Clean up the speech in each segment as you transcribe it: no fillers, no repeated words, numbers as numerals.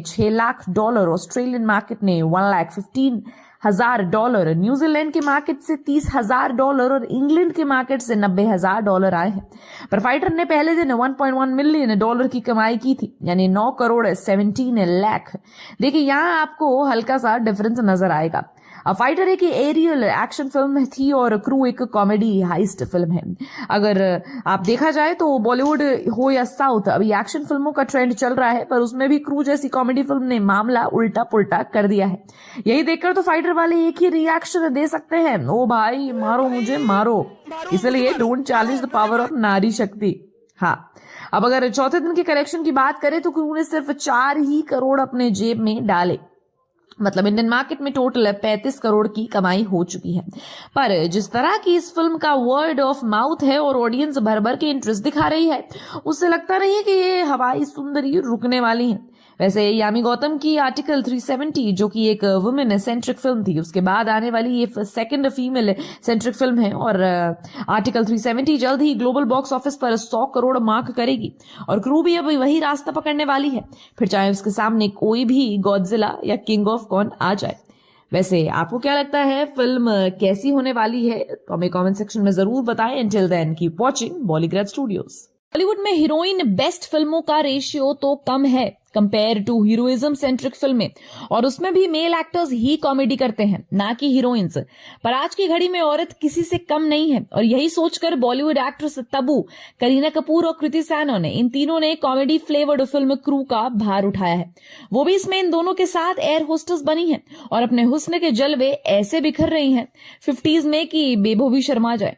$6 lakh, Australian market ने $1,15,000, New Zealand के market से $30,000 और इंग्लैंड के मार्केट से $90,000 आए हैं। पर फाइटर ने पहले दिन $1.1 मिलियन की कमाई की थी, यानी 9 करोड़ 17 लाख। देखिए यहाँ आपको हल्का सा डिफरेंस नजर आएगा। फाइटर एक एरियल एक्शन फिल्म थी और क्रू एक कॉमेडी हाइस्ट फिल्म है। अगर आप देखा जाए तो बॉलीवुड हो या साउथ, अभी एक्शन फिल्मों का ट्रेंड चल रहा है, पर उसमें भी क्रू जैसी कॉमेडी फिल्म ने मामला उल्टा पुल्टा कर दिया है। यही देखकर तो फाइटर वाले एक ही रिएक्शन दे सकते हैं, ओ भाई मारो मुझे मारो। इसलिए don't challenge the power of नारी शक्ति। हाँ, अब अगर चौथे दिन के कलेक्शन की बात करें तो क्रू ने सिर्फ 4 ही करोड़ अपने जेब में डाले, मतलब इंडियन मार्केट में टोटल 35 करोड़ की कमाई हो चुकी है। पर जिस तरह की इस फिल्म का वर्ड ऑफ माउथ है और ऑडियंस भर भर के इंटरेस्ट दिखा रही है, उससे लगता नहीं है कि ये हवाई सुंदरी रुकने वाली है। वैसे यामी गौतम की आर्टिकल 370 जो कि एक वुमेन सेंट्रिक फिल्म थी, उसके बाद आने वाली ये सेकंड फीमेल सेंट्रिक फिल्म है और आर्टिकल 370 जल्द ही ग्लोबल बॉक्स ऑफिस पर 100 करोड़ मार्क करेगी और क्रू भी अब वही रास्ता पकड़ने वाली है, फिर चाहे उसके सामने कोई भी गॉडजिला या किंग ऑफ कॉन आ जाए। वैसे आपको क्या लगता है, फिल्म कैसी होने वाली है? तो हमें कमेंट सेक्शन में जरूर बताएं। Until then, keep watching Bollygrade studios. Bollywood में हीरोइन बेस्ट फिल्मों का रेशियो तो कम है कंपेयर टू हीरोइज्म सेंट्रिक फिल्में, और उसमें भी मेल एक्टर्स ही कॉमेडी करते हैं, ना कि हीरोइंस। पर आज की घड़ी में औरत किसी से कम नहीं है और यही सोचकर बॉलीवुड एक्ट्रेस तब्बू, करीना कपूर और कृति सैनन इन तीनों ने कॉमेडी फ्लेवर्ड फिल्म क्रू का भार उठाया है। वो भी इसमें इन दोनों के साथ एयर होस्टेस बनी है और अपने हुस्न के जलवे ऐसे बिखर रही हैं 50s में कि बेबो भी शर्मा जाए।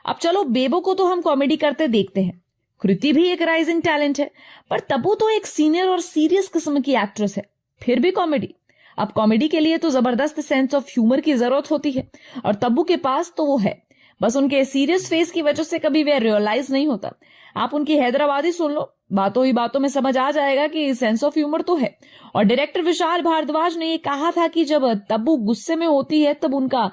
अब चलो बेबो को तो हम कॉमेडी करते देखते हैं, कृति भी एक राइजिंग टैलेंट है, पर तब्बू तो एक सीनियर और सीरियस किस्म की एक्ट्रेस है, फिर भी कॉमेडी। अब कॉमेडी के लिए तो जबरदस्त सेंस ऑफ ह्यूमर की जरूरत होती है और तब्बू के पास तो वो है, बस उनके सीरियस फेस की वजह से कभी वे रियलाइज नहीं होता। आप उनकी हैदराबादी सुन लो, बातों ही बातों में समझ आ जाएगा कि सेंस ऑफ ह्यूमर तो है। और डायरेक्टर विशाल भारद्वाज ने ये कहा था कि जब तब्बू गुस्से में होती है तब उनका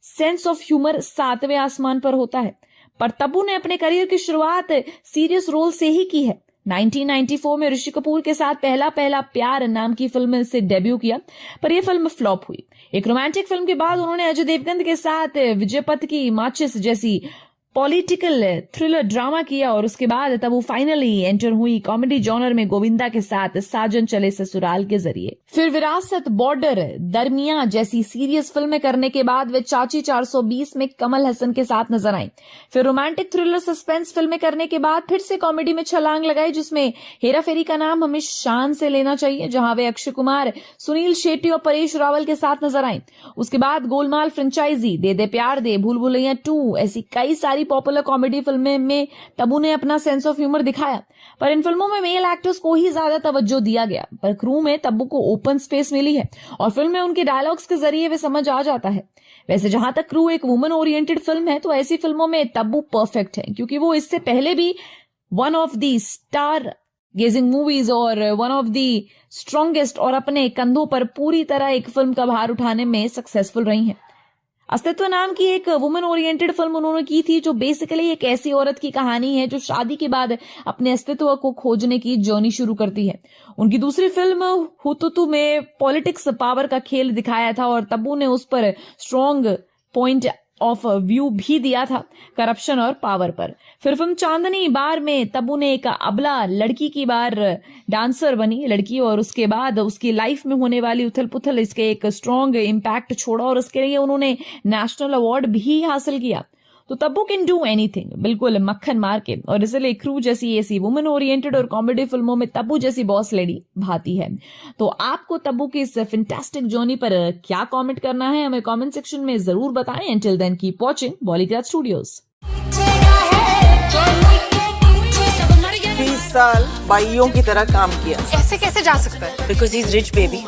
सेंस ऑफ ह्यूमर 7वें आसमान पर होता है। पर तब्बू ने अपने करियर की शुरुआत सीरियस रोल से ही की है। 1994 में ऋषि कपूर के साथ पहला प्यार नाम की फिल्म से डेब्यू किया, पर यह फिल्म फ्लॉप हुई। एक रोमांटिक फिल्म के बाद उन्होंने अजय देवगन के साथ विजय पथ की माचिस जैसी पॉलिटिकल थ्रिलर ड्रामा किया और उसके बाद तब वो फाइनली एंटर हुई कॉमेडी जॉनर में गोविंदा के साथ साजन चले ससुराल के जरिए। फिर विरासत, बॉर्डर, दरमिया जैसी सीरियस फिल्में करने के बाद वे चाची 420 में कमल हसन के साथ नजर आई। फिर रोमांटिक थ्रिलर सस्पेंस फिल्में करने के बाद फिर से कॉमेडी में छलांग लगाई, जिसमें हेरा फेरी का नाम हमें शान से लेना चाहिए, जहां वे अक्षय कुमार, सुनील शेट्टी और परेश रावल के साथ नजर आई। उसके बाद गोलमाल फ्रेंचाइजी, दे दे प्यार दे, भूल भुलैया 2, ऐसी कई सारी पॉपुलर कॉमेडी फिल्में में तब्बू ने अपना सेंस ऑफ ह्यूमर दिखाया। पर इन फिल्मों में मेल एक्टर्स को ही ज्यादा तवज्जो दिया गया, पर क्रू में तब्बू को ओपन स्पेस मिली है और फिल्म में उनके डायलॉग्स के जरिए वे समझ आ जाता है। वैसे जहां तक क्रू एक वुमन ओरिएंटेड फिल्म है तो ऐसी फिल्मों में तब्बू परफेक्ट है, क्योंकि वो इससे पहले भी one of the star gazing movies और वन ऑफ द स्ट्रॉन्गेस्ट और अपने कंधों पर पूरी तरह एक फिल्म का भार उठाने में सक्सेसफुल रही हैं। अस्तित्व नाम की एक वुमेन ओरिएंटेड फिल्म उन्होंने की थी, जो बेसिकली एक ऐसी औरत की कहानी है जो शादी के बाद अपने अस्तित्व को खोजने की जर्नी शुरू करती है। उनकी दूसरी फिल्म हुतुतु में पॉलिटिक्स, पावर का खेल दिखाया था और तब्बू ने उस पर स्ट्रॉन्ग पॉइंट ऑफ व्यू भी दिया था, करप्शन और पावर पर। फिर फिल्म चांदनी बार में तब्बू ने एक अबला लड़की की बार डांसर बनी लड़की और उसके बाद उसकी लाइफ में होने वाली उथल पुथल इसके एक स्ट्रॉन्ग इम्पैक्ट छोड़ा और उसके लिए उन्होंने नेशनल अवार्ड भी हासिल किया। तो तब्बू कैन डू एनीथिंग, बिल्कुल मक्खन मार के, और इसलिए क्रू जैसी ऐसी वुमेन ओरिएंटेड और कॉमेडी फिल्मों में तब्बू जैसी बॉस लेडी भाती है। तो आपको तब्बू की इस फैंटास्टिक जर्नी पर क्या कमेंट करना है, हमें कमेंट सेक्शन में जरूर बताएं। Until then, keep watching Bollygrade studios. 30 साल बाइयों की तरह काम किया, ऐसे कैसे जा सकता है? Because he is rich baby.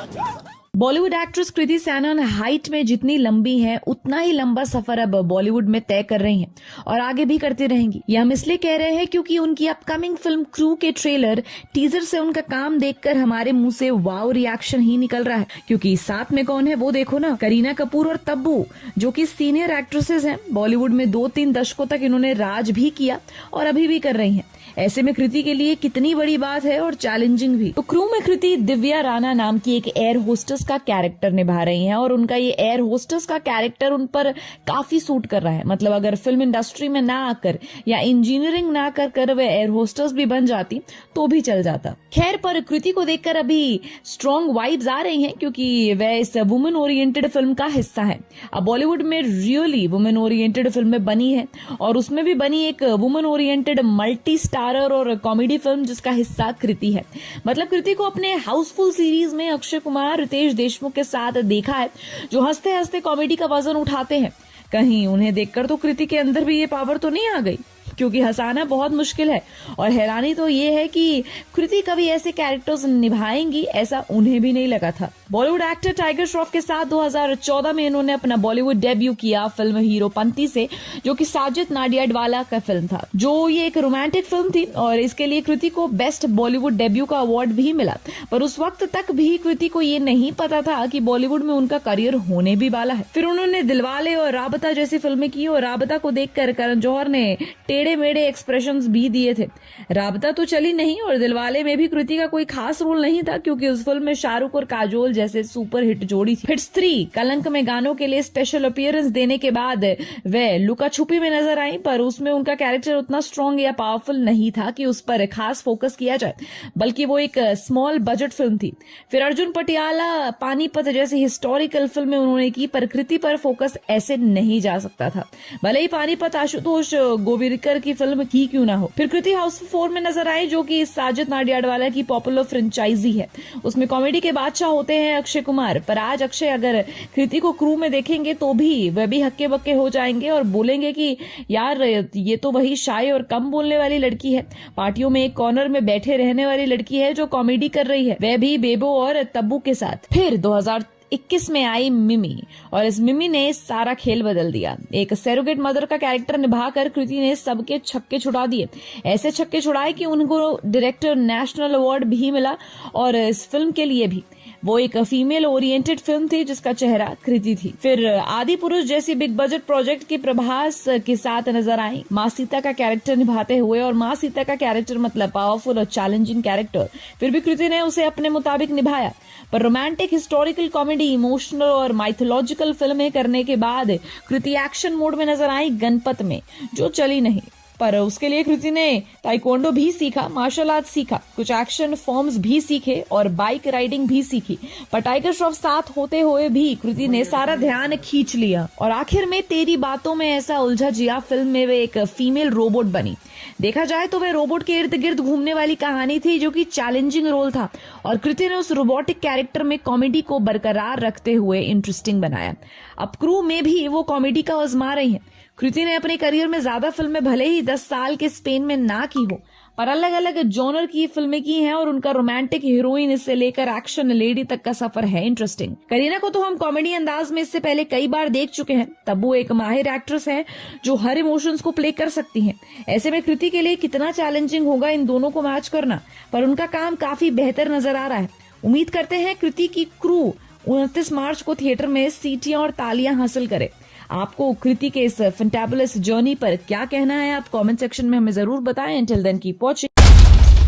Bollywood actress Kriti Sanon height में जितनी लंबी हैं, उतना ही लंबा सफर अब बॉलीवुड में तय कर रही हैं और आगे भी करती रहेंगी। ये हम इसलिए कह रहे हैं क्योंकि उनकी अपकमिंग फिल्म क्रू के ट्रेलर टीजर से उनका काम देखकर हमारे मुंह से वाव रिएक्शन ही निकल रहा है। क्योंकि साथ में कौन है वो देखो ना, करीना कपूर और तब्बू, जो कि सीनियर एक्ट्रेसेस हैं। बॉलीवुड में 2-3 दशकों तक इन्होंने राज भी किया और अभी भी कर रही हैं। ऐसे में कृति के लिए कितनी बड़ी बात है और चैलेंजिंग भी। तो क्रू में कृति दिव्या राणा नाम की एक एयर होस्टेस का कैरेक्टर निभा रही हैं और उनका ये एयर होस्टेस का कैरेक्टर उन पर काफी सूट कर रहा है। मतलब अगर फिल्म इंडस्ट्री में ना आकर या इंजीनियरिंग ना कर वे एयर होस्टेस भी बन जाती तो भी चल जाता। खैर, पर कृति को देखकर अभी स्ट्रॉन्ग वाइब्स आ रही हैं क्योंकि वह इस वुमेन ओरिएंटेड फिल्म का हिस्सा है। अब बॉलीवुड में रियली वुमेन ओरिएंटेड फिल्में बनी है और उसमें भी बनी एक वुमेन ओरिएंटेड मल्टी स्टारर और कॉमेडी फिल्म जिसका हिस्सा कृति है। मतलब कृति को अपने हाउसफुल सीरीज में अक्षय कुमार, रितेश देशमुख के साथ देखा है जो हंसते हंसते कॉमेडी का वजन उठाते हैं। कहीं उन्हें देखकर तो कृति के अंदर भी ये पावर तो नहीं आ गई, क्योंकि हंसाना बहुत मुश्किल है। और हैरानी तो ये है कि कृति कभी ऐसे कैरेक्टर्स निभाएंगी ऐसा उन्हें भी नहीं लगा था। बॉलीवुड एक्टर टाइगर श्रॉफ के साथ 2014 में इन्होंने अपना बॉलीवुड डेब्यू किया फिल्म हीरोपंती से, जो कि साजिद नाडियाडवाला का फिल्म था। जो ये एक रोमांटिक फिल्म थी और इसके लिए कृति को बेस्ट बॉलीवुड डेब्यू का अवार्ड भी मिला। पर उस वक्त तक भी कृति को ये नहीं पता था कि बॉलीवुड में उनका करियर होने भी वाला है। फिर उन्होंने दिलवाले और राबता जैसी फिल्में की और राबता को देखकर करण जौहर ने टेढ़े मेढ़े एक्सप्रेशंस भी दिए थे। राबता तो चली नहीं और दिलवाले में भी कृति का कोई खास रोल नहीं था क्योंकि उस फिल्म में शाहरुख और काजोल जैसे सुपर हिट जोड़ी थी। हिट्स 3 कलंक में गानों के लिए स्पेशल अपीयरेंस देने के बाद वे लुका छुपी में नजर आई, पर उसमें उनका कैरेक्टर उतना स्ट्रॉन्ग या पावरफुल नहीं था कि उस पर खास फोकस किया जाए, बल्कि वो एक स्मॉल बजट फिल्म थी। फिर अर्जुन पटियाला, पानीपत जैसी हिस्टोरिकल फिल्में उन्होंने की, पर कृति पर फोकस ऐसे नहीं जा सकता था, भले ही पानीपत आशुतोष गोविरकर की फिल्म ही क्यों ना हो। फिर कृति हाउसफुल 4 में नजर आई जो कि साजिद नाडियाडवाला की पॉपुलर फ्रेंचाइजी है। उसमें कॉमेडी के बादशाह होते हैं अक्षय कुमार, पर आज अक्षय अगर कृति को क्रू में देखेंगे तो भी वह भी हक्के बक्के हो जाएंगे और बोलेंगे कि यार ये तो वही शाय और कम बोलने वाली लड़की है, पार्टियों में एक कॉर्नर में बैठे रहने वाली लड़की है जो कॉमेडी कर रही है, वह भी बेबो और तब्बू के साथ। फिर 2021 में आई मिमी और इस मिमी ने सारा खेल बदल दिया। एक सैरोगेट मदर का कैरेक्टर निभाकर कृति ने सबके छक्के छुड़ा दिए, ऐसे छक्के छुड़ाए कि उनको डायरेक्टर नेशनल अवार्ड भी मिला और इस फिल्म के लिए भी। वो एक फीमेल ओरिएंटेड फिल्म थी जिसका चेहरा कृति थी। फिर आदि पुरुष जैसी बिग बजट प्रोजेक्ट के प्रभास के साथ नजर आई माँ सीता का कैरेक्टर निभाते हुए, और माँ सीता का कैरेक्टर मतलब पावरफुल और चैलेंजिंग कैरेक्टर, फिर भी कृति ने उसे अपने मुताबिक निभाया। पर रोमांटिक, हिस्टोरिकल कॉमेडी, इमोशनल और माइथोलॉजिकल फिल्में करने के बाद कृति एक्शन मोड में नजर आई गणपत में, जो चली नहीं। पर उसके लिए कृति ने ताइक्वांडो भी सीखा, मार्शल आर्ट सीखा, कुछ एक्शन फॉर्म्स भी सीखे और बाइक राइडिंग भी सीखी। पर टाइगर श्रॉफ साथ होते हुए भी कृति ने सारा ध्यान खींच लिया और आखिर में तेरी बातों में ऐसा उलझा जिया फिल्म में वे एक फीमेल रोबोट बनी। देखा जाए तो वह रोबोट के इर्द गिर्द घूमने वाली कहानी थी जो कि चैलेंजिंग रोल था और कृति ने उस रोबोटिक कैरेक्टर में कॉमेडी को बरकरार रखते हुए इंटरेस्टिंग बनाया। अब क्रू में भी वो कॉमेडी का आजमा रही है। कृति ने अपने करियर में ज्यादा फिल्में भले ही 10 साल के स्पेन में ना की हो, पर अलग अलग जॉनर की फिल्में की हैं और उनका रोमांटिक हीरोइन से लेकर एक्शन लेडी तक का सफर है इंटरेस्टिंग। करीना को तो हम कॉमेडी अंदाज में इससे पहले कई बार देख चुके हैं, तब वो एक माहिर एक्ट्रेस है जो हर इमोशंस को प्ले कर सकती हैं। ऐसे में कृति के लिए कितना चैलेंजिंग होगा इन दोनों को मैच करना, पर उनका काम काफी बेहतर नजर आ रहा है। उम्मीद करते हैं कृति की क्रू 29 मार्च को थिएटर में सीटियां और तालियां हासिल करे। आपको कृति के इस फैंटाबुलस जर्नी पर क्या कहना है, आप कमेंट सेक्शन में हमें जरूर बताएं। Until then, keep watching.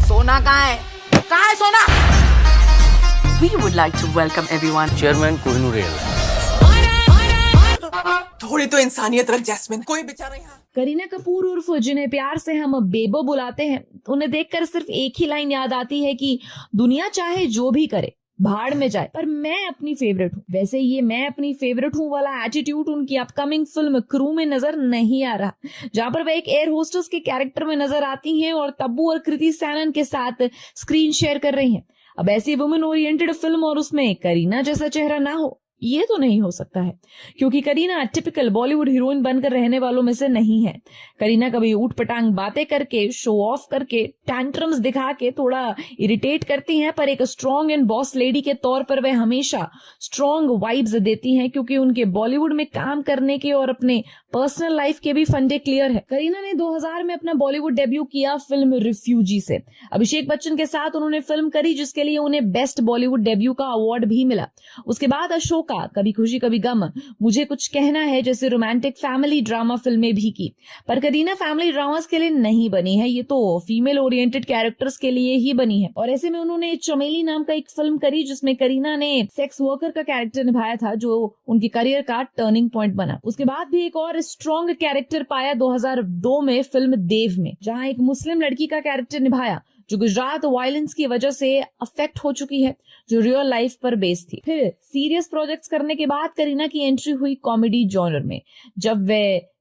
सोना कहाँ है? कहाँ है सोना? We would like to welcome everyone. Chairman Kohinoor rail. थोड़ी तो इंसानियत रख जैस्मिन, कोई बेचारा यहाँ। करीना कपूर उर्फ जिन्हें प्यार से हम बेबो बुलाते हैं, उन्हें देखकर सिर्फ एक ही लाइन याद आती है कि दुनिया चाहे जो भी करे भाड़ में जाए, पर मैं अपनी फेवरेट हूँ। वैसे ये मैं अपनी फेवरेट हूँ वाला एटीट्यूड उनकी अपकमिंग फिल्म क्रू में नजर नहीं आ रहा, जहाँ पर वह एक एयर होस्टेस के कैरेक्टर में नजर आती हैं और तब्बू और कृति सैनन के साथ स्क्रीन शेयर कर रही हैं। अब ऐसी वुमेन ओरिएंटेड फिल्म और उसमें करीना जैसा चेहरा ना हो, ये तो नहीं हो सकता है, क्योंकि करीना टिपिकल बॉलीवुड हीरोइन बनकर रहने वालों में से नहीं है। करीना कभी ऊट पटांग बातें करके, शो ऑफ करके, टैंट्रम्स दिखा के थोड़ा इरिटेट करती हैं, पर एक स्ट्रॉन्ग एंड बॉस लेडी के तौर पर वह हमेशा स्ट्रॉन्ग वाइब्स देती हैं, क्योंकि उनके बॉलीवुड में काम करने के और अपने पर्सनल लाइफ के भी फंडे क्लियर है। करीना ने 2000 में अपना बॉलीवुड डेब्यू किया फिल्म रिफ्यूजी से। अभिषेक बच्चन के साथ उन्होंने फिल्म करी जिसके लिए उन्हें बेस्ट बॉलीवुड डेब्यू का अवार्ड भी मिला। उसके बाद अशोक मौका कभी खुशी कभी गम, मुझे कुछ कहना है जैसे रोमांटिक फैमिली ड्रामा फिल्में भी की, पर करीना फैमिली ड्रामास के लिए नहीं बनी है, ये तो फीमेल ओरिएंटेड कैरेक्टर्स के लिए ही बनी है। और ऐसे में उन्होंने चमेली नाम का एक फिल्म करी जिसमें करीना ने सेक्स वर्कर का कैरेक्टर निभाया था, जो उनकी करियर का टर्निंग पॉइंट बना। उसके बाद भी एक और स्ट्रॉन्ग कैरेक्टर पाया 2002 में फिल्म देव में, जहां एक मुस्लिम लड़की का कैरेक्टर निभाया जो गुजरात वायलेंस की वजह से अफेक्ट हो चुकी है, जो रियल लाइफ पर बेस्ड थी। फिर सीरियस प्रोजेक्ट्स करने के बाद करीना की एंट्री हुई कॉमेडी जॉनर में,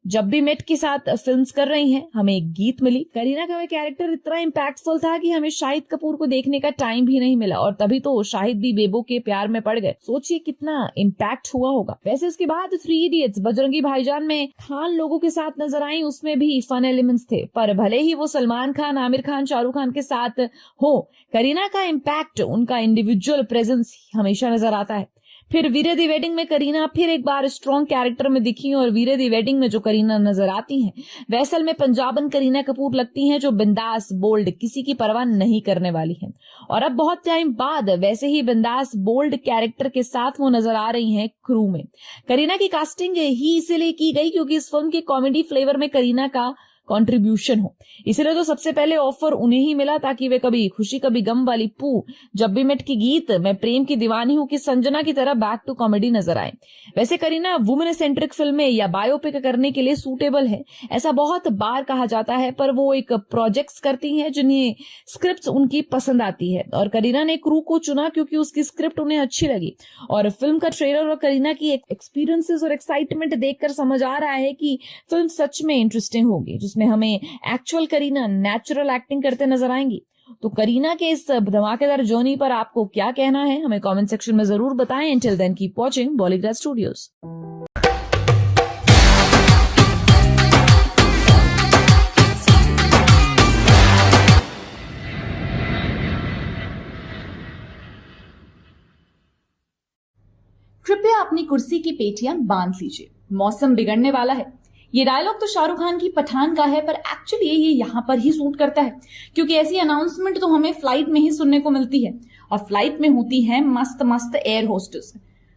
जब भी मेट के साथ फिल्म्स कर रही हैं, हमें एक गीत मिली। करीना का वह कैरेक्टर इतना इम्पैक्टफुल था कि हमें शाहिद कपूर को देखने का टाइम भी नहीं मिला, और तभी तो शाहिद भी बेबो के प्यार में पड़ गए। सोचिए कितना इम्पैक्ट हुआ होगा। वैसे उसके बाद 3 इडियट्स, बजरंगी भाईजान में खान लोगों के साथ नजर आई, उसमें भी फन एलिमेंट्स थे, पर भले ही वो सलमान खान, आमिर खान, शाहरुख खान के साथ हो, करीना का इम्पैक्ट, उनका इंडिविजुअल प्रेजेंस हमेशा नजर आता है। फिर वीरे दी वेडिंग में करीना फिर एक बार स्ट्रॉन्ग कैरेक्टर में दिखी, और वीरे दी वेडिंग में जो करीना नजर आती हैं वह असल में पंजाबन करीना कपूर लगती हैं, जो बिंदास, बोल्ड, किसी की परवाह नहीं करने वाली हैं। और अब बहुत टाइम बाद वैसे ही बिंदास, बोल्ड कैरेक्टर के साथ वो नजर आ रही हैं क्रू में। करीना की कास्टिंग ही इसलिए की गई क्योंकि इस फिल्म के कॉमेडी फ्लेवर में करीना का कंट्रीब्यूशन हो, इसलिए तो सबसे पहले ऑफर उन्हें ही मिला, ताकि वे कभी खुशी कभी गम वाली पू, जब भी मेट की गीत, मैं प्रेम की दीवानी हूं की संजना की तरह बैक टू कॉमेडी नजर आए। वैसे करीना वुमेन सेंट्रिक फिल्में या बायोपिक करने के लिए सूटेबल है, ऐसा बहुत बार कहा जाता है, पर वो एक प्रोजेक्ट्स करती हैं जिन्हें स्क्रिप्ट उनकी पसंद आती है, और करीना ने क्रू को चुना क्योंकि उसकी स्क्रिप्ट उन्हें अच्छी लगी। और फिल्म का ट्रेलर और करीना की एक्सपीरियंसेस और एक्साइटमेंट देखकर समझ आ रहा है कि फिल्म सच में इंटरेस्टिंग होगी, जिसमें हमें एक्चुअल करीना नेचुरल एक्टिंग करते नजर आएंगी। तो करीना के इस धमाकेदार जर्नी पर आपको क्या कहना है, हमें कमेंट सेक्शन में जरूर बताएं। Until then, keep watching Bollygrad Studios. कृपया अपनी कुर्सी की पेटियां बांध लीजिए, मौसम बिगड़ने वाला है। ये डायलॉग तो शाहरुख खान की पठान का है, पर एक्चुअली ये यहाँ पर ही सूट करता है, क्योंकि ऐसी अनाउंसमेंट तो हमें फ्लाइट में ही सुनने को मिलती है, और फ्लाइट में होती है मस्त मस्त एयर होस्टेस।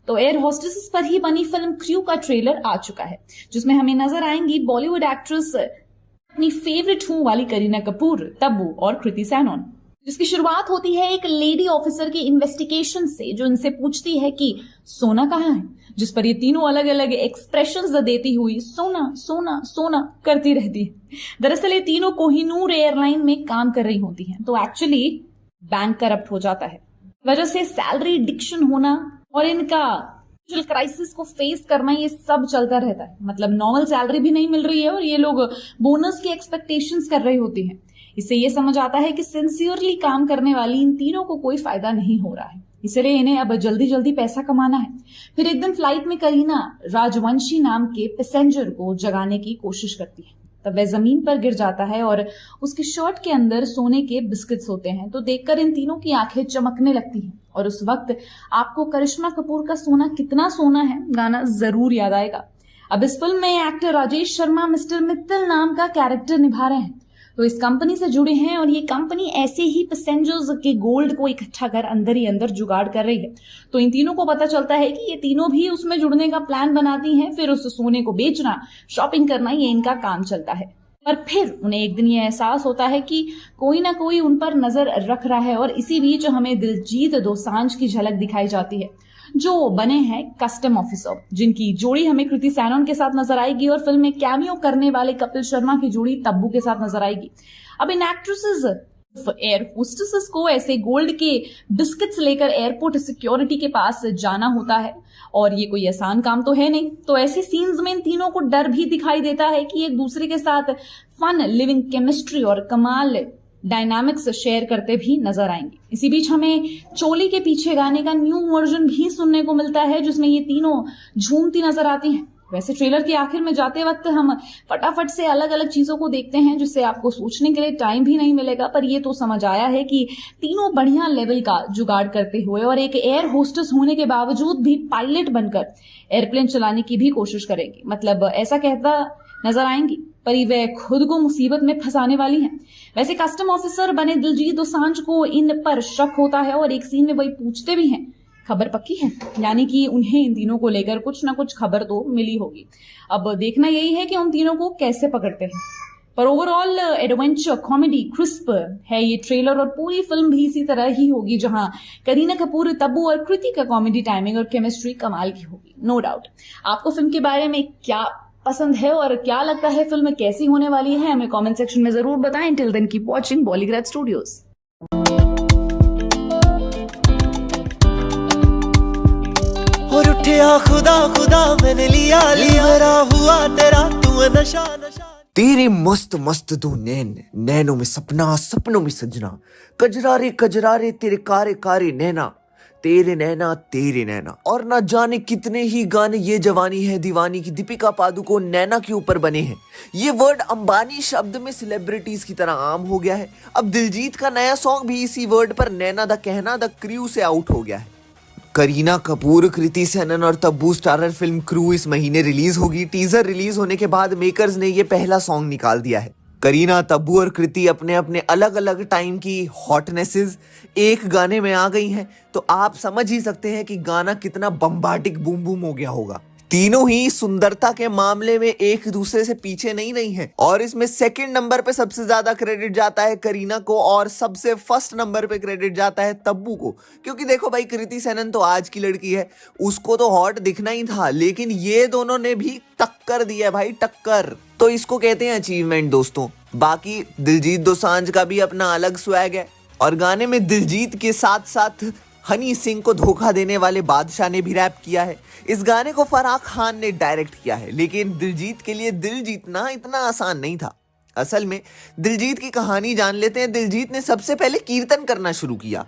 तो एयर होस्टेस पर ही बनी फिल्म क्रू का ट्रेलर आ चुका है, जिसमें हमें नजर आएंगी बॉलीवुड एक्ट्रेस अपनी फेवरेट हूं वाली करीना कपूर, तब्बू और कृति सैनन, जिसकी शुरुआत होती है एक लेडी ऑफिसर के इन्वेस्टिगेशन से, जो इनसे पूछती है कि सोना कहाँ है, जिस पर ये तीनों अलग अलग एक्सप्रेशंस देती हुई सोना सोना सोना करती रहती है। दरअसल ये तीनों कोहिनूर एयरलाइन में काम कर रही होती हैं, तो एक्चुअली बैंक करप्ट हो जाता है, वजह से सैलरी डिक्शन होना और इनका क्राइसिस को फेस करना, ये सब चलता रहता है। मतलब नॉर्मल सैलरी भी नहीं मिल रही है, और ये लोग बोनस की एक्सपेक्टेशंस कर रही होती हैं। इससे ये समझ आता है कि सिंसियरली काम करने वाली इन तीनों को कोई फायदा नहीं हो रहा है, इसलिए इन्हें अब जल्दी जल्दी पैसा कमाना है। फिर एक दिन फ्लाइट में करीना राजवंशी नाम के पैसेंजर को जगाने की कोशिश करती है, तब वह जमीन पर गिर जाता है और उसकी शर्ट के अंदर सोने के बिस्किट्स होते हैं। तो देखकर इन तीनों की आंखें चमकने लगती हैं, और उस वक्त आपको करिश्मा कपूर का सोना कितना सोना है गाना जरूर याद आएगा। अब इस फिल्म में एक्टर राजेश शर्मा मिस्टर मित्तल नाम का कैरेक्टर निभा रहे हैं, तो इस कंपनी से जुड़े हैं, और ये कंपनी ऐसे ही पैसेंजर्स के गोल्ड को इकट्ठा कर अंदर ही अंदर जुगाड़ कर रही है। तो इन तीनों को पता चलता है कि ये तीनों भी उसमें जुड़ने का प्लान बनाती हैं, फिर उस सोने को बेचना, शॉपिंग करना, ये इनका काम चलता है। और फिर उन्हें एक दिन ये एहसास होता है कि कोई ना कोई उन पर नजर रख रहा है, और इसी बीच हमें दिलजीत दोसांझ की झलक दिखाई जाती है, जो बने हैं कस्टम ऑफिसर, जिनकी जोड़ी हमें कृति सैनन के साथ नजर आएगी, और फिल्म में कैमियो करने वाले कपिल शर्मा की जोड़ी तब्बू के साथ नजर आएगी। अब इन एक्ट्रेसेस एयर होस्टेसेस को ऐसे गोल्ड के बिस्किट्स लेकर एयरपोर्ट सिक्योरिटी के पास जाना होता है, और ये कोई आसान काम तो है नहीं। तो ऐसे सीन्स में इन तीनों को डर भी दिखाई देता है कि एक दूसरे के साथ फन लिविंग केमिस्ट्री और कमाल डायनामिक्स शेयर करते भी नजर आएंगे। इसी बीच हमें चोली के पीछे गाने का न्यू वर्जन भी सुनने को मिलता है, जिसमें ये तीनों झूमती नजर आती हैं। वैसे ट्रेलर के आखिर में जाते वक्त हम फटाफट से अलग अलग चीजों को देखते हैं, जिससे आपको सोचने के लिए टाइम भी नहीं मिलेगा, पर ये तो समझ आया है कि तीनों बढ़िया लेवल का जुगाड़ करते हुए और एक एयर होस्टेस होने के बावजूद भी पायलट बनकर एयरप्लेन चलाने की भी कोशिश करेंगी। मतलब ऐसा कहता नजर आएंगी, पर वे खुद को मुसीबत में फंसाने वाली हैं। वैसे कस्टम ऑफिसर बने दिलजीत दोसांझ को इन पर शक होता है, और एक सीन में वही पूछते भी हैं खबर पक्की है, यानी कि उन्हें इन तीनों को लेकर कुछ ना कुछ खबर तो मिली होगी। अब देखना यही है कि उन तीनों को कैसे पकड़ते हैं। पर ओवरऑल एडवेंचर कॉमेडी क्रिस्प है ये ट्रेलर, और पूरी फिल्म भी इसी तरह ही होगी, जहां करीना कपूर, तब्बू और कृति का कॉमेडी टाइमिंग और केमिस्ट्री कमाल की होगी, नो डाउट। आपको फिल्म के बारे में क्या पसंद है और क्या लगता है फिल्म कैसी होने वाली है, हमें कमेंट सेक्शन में जरूर बताएं। Till then keep watching Bollygrad studios. और उठिया खुदा खुदा मैंने लिया मेरा हुआ तेरा तू नशा नशा। तेरे मस्त मस्त दो नैनों में सपना, सपनों में सजना, कजरारे कजरारे तेरे कारे कारे नैना, तेरे नैना। और ना जाने कितने ही गाने ये जवानी है दीवानी की दीपिका पादुकोण नैना के ऊपर बने हैं। ये वर्ड अंबानी शब्द में सेलिब्रिटीज की तरह आम हो गया है। अब दिलजीत का नया सॉन्ग भी इसी वर्ड पर नैना द कहना द क्रू से आउट हो गया है। करीना कपूर, कृति सेनन और तब्बू स्टारर फिल्म क्रू इस महीने रिलीज होगी। टीजर रिलीज होने के बाद मेकर्स ने ये पहला सॉन्ग निकाल दिया है। करीना, तब्बू और कृति अपने अपने अलग अलग टाइम की हॉटनेसेस एक गाने में आ गई हैं, तो आप समझ ही सकते हैं कि गाना कितना बम्बार्डिक बूम बूम हो गया होगा। तीनों ही सुंदरता के मामले में एक दूसरे से पीछे नहीं है, और इसमें सेकंड नंबर पे सबसे ज्यादा क्रेडिट जाता है करीना को और सबसे फर्स्ट नंबर पे क्रेडिट जाता है तब्बू को। क्योंकि देखो भाई, कृति सेनन तो आज की लड़की है, उसको तो हॉट दिखना ही था, लेकिन ये दोनों ने भी टक्कर दी है भाई, टक्कर। तो इसको कहते हैं अचीवमेंट दोस्तों। बाकी दिलजीत दोसांझ का भी अपना अलग स्वैग है, और गाने में दिलजीत के साथ साथ हनी सिंह को धोखा देने वाले बादशाह ने भी रैप किया है। इस गाने को फराह खान ने डायरेक्ट किया है, लेकिन दिलजीत के लिए दिल जीतना इतना आसान नहीं था। असल में दिलजीत की कहानी जान लेते हैं। दिलजीत ने सबसे पहले कीर्तन करना शुरू किया।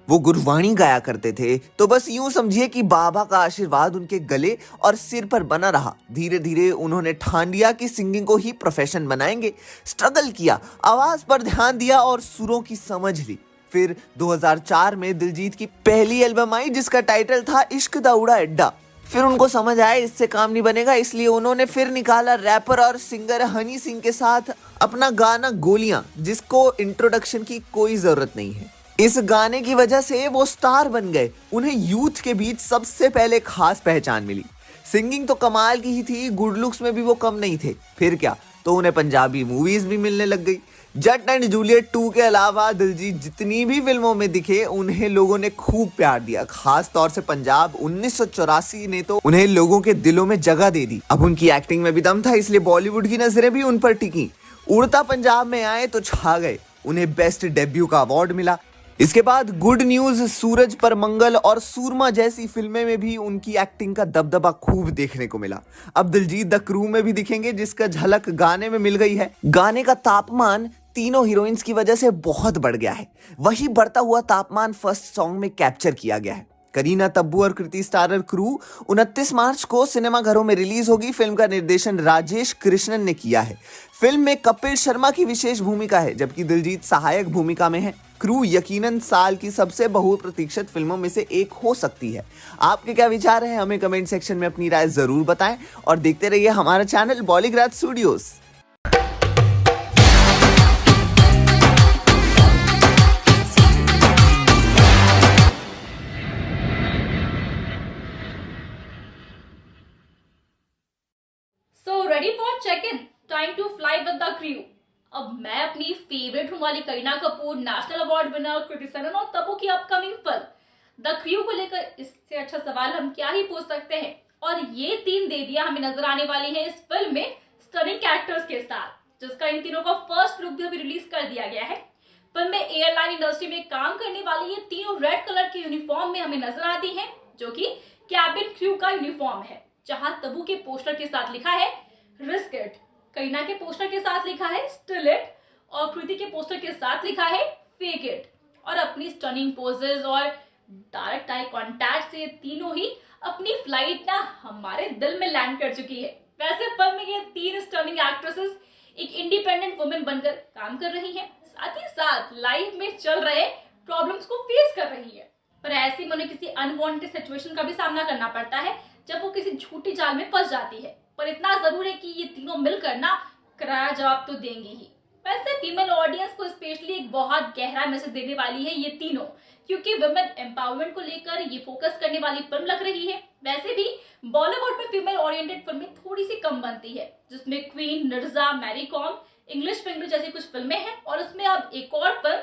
वो गुरबाणी गाया करते थे, तो बस यूं समझिए कि बाबा का आशीर्वाद उनके गले और सिर पर बना रहा। धीरे धीरे उन्होंने ठान लिया कि सिंगिंग को ही प्रोफेशन बनाएंगे। स्ट्रगल किया, आवाज पर ध्यान दिया और सुरों की समझ ली। फिर 2004 में दिलजीत की पहली एल्बम आई जिसका टाइटल था इश्क दा उड़ा अड्डा। फिर उनको समझ आया इससे काम नहीं बनेगा, इसलिए उन्होंने फिर निकाला रैपर और सिंगर हनी सिंह के साथ अपना गाना गोलियां, जिसको इंट्रोडक्शन की कोई जरूरत नहीं है। इस गाने की वजह से वो स्टार बन गए। उन्हें यूथ के बीच सबसे पहले खास पहचान मिली। सिंगिंग तो कमाल की ही थी, गुड लुक्स में भी वो कम नहीं थे। फिर क्या, तो उन्हें पंजाबी मूवीज भी मिलने लग गई। जट एंड जूलियट 2 के अलावा दिलजीत जितनी भी फिल्मों में दिखे, उन्हें लोगों ने खूब प्यार दिया। खास तौर से पंजाब 1984 ने तो उन्हें लोगों के दिलों में जगह दे दी। अब उनकी एक्टिंग में भी दम था, इसलिए बॉलीवुड की नजरें भी उन पर टिकी। उड़ता पंजाब में आए तो छा गए, उन्हें बेस्ट डेब्यू का अवार्ड मिला। इसके बाद गुड न्यूज, सूरज पर मंगल और सूरमा जैसी फिल्में में भी उनकी एक्टिंग का दबदबा खूब देखने को मिला। अब दिलजीत द क्रू में भी दिखेंगे, जिसका झलक गाने में मिल गई है। गाने का तापमान तीनों हीरोइंस की वजह से बहुत बढ़ गया है। वही बढ़ता हुआ तापमान फर्स्ट सॉन्ग में कैप्चर किया गया है। करीना, तब्बू और कृति स्टारर क्रू 29 मार्च को सिनेमाघरों में रिलीज होगी। फिल्म का निर्देशन राजेश कृष्णन ने किया है। फिल्म में कपिल शर्मा की विशेष भूमिका है, जबकि दिलजीत सहायक भूमिका में है। क्रू यकीनन साल की सबसे बहुप्रतीक्षित फिल्मों में से एक हो सकती है। आपके क्या विचार हैं, हमें कमेंट सेक्शन में अपनी राय जरूर बताएं, और देखते रहिए हमारा channel Bollygrad studios. So ready for check-in? Time to fly with the crew. अब मैं अपनी फेवरेट होने वाली Kareena Kapoor, national award winner Kriti Sanon और तब्बू की अपकमिंग फिल्म द क्रू को लेकर इससे अच्छा सवाल हम क्या ही पूछ सकते हैं। और ये 3 देवियां हमें नजर आने वाली हैं इस फिल्म में स्टनिंग कैरेक्टर्स के साथ, जिसका इन तीनों का फर्स्ट लुक भी अभी रिलीज कर दिया गया है। फिल्म में एयरलाइन इंडस्ट्री में काम करने वाली ये तीनों रेड कलर के यूनिफॉर्म में हमें नजर आती हैं, जो कि कैबिन क्रू का यूनिफॉर्म है। जहां तब्बू के पोस्टर के साथ लिखा है रिस्क इट, करीना के पोस्टर के साथ लिखा है स्टिल इट, और कृति के पोस्टर के साथ लिखा है फेक इट। और अपनी स्टनिंग पोजेस और डायरेक्ट आई कांटेक्ट से तीनों ही अपनी फ्लाइट ना हमारे दिल में लैंड कर चुकी है। वैसे फिल्म में ये 3 स्टनिंग एक्ट्रेसेस एक इंडिपेंडेंट वुमेन बनकर काम कर रही हैं, साथ ही साथ लाइफ में चल रहे प्रॉब्लम्स को फेस कर रही है। पर ऐसे में उन्हें किसी अनवांटेड सिचुएशन का भी सामना करना पड़ता है जब वो किसी झूठी जाल में फंस जाती है। पर इतना जरूर है कि ये तीनों मिलकर ना करारा जवाब तो देंगे ही। वैसे फीमेल ऑडियंस को स्पेशली एक बहुत गहरा मैसेज देने वाली है ये तीनों, क्योंकि वुमेन एम्पावरमेंट को लेकर ये फोकस करने वाली फिल्म लग रही है। वैसे भी बॉलीवुड में फीमेल ओरिएंटेड फिल्में थोड़ी सी कम बनती है, जिसमें Queen, Mirza, Mary Kom, English film जैसी कुछ फिल्में हैं और उसमें अब एक और फिल्म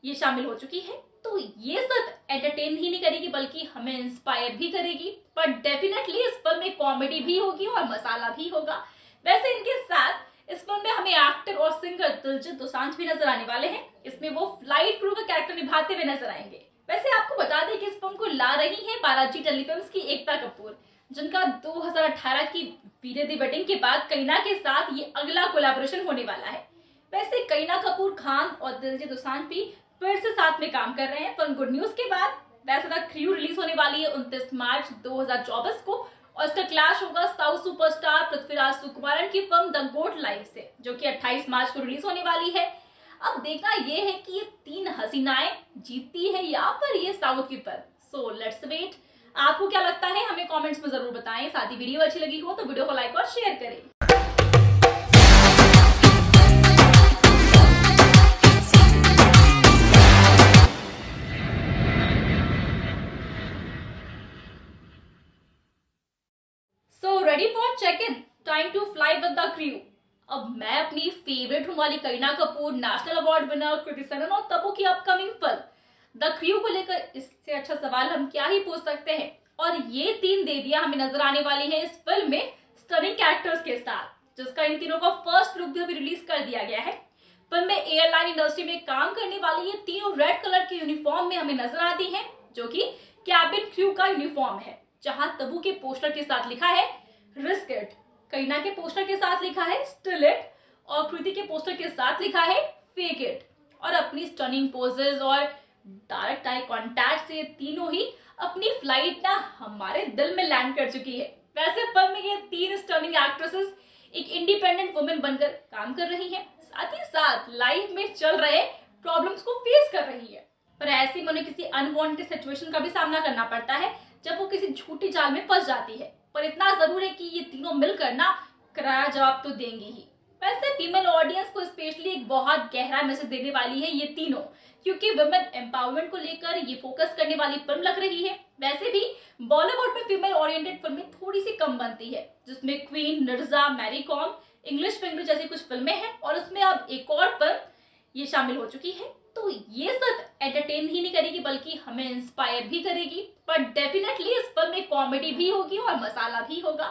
ये शामिल हो चुकी है। तो ये सिर्फ एंटरटेन ही नहीं करेगी बल्कि हमें इंस्पायर भी करेगी, पर डेफिनेटली इस फिल्म में कॉमेडी भी होगी और मसाला भी होगा। वैसे इनके साथ इस फिल्म में हमें एक्टर और सिंगर दिलजीत दोसांझ भी नजर आने वाले हैं। इसमें वो फ्लाइट क्रू का कैरेक्टर निभाते हुए नजर आएंगे। वैसे आपको बता दें कि इस फिल्म को ला रही है बालाजी टेलीफिल्म्स की एकता कपूर, जिनका 2018 की वीरे दी वेडिंग के बाद करीना के साथ ये अगला कोलैबोरेशन होने वाला है। वैसे करीना कपूर खान और दिलजीत दोसांझ भी फिर से साथ में काम कर रहे हैं फिल्म गुड न्यूज के बाद। वैसे द क्रू रिलीज होने वाली है 29 मार्च 2024 को और इसका क्लैश होगा साउथ सुपरस्टार पृथ्वीराज सुकुमारन की फिल्म द गोट लाइफ से, जो कि 28 मार्च को रिलीज होने वाली है। अब देखना ये है कि ये तीन हसीनाएं जीतती है या फिर ये साउथ की फिल्म। So let's wait. आपको क्या लगता है हमें कमेंट्स में जरूर बताएं। साथ ही वीडियो अच्छी लगी हो तो वीडियो को लाइक और शेयर करें। So ready for check-in? Time to fly with the crew. अब मैं अपनी फेवरेट हूँ वाली Kareena Kapoor, national award winner Kriti Sanon और तब्बू की अपकमिंग फिल्म द क्रू को लेकर इससे अच्छा सवाल हम क्या ही पूछ सकते हैं। और ये तीन देवियां हमें नजर आने वाली हैं इस फिल्म में स्टनिंग कैरेक्टर्स के साथ, जिसका इन तीनों का फर्स्ट लुक भी अभी रिलीज कर दिया गया है। फिल्म में एयरलाइन इंडस्ट्री में काम करने वाली ये तीनों रेड कलर के यूनिफॉर्म में हमें नजर आती हैं, जो कि कैबिन क्रू का यूनिफॉर्म है। जहां तब्बू के पोस्टर के साथ लिखा है रिस्क इट, करीना के पोस्टर के साथ लिखा है स्टिल इट और कृति के पोस्टर के साथ लिखा है फेक इट। और अपनी स्टनिंग पोजेस और डायरेक्ट आई कांटेक्ट से तीनों ही अपनी फ्लाइट ना हमारे दिल में लैंड कर चुकी है। वैसे फिल्म में ये तीन स्टनिंग एक्ट्रेसेस एक इंडिपेंडेंट वुमेन बनकर काम कर रही हैं, साथ ही साथ लाइफ में चल रहे प्रॉब्लम्स को फेस कर रही है। पर ऐसे में उन्हें किसी अनवांटेड सिचुएशन का भी सामना करना पड़ता है जब वो किसी झूठी जाल में फंस जाती है। पर इतना जरूर है कि ये तीनों मिलकर ना करारा जवाब तो देंगी ही। वैसे फीमेल ऑडियंस को स्पेशली एक बहुत गहरा मैसेज देने वाली है ये तीनों, क्योंकि वुमेन एम्पावरमेंट को लेकर ये फोकस करने वाली फिल्म लग रही है। वैसे भी बॉलीवुड में फीमेल ओरिएंटेड फिल्में थोड़ी सी कम बनती है, जिसमें Queen, Mirza, Mary Kom, English film जैसी कुछ फिल्में हैं और उसमें अब एक और फिल्म ये शामिल हो चुकी है। तो ये सिर्फ एंटरटेन ही नहीं करेगी बल्कि हमें इंस्पायर भी करेगी, पर डेफिनेटली इस फिल्म में कॉमेडी भी होगी और मसाला भी होगा।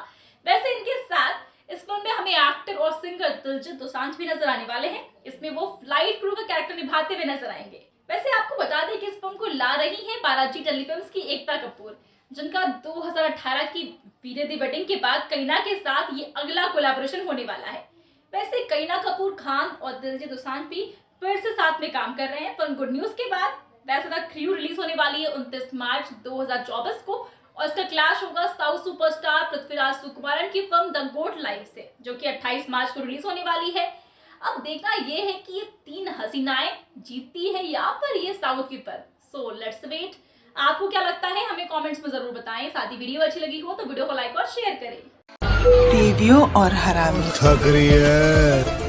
वैसे इनके साथ इस फिल्म में हमें एक्टर और सिंगर दिलजीत दोसांझ भी नजर आने वाले हैं। इसमें वो फ्लाइट क्रू का कैरेक्टर निभाते हुए नजर आएंगे। वैसे आपको बता दें कि इस फिल्म को ला रही है बालाजी टेलीफिल्म्स की एकता कपूर, जिनका 2018 की वीरे दी वेडिंग के बाद करीना के साथ ये अगला कोलैबोरेशन होने वाला है। वैसे करीना कपूर खान और दिलजीत दोसांझ भी फिर से साथ में काम कर रहे हैं फिल्म गुड न्यूज के बाद। वैसे द क्रू रिलीज होने वाली है 29 मार्च 2024 को और इसका क्लैश होगा साउथ सुपरस्टार पृथ्वीराज सुकुमारन की फिल्म द गोट लाइफ से, जो कि 28 मार्च को रिलीज होने वाली है। अब देखना ये है कि ये तीन हसीनाएं जीतती है या फिर ये साउथ की फिल्म। So let's wait. आपको क्या लगता है हमें कमेंट्स में जरूर बताएं। साथ ही वीडियो अच्छी लगी हो तो वीडियो को लाइक और शेयर करें। टीवियों और हरामी थक रही है।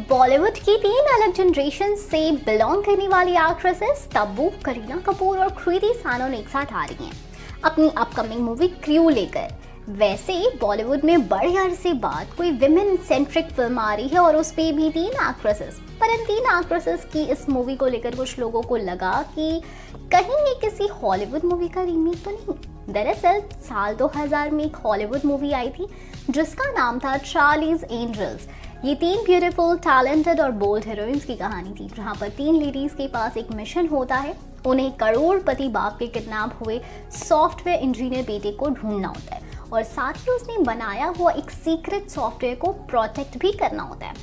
बॉलीवुड की तीन अलग जनरेशन से बिलोंग करने वाली एक्ट्रेसेस तब्बू, करीना कपूर और कृति सनन एक साथ आ रही हैं अपनी अपकमिंग मूवी क्रू लेकर। वैसे बॉलीवुड में बड़े अरसे बाद कोई विमेन सेंट्रिक फिल्म आ रही है और उस पे भी तीन एक्ट्रेसेस। पर इन तीन एक्ट्रेसेस की इस मूवी को लेकर कुछ लोगों को लगा कि कहीं ये किसी हॉलीवुड मूवी का रीमेक तो नहीं। दरअसल साल 2000 में एक हॉलीवुड मूवी आई थी जिसका नाम था चार्लीज एंजल्स। ये तीन ब्यूटीफुल, टैलेंटेड और बोल्ड हीरोइंस की कहानी थी, जहाँ पर तीन लेडीज के पास एक मिशन होता है। उन्हें करोड़पति बाप के किडनैप हुए सॉफ्टवेयर इंजीनियर बेटे को ढूंढना होता है और साथ ही उसने बनाया हुआ एक सीक्रेट सॉफ्टवेयर को प्रोटेक्ट भी करना होता है।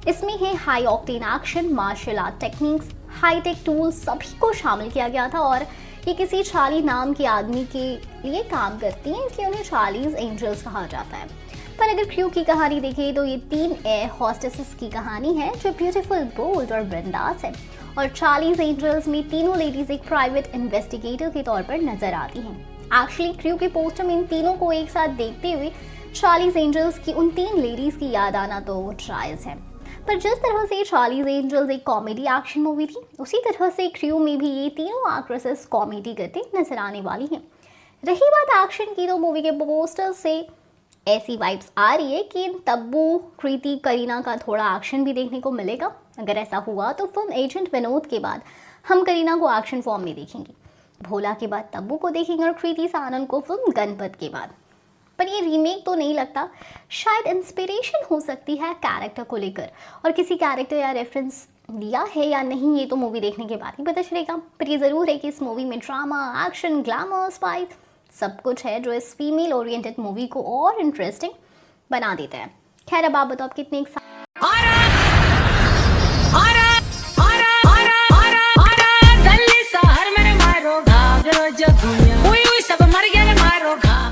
इसमें है high octane action, martial art techniques, hi tech tools, सभी को शामिल किया गया था। और ये किसी चार्ली नाम के आदमी के लिए काम करती हैं, इसलिए उन्हें चार्लीज एंजल्स कहा जाता है। पर अगर क्रू की कहानी देखें तो ये तीन एयर हॉस्टेसेस की कहानी है जो ब्यूटीफुल, बोल्ड और बिंदास है। और चार्लीज एंजल्स में तीनों लेडीज एक प्राइवेट इन्वेस्टिगेटर के तौर पर नजर आती हैं। एक्चुअली क्रू के पोस्टर में इन तीनों को एक साथ देखते हुए चार्लीज एंजल्स की उन 3 लेडीज की याद आना तो जायज़ है। पर जिस तरह से चार्लीज एंजल्स एक कॉमेडी एक्शन मूवी थी, उसी तरह से क्रू में भी ये तीनों एक्ट्रेसेस कॉमेडी करते नजर आने वाली हैं। रही बात एक्शन की, तो मूवी के पोस्टर से ऐसी वाइब्स आ रही है कि तब्बू, कृति, करीना का थोड़ा एक्शन भी देखने को मिलेगा। अगर ऐसा हुआ तो फिल्म एजेंट विनोद के बाद हम करीना को एक्शन फॉर्म में देखेंगे, भोला के बाद तब्बू को देखेंगे और कृति सानन को फिल्म गणपत के बाद। पर ये रीमेक तो नहीं लगता, शायद इंस्पिरेशन हो सकती है कैरेक्टर को लेकर, और किसी कैरेक्टर या रेफरेंस दिया है या नहीं ये तो मूवी देखने के बाद ही पता चलेगा। पर ये ज़रूर है कि इस मूवी में ड्रामा, एक्शन, ग्लैमर, स्पाई सब कुछ है जो इस फीमेल ओरिएंटेड मूवी को और इंटरेस्टिंग बना देता है। खैर, अब आप बताओ आप कितने सब मर गया मारो घा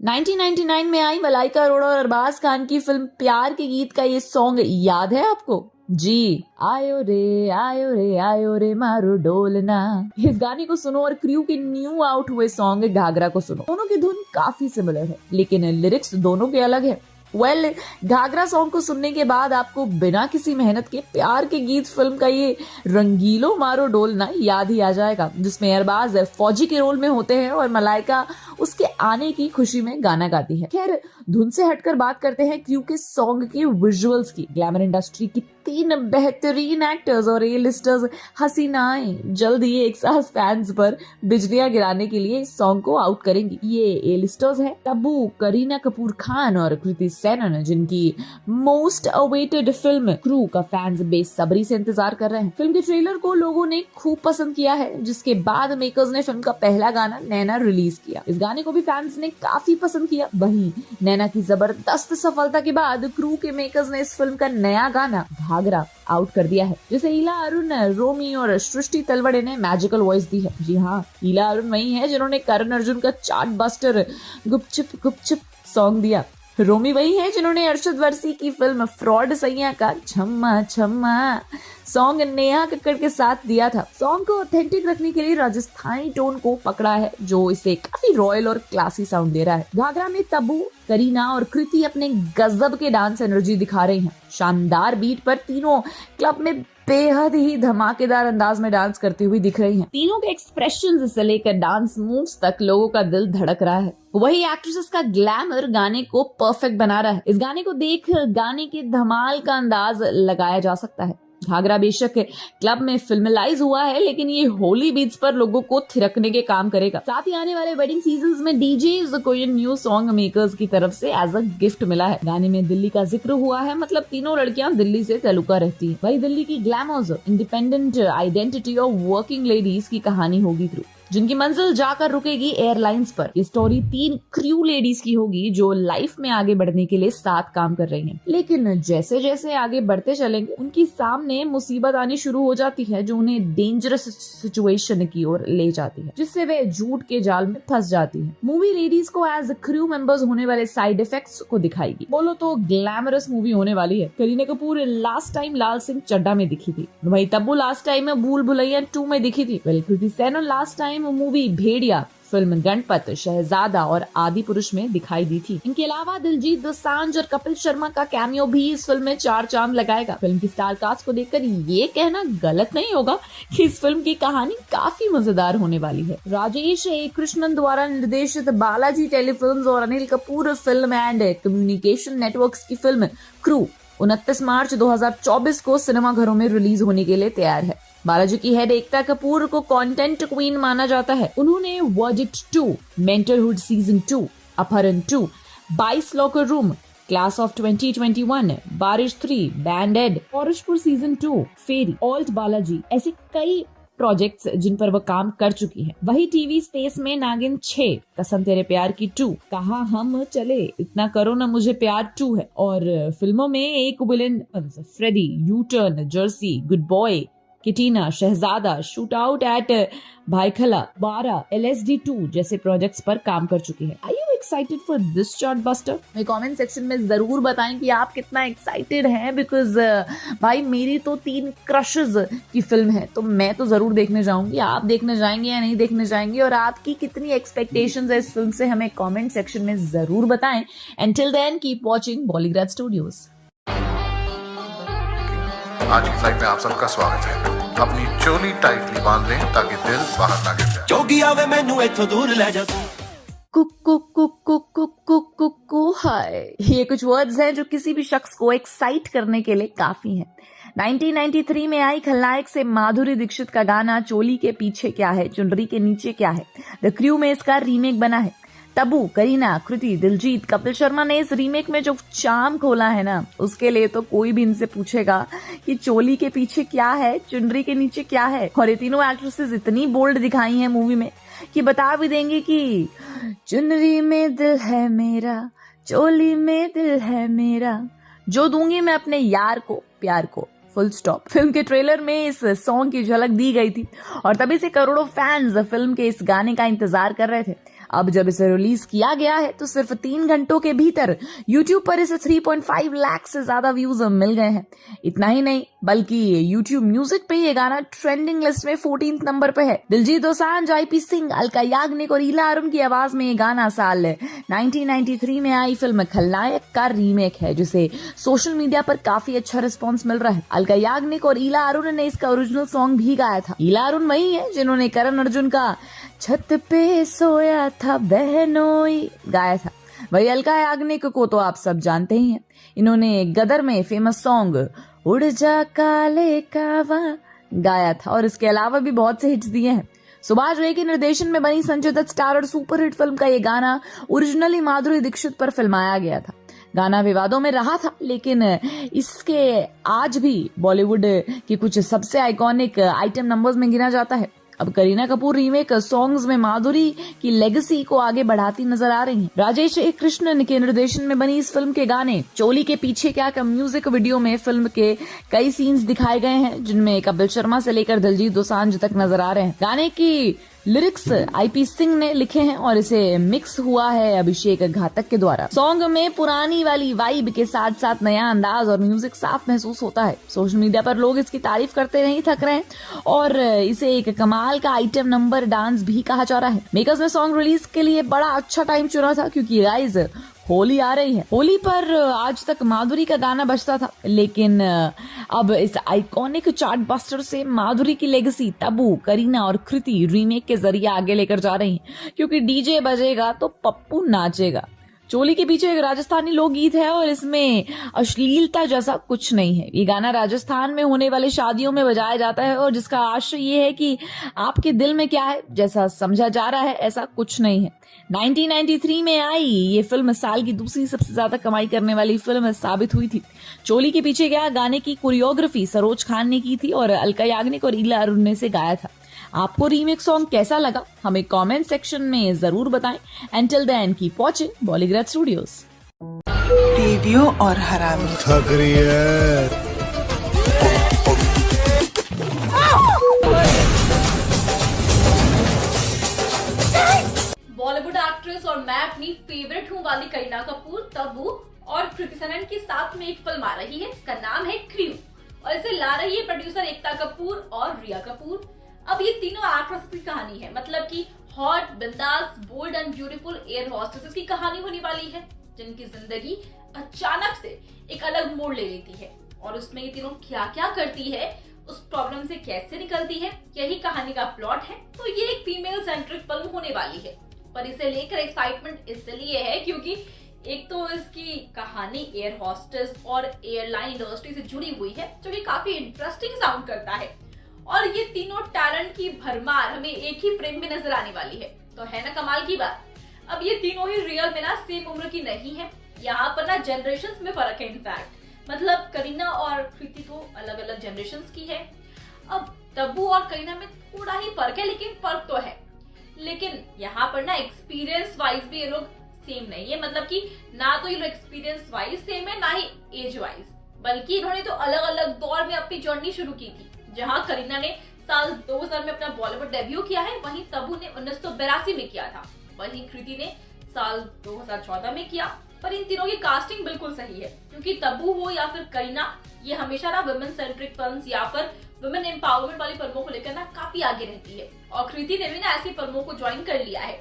1999 में आई मलाइका अरोड़ा और अरबाज खान की फिल्म प्यार के गीत का ये सॉन्ग याद है आपको? जी, आयो रे आयो रे मारो डोलना। इस गाने को सुनो और क्रू के न्यू आउट हुए सॉन्ग घाघरा को सुनो। दोनों की धुन काफी सिमिलर है, लेकिन लिरिक्स दोनों के अलग है। घाघरा सॉन्ग को सुनने के बाद आपको बिना किसी मेहनत के प्यार के गीत फिल्म का ये रंगीलो मारो डोलना याद ही आ जाएगा, जिसमें अरबाज फौजी के रोल में होते हैं और मलाइका उसके आने की खुशी में गाना गाती है। खैर, धुन से हटकर बात करते हैं क्रू के सॉन्ग के विजुअल्स की। ग्लैमर इंडस्ट्री की 3 बेहतरीन एक्टर्स और ए लिस्टर्स हसीनाएं जल्द ही एक साथ फैंस पर बिजलियां गिराने के लिए इस सॉन्ग को आउट करेंगी। ये ए लिस्टर्स है तब्बू, करीना कपूर खान और कृति सेनन, जिनकी मोस्ट अवेटेड फिल्म क्रू का फैंस बेसब्री से इंतजार कर रहे हैं। फिल्म के ट्रेलर को लोगों ने खूब पसंद किया है, जिसके बाद मेकर्स ने फिल्म का पहला गाना नैना रिलीज किया। इस गाने को भी फैंस ने काफी पसंद किया। वहीं नैना की जबरदस्त सफलता के बाद क्रू के मेकर्स ने इस फिल्म का नया गाना घाघरा आउट कर दिया है, जिसे ईला अरुण, रोमी और सृष्टि तलवड़े ने मैजिकल वॉइस दी है। जी हाँ, ईला अरुण वही है जिन्होंने करण अर्जुन का चार्ट बस्टर गुपचुप सॉन्ग दिया। रोमी वही है जिन्होंने अरशद वर्सी की फिल्म फ्रॉड सैया का छम्मा छम्मा सॉन्ग नेहा कक्कड़ के साथ दिया था। सॉन्ग को ऑथेंटिक रखने के लिए राजस्थानी टोन को पकड़ा है, जो इसे काफी रॉयल और क्लासी साउंड दे रहा है। घाघरा में तब्बू, करीना और कृति अपने गजब के डांस एनर्जी दिखा रही हैं। शानदार बीट पर तीनों क्लब में बेहद ही धमाकेदार अंदाज में डांस करती हुई दिख रही हैं। तीनों के एक्सप्रेशंस से लेकर डांस मूव्स तक लोगों का दिल धड़क रहा है। वही एक्ट्रेसेस का ग्लैमर गाने को परफेक्ट बना रहा है। इस गाने को देख गाने के धमाल का अंदाज लगाया जा सकता है। घाघरा बेशक क्लब में फिल्मलाइज हुआ है, लेकिन ये होली बीट्स पर लोगों को थिरकने के काम करेगा। साथ ही आने वाले वेडिंग सीजन्स में डीजेज को ये न्यू सॉन्ग मेकर्स की तरफ से एज अ गिफ्ट मिला है। गाने में दिल्ली का जिक्र हुआ है, मतलब तीनों लड़कियां दिल्ली से ताल्लुका रहती हैं। वही दिल्ली की ग्लैमर्स, इंडिपेंडेंट आइडेंटिटी और वर्किंग लेडीज की कहानी होगी क्रू, जिनकी मंजिल जाकर रुकेगी एयरलाइंस पर। ये स्टोरी 3 क्रू लेडीज की होगी जो लाइफ में आगे बढ़ने के लिए साथ काम कर रही हैं। लेकिन जैसे जैसे आगे बढ़ते चलेंगे, उनकी सामने मुसीबत आनी शुरू हो जाती है, जो उन्हें डेंजरस सिचुएशन की ओर ले जाती है, जिससे वे झूठ के जाल में फंस जाती हैं। मूवी लेडीज को एज क्रू मेंबर्स होने वाले साइड इफेक्ट्स को दिखाएगी। बोलो तो ग्लैमरस मूवी होने वाली है। करीना कपूर लास्ट टाइम लाल सिंह चड्ढा में दिखी थी, वही तब्बू लास्ट टाइम भूल भुलैया 2 में दिखी थी। Kriti Sanon last time movie भेड़िया, फिल्म गणपत, शहजादा और आदि पुरुष में दिखाई दी थी। इनके अलावा दिलजीत दोसांझ और कपिल शर्मा का कैमियो भी इस फिल्म में 4 चांद लगाएगा। फिल्म की स्टार कास्ट को देखकर ये कहना गलत नहीं होगा कि इस फिल्म की कहानी काफी मजेदार होने वाली है। राजेश ए कृष्णन द्वारा निर्देशित बालाजी टेलीफिल्म्स और Anil Kapoor film and communication networks की फिल्म क्रू 29 मार्च 2024 को सिनेमाघरों में रिलीज होने के लिए तैयार है। बालाजी की हेड एकता कपूर को कंटेंट क्वीन माना जाता है। उन्होंने वर्डिक्ट 2, मेंटरहुड सीजन 2, अपहरण 2, 22 लॉकर रूम, क्लास ऑफ 2021, बारिश 3, बैंडेड, फॉरेस्टपुर सीजन 2, फेरी, ऑल्ट बालाजी, ऐसे कई प्रोजेक्ट्स जिन पर वह काम कर चुकी है। वही टीवी स्पेस में नागिन 6, कसम तेरे प्यार की 2, कहा हम चले, इतना करो ना मुझे प्यार 2 है। और फिल्मों में एक villain Freddy, U turn, Jersey, good boy, किटीना, Shehzada, shoot out at Byculla, 12, LSD 2 जैसे प्रोजेक्ट्स पर काम कर चुकी है। आइए excited for this chartbuster? मेरे कमेंट सेक्शन में जरूर बताएं कि आप कितना एक्साइटेड हैं, बिकॉज भाई मेरी तो 3 क्रशेस की फिल्म है, तो मैं तो जरूर देखने जाऊंगी। आप देखने जाएंगे या नहीं देखने जाएंगे, और आपकी कितनी एक्सपेक्टेशंस है इस फिल्म से, हमें कमेंट सेक्शन में जरूर बताएं। Until then, keep watching Bollygrad Studios. आज की फ्लाइट में आप सबका स्वागत है। अपनी चोली टाइटली बांध लें ताकि दिल बाहर ना गिर जाए। जोगी आवे मैनू इथों दूर ले जा कुकु हाय, ये कुछ वर्ड्स हैं जो किसी भी शख्स को एक्साइट करने के लिए काफी हैं। 1993 में आई खलनायक से माधुरी दीक्षित का गाना चोली के पीछे क्या है, चुनरी के नीचे क्या है, द क्रू में इसका रीमेक बना है। तब्बू, करीना, कृति, दिलजीत, कपिल शर्मा ने इस रीमेक में जो चार्म खोला है ना, उसके लिए तो कोई भी इनसे पूछेगा कि चोली के पीछे क्या है, चुनरी के नीचे क्या है। और ये तीनों एक्ट्रेसेस इतनी बोल्ड दिखाई हैं मूवी में कि बता भी देंगे कि चुनरी में दिल है मेरा, चोली में दिल है मेरा, जो दूंगी मैं अपने यार को, प्यार को, फुल स्टॉप। फिल्म के ट्रेलर में इस सॉन्ग की झलक दी गई थी और तभी से करोड़ों फैंस फिल्म के इस गाने का इंतजार कर रहे थे। अब जब इसे रिलीज किया गया है तो सिर्फ 3 घंटों के भीतर YouTube पर इसे 3.5 लाख से ज्यादा व्यूज मिल गए हैं। इतना ही नहीं, बल्कि YouTube म्यूजिक पे ये गाना ट्रेंडिंग लिस्ट में 14th नंबर पे है। दिलजीत दोसांझ, IP सिंह, अलका याग्निक और ईला अरुण की आवाज में ये गाना साल 1993 में आई फिल्म खलनायक का रीमेक है, जिसे सोशल मीडिया पर काफी अच्छा रिस्पॉन्स मिल रहा है। अलका याग्निक और ईला अरुण ने इसका ओरिजिनल सॉन्ग भी गाया था। ईला अरुण वही है जिन्होंने करण अर्जुन का छत पे सोया था बहनोई गाया था। वही अलका याग्निक को तो आप सब जानते ही हैं, इन्होंने गदर में फेमस सॉन्ग उड़ जा काले कावा गाया था और इसके अलावा भी बहुत से हिट्स दिए हैं। सुभाष घई के निर्देशन में बनी संजय दत्त स्टार और सुपरहिट फिल्म का ये गाना ओरिजिनली माधुरी दीक्षित पर फिल्माया गया था। गाना विवादों में रहा था, लेकिन इसके आज भी बॉलीवुड की कुछ सबसे आइकॉनिक आइटम नंबर्स में गिना जाता है। अब करीना कपूर रीमेक सॉन्ग्स में माधुरी की लेगेसी को आगे बढ़ाती नजर आ रही हैं। राजेश कृष्णन के निर्देशन में बनी इस फिल्म के गाने चोली के पीछे क्या का म्यूजिक वीडियो में फिल्म के कई सीन्स दिखाए गए हैं, जिनमें कपिल शर्मा से लेकर दिलजीत दोसांझ तक नजर आ रहे हैं। गाने की लिरिक्स IP सिंह ने लिखे हैं और इसे मिक्स हुआ है अभिषेक घातक के द्वारा। सॉन्ग में पुरानी वाली वाइब के साथ साथ नया अंदाज और म्यूजिक साफ महसूस होता है। सोशल मीडिया पर लोग इसकी तारीफ करते नहीं थक रहे हैं और इसे एक कमाल का आइटम नंबर डांस भी कहा जा रहा है। मेकर्स ने सॉन्ग रिलीज के लिए बड़ा अच्छा टाइम चुना था, क्योंकि गाइस होली आ रही है। होली पर आज तक माधुरी का गाना बजता था, लेकिन अब इस आइकॉनिक चार्टबस्टर से माधुरी की लेगेसी तब्बू, करीना और कृति रीमेक के जरिए आगे लेकर जा रही हैं, क्योंकि डीजे बजेगा तो पप्पू नाचेगा। चोली के पीछे एक राजस्थानी लोकगीत है और इसमें अश्लीलता जैसा कुछ नहीं है। ये गाना राजस्थान में होने वाले शादियों में बजाया जाता है और जिसका आशय ये है कि आपके दिल में क्या है, जैसा समझा जा रहा है ऐसा कुछ नहीं है। 1993 में आई ये फिल्म साल की दूसरी सबसे ज्यादा कमाई करने वाली फिल्म साबित हुई थी। चोली के पीछे क्या गाने की कोरियोग्राफी सरोज खान ने की थी और अलका याग्निक और ईला अरुण ने इसे गाया था। आपको रीमेक सॉन्ग कैसा लगा हमें कमेंट सेक्शन में जरूर बताएं। Until then, keep watching Bollygrad Studios. टीवियों और हरामी बॉलीवुड एक्ट्रेस और मैं अपनी फेवरेट हूँ वाली करीना कपूर, तब्बू और कृति सनन के साथ में एक फिल्म आ रही है। इसका नाम है क्रू और इसे ला रही है प्रोड्यूसर एकता कपूर और रिया कपूर। अब ये तीनों एक्ट्रेस की कहानी है, मतलब कि हॉट, बिंदास, bold and beautiful air hostesses की कहानी होने वाली है, जिनकी जिंदगी अचानक से एक अलग मोड़ ले लेती है और उसमें ये तीनों क्या क्या करती है, उस प्रॉब्लम से कैसे निकलती है, यही कहानी का प्लॉट है। तो ये एक फीमेल सेंट्रिक फिल्म होने वाली है, पर इसे लेकर एक्साइटमेंट इसलिए है क्योंकि एक तो इसकी कहानी एयर हॉस्टेस और एयरलाइन इंडस्ट्री से जुड़ी हुई है, जो कि काफी इंटरेस्टिंग साउंड करता है, और ये तीनों टैलेंट की भरमार हमें एक ही फ्रेम में नजर आने वाली है। तो है ना कमाल की बात। अब ये तीनों ही रियल में ना सेम उम्र की नहीं है, यहाँ पर ना जनरेशंस में फर्क है। इनफैक्ट मतलब करीना और कृति तो अलग अलग जनरेशंस की है। अब तब्बू और करीना में थोड़ा ही फर्क है, लेकिन फर्क तो है। लेकिन यहाँ पर ना एक्सपीरियंस वाइज भी ये लोग सेम नहीं है, मतलब कि ना तो ये लोग एक्सपीरियंस वाइज सेम है, ना ही एज वाइज, बल्कि इन्होंने तो अलग अलग दौर में अपनी जर्नी शुरू की थी। जहां करीना ने साल 2000 में अपना बॉलीवुड डेब्यू किया है, वहीं तब्बू ने 1982 में किया था। वहीं कृति ने साल 2014 में किया। पर इन तीनों की कास्टिंग बिल्कुल सही है, क्योंकि तब्बू हो या फिर करीना, ये हमेशा ना वुमेन सेंट्रिक फिल्म्स या फिर वुमेन एम्पावरमेंट वाली फिल्मों को लेकर ना काफी आगे रहती है। और कृति ने भी ना ऐसी फिल्मों को ज्वाइन कर लिया है।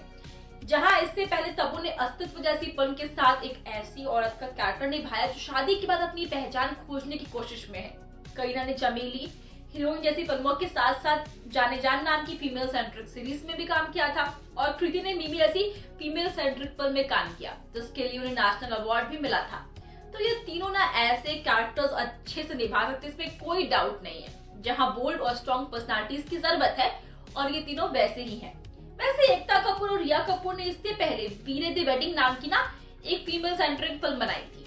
जहां इससे पहले तब्बू ने अस्तित्व जैसी फिल्म के साथ एक ऐसी औरत का कैरेक्टर निभाया जो शादी के बाद अपनी पहचान खोजने की कोशिश में है। करीना ने चमेली, हीरोइन जैसी फिल्मों के साथ साथ जाने जान नाम की फीमेल सेंट्रिक सीरीज में भी काम किया था, और कृति ने मिमी जैसी फीमेल सेंट्रिक फिल्म में काम किया, जिसके लिए उन्हें नेशनल अवार्ड भी मिला था। तो ये तीनों ना ऐसे कैरेक्टर्स अच्छे से निभा सकते, इसमें कोई डाउट नहीं है। जहां बोल्ड और स्ट्रॉन्ग पर्सनालिटीज की जरूरत है, और ये तीनों वैसे ही हैं। वैसे एकता कपूर और रिया कपूर ने इससे पहले वीरे द वेडिंग नाम की ना एक फीमेल सेंट्रिक फिल्म बनाई थी,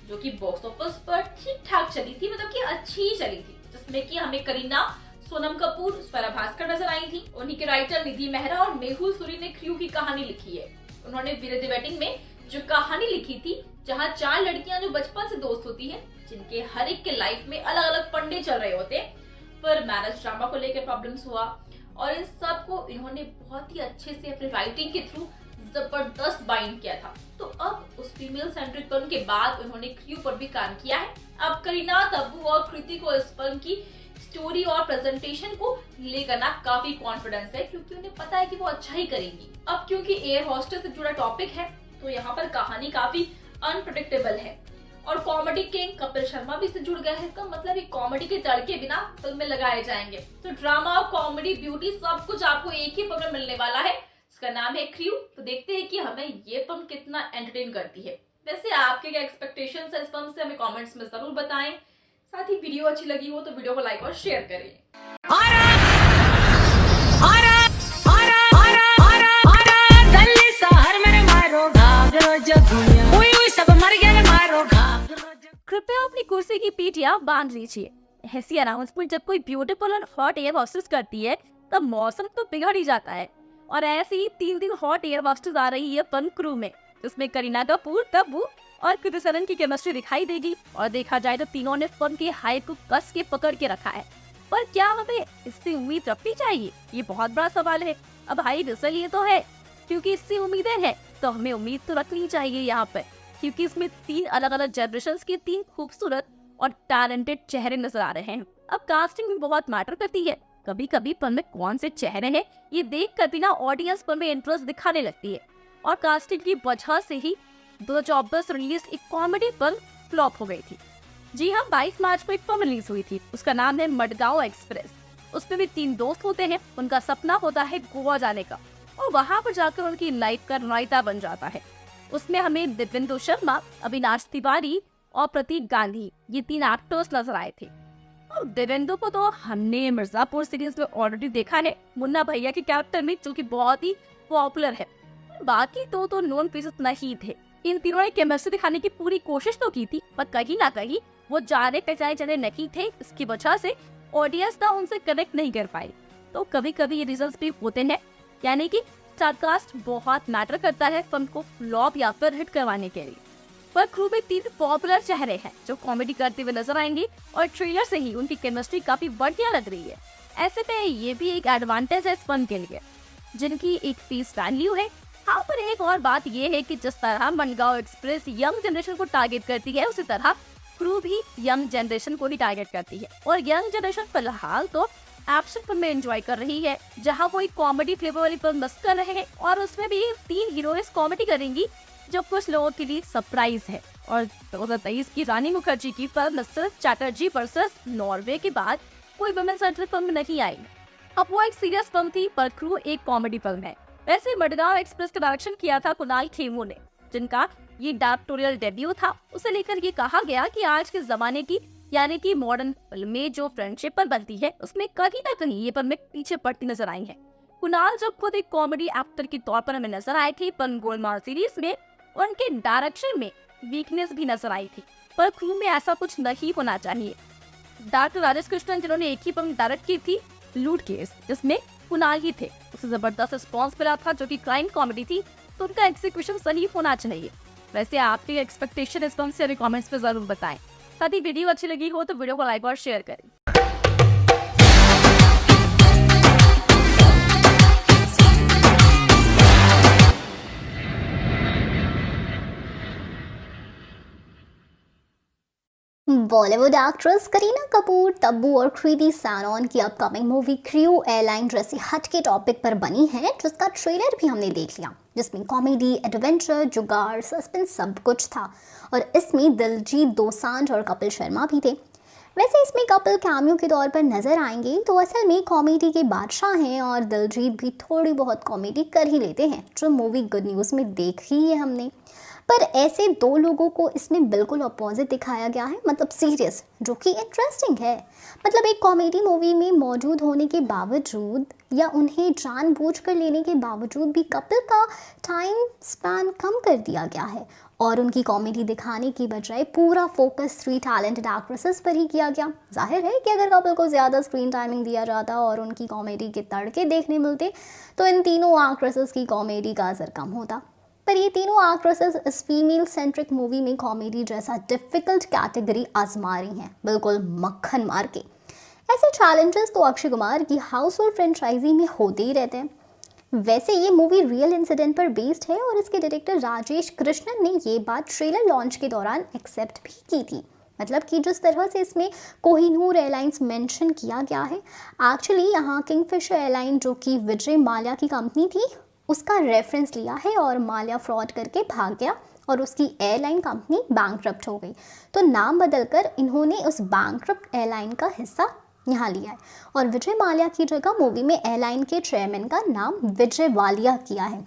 जो कि बॉक्स ऑफिस पर ठीक ठाक चली थी, मतलब कि अच्छी ही चली थी, जिसमें कि हमें करीना, सोनम कपूर, स्वरा भास्कर नजर आई थी। उन्हीं के राइटर निधि मेहरा और मेहुल सूरी ने क्रू की कहानी लिखी है। उन्होंने वीरे द वेडिंग में जो कहानी लिखी थी, जहां 4 लड़कियां जो बचपन से दोस्त होती है, जिनके हर एक के लाइफ में अलग अलग फंडे चल रहे होते, पर मैरिज ड्रामा को लेकर प्रॉब्लम्स हुआ, और इन सब को इन्होंने बहुत ही अच्छे से अपने राइटिंग के थ्रू जबरदस्त बाइंड किया था। तो अब उस फीमेल सेंट्रिक फिल्म के बाद उन्होंने क्रू पर भी काम किया है। अब करीना, तब्बू और कृति को इस फिल्म की स्टोरी और प्रेजेंटेशन को लेकर ना काफी कॉन्फिडेंस है, क्योंकि उन्हें पता है कि वो अच्छा ही करेंगी। अब क्योंकि एयर हॉस्टेस से जुड़ा टॉपिक है, तो यहाँ पर कहानी काफी अनप्रेडिक्टेबल है, और कॉमेडी किंग कपिल शर्मा भी इससे जुड़ गया है। इसका मतलब कॉमेडी के तड़के बिना फिल्म में लगाए जाएंगे। तो ड्रामा और कॉमेडी, ब्यूटी सब कुछ आपको एक ही फिल्म में मिलने वाला है। इसका नाम है क्रू। तो देखते हैं कि हमें ये फिल्म कितना एंटरटेन करती है। वैसे आपके क्या एक्सपेक्टेशंस है इस फिल्म से, हमें कमेंट्स में जरूर बताएं। साथ ही वीडियो अच्छी लगी हो तो वीडियो को लाइक और शेयर करें। कृपया अपनी कुर्सी की पीठियां बांध लीजिए। ऐसी अनाउंसमेंट जब कोई ब्यूटीफुल और हॉट एयर हॉस्टेस करती है, तब मौसम तो बिगड़ ही जाता है। और ऐसी ही 3 दिन हॉट एयर हॉस्टेस आ रही है फिल्म क्रू में, जिसमें करीना कपूर, तब्बू और कृति सनन की केमिस्ट्री दिखाई देगी। और देखा जाए तो तीनों ने फिल्म की हाइप को कस के पकड़ के रखा है। पर क्या हमें इससे उम्मीद रखनी चाहिए? ये बहुत बड़ा सवाल है। अब हाइप इसलिए तो है क्योंकि इससे उम्मीदें हैं, तो हमें उम्मीद तो रखनी चाहिए यहाँ पर, क्योंकि इसमें 3 अलग अलग जनरेशंस के 3 खूबसूरत और टैलेंटेड चेहरे नजर आ रहे हैं। अब कास्टिंग भी बहुत मैटर करती है। कभी कभी फिल्म में कौन से चेहरे हैं ये देख कर भी ना ऑडियंस फिल्म में इंटरेस्ट दिखाने लगती है, और कास्टिंग की वजह से ही 2024 रिलीज एक कॉमेडी फिल्म फ्लॉप हो गई थी। जी हाँ, 22 मार्च को एक फिल्म रिलीज हुई थी, उसका नाम है मडगांव एक्सप्रेस। उसमें भी 3 दोस्त होते हैं, उनका सपना होता है गोवा जाने का, और वहाँ पर जाकर उनकी लाइफ का रायता बन जाता है। उसमें हमें दिव्येंदु शर्मा, अविनाश तिवारी और प्रतीक गांधी, ये 3 एक्टर्स नजर आए थे। और दिव्येंदु को तो हमने मिर्जापुर सीरीज में ऑलरेडी देखा है, मुन्ना भैया के कैरेक्टर में, जो कि बहुत ही पॉपुलर है। बाकी तो नॉन फेसेस नहीं थे। इन तीनों ने केमिस्ट्री दिखाने की पूरी कोशिश तो की थी, पर कहीं ना कहीं वो जाने पहचाने जाने नहीं थे। इसकी वजह से ऑडियंस ना उनसे कनेक्ट नहीं कर पाई। तो कभी कभी ये रीजंस भी होते हैं, यानी कि स्टारकास्ट बहुत मैटर करता है फिल्म को फ्लॉप या फिर हिट करवाने के लिए। पर क्रू में 3 पॉपुलर चेहरे हैं जो कॉमेडी करते हुए नजर आएंगे, और ट्रेलर से ही उनकी केमिस्ट्री काफी बढ़िया लग रही है। ऐसे में ये भी एक एडवांटेज है इस फिल्म के लिए, जिनकी एक फेस वैल्यू है। हाँ, पर एक और बात ये है कि जिस तरह मडगांव एक्सप्रेस यंग जनरेशन को टारगेट करती है, उसी तरह क्रू भी यंग जनरेशन को ही टारगेट करती है। और यंग जनरेशन फिलहाल तो एक्शन फिल्म में एंजॉय कर रही है, जहां वो एक कॉमेडी फ्लेवर वाली फिल्म मिस कर रहे हैं, और उसमें भी 3 हीरोइंस कॉमेडी करेंगी, जो कुछ लोगों के लिए सरप्राइज है। और 2023 की रानी मुखर्जी की film mister Chatterjee versus Norway के बाद कोई वुमेन सेंट्रिक फिल्म नहीं आई। अब वो एक सीरियस फिल्म थी, पर क्रू एक कॉमेडी फिल्म है। वैसे मडगांव एक्सप्रेस का डायरेक्शन किया था कुणाल खेमू ने, जिनका ये डायरेक्टोरियल डेब्यू था। उसे लेकर ये कहा गया कि आज के जमाने की, यानी कि मॉडर्न फिल्में जो फ्रेंडशिप पर बनती है, उसमें कहीं ना कहीं ये फिल्में पीछे पड़ती नजर आई है। कुणाल जब खुद एक कॉमेडी एक्टर के तौर पर हमें नजर आए थे फिल्म गोलमाल सीरीज में, उनके डायरेक्शन में वीकनेस भी नजर आई थी, पर क्रू में ऐसा कुछ नहीं होना चाहिए। डायरेक्टर राजेश कृष्णन, जिन्होंने एक ही फिल्म डायरेक्ट की थी, लूट केस, जिसमें कुणाल ही थे, उसे जबरदस्त रिस्पॉन्स मिला था, जो कि क्राइम कॉमेडी थी, तो उनका एग्जीक्यूशन सही होना चाहिए। वैसे आपकी एक्सपेक्टेशन इस फिल्म से हमें कमेंट्स में जरूर बताएं। साथ ही वीडियो अच्छी लगी हो तो वीडियो को लाइक और शेयर करें। बॉलीवुड एक्ट्रेस करीना कपूर, तब्बू और कृति सैनन की अपकमिंग मूवी क्रू एयरलाइन जैसे हटके टॉपिक पर बनी है, जिसका ट्रेलर भी हमने देख लिया, जिसमें कॉमेडी, एडवेंचर, जुगाड़, सस्पेंस सब कुछ था। और इसमें दिलजीत दोसांझ और कपिल शर्मा भी थे। वैसे इसमें कपिल कैमियो के तौर पर नजर आएंगे, तो असल में कॉमेडी के बादशाह हैं और दिलजीत भी थोड़ी बहुत कॉमेडी कर ही लेते हैं, जो मूवी गुड न्यूज़ में देखी है हमने। पर ऐसे दो लोगों को इसमें बिल्कुल अपोजिट दिखाया गया है, मतलब सीरियस, जो कि इंटरेस्टिंग है। मतलब एक कॉमेडी मूवी में मौजूद होने के बावजूद या उन्हें जानबूझकर लेने के बावजूद भी कपिल का टाइम स्पैन कम कर दिया गया है और उनकी कॉमेडी दिखाने की बजाय पूरा फोकस 3 टैलेंटेड एक्ट्रेसेस पर ही किया गया। जाहिर है कि अगर कपिल को ज़्यादा स्क्रीन टाइमिंग दिया जाता और उनकी कॉमेडी के तड़के देखने मिलते तो इन तीनों एक्ट्रेसेस की कॉमेडी का असर कम होता। पर ये तीनों एक्ट्रेसेस इस फीमेल सेंट्रिक मूवी में कॉमेडी जैसा डिफिकल्ट कैटेगरी आजमा रही हैं, बिल्कुल मक्खन मार के। ऐसे चैलेंजेस तो अक्षय कुमार की हाउसफुल फ्रेंचाइजी में होते ही रहते हैं। वैसे ये मूवी रियल इंसिडेंट पर बेस्ड है और इसके डायरेक्टर राजेश कृष्णन ने ये बात ट्रेलर लॉन्च के दौरान एक्सेप्ट भी की थी। मतलब कि जिस तरह से इसमें कोहिनूर एयरलाइंस मेंशन किया गया है, एक्चुअली यहाँ किंगफिशर एयरलाइन, जो कि विजय माल्या की कंपनी थी, उसका रेफरेंस लिया है और माल्या फ्रॉड करके भाग गया और उसकी एयरलाइन कंपनी बैंकरप्ट हो गई। तो नाम बदलकर इन्होंने उस बैंकरप्ट एयरलाइन का हिस्सा यहाँ लिया है और विजय माल्या की जगह मूवी में एयरलाइन के चेयरमैन का नाम विजय वालिया किया है।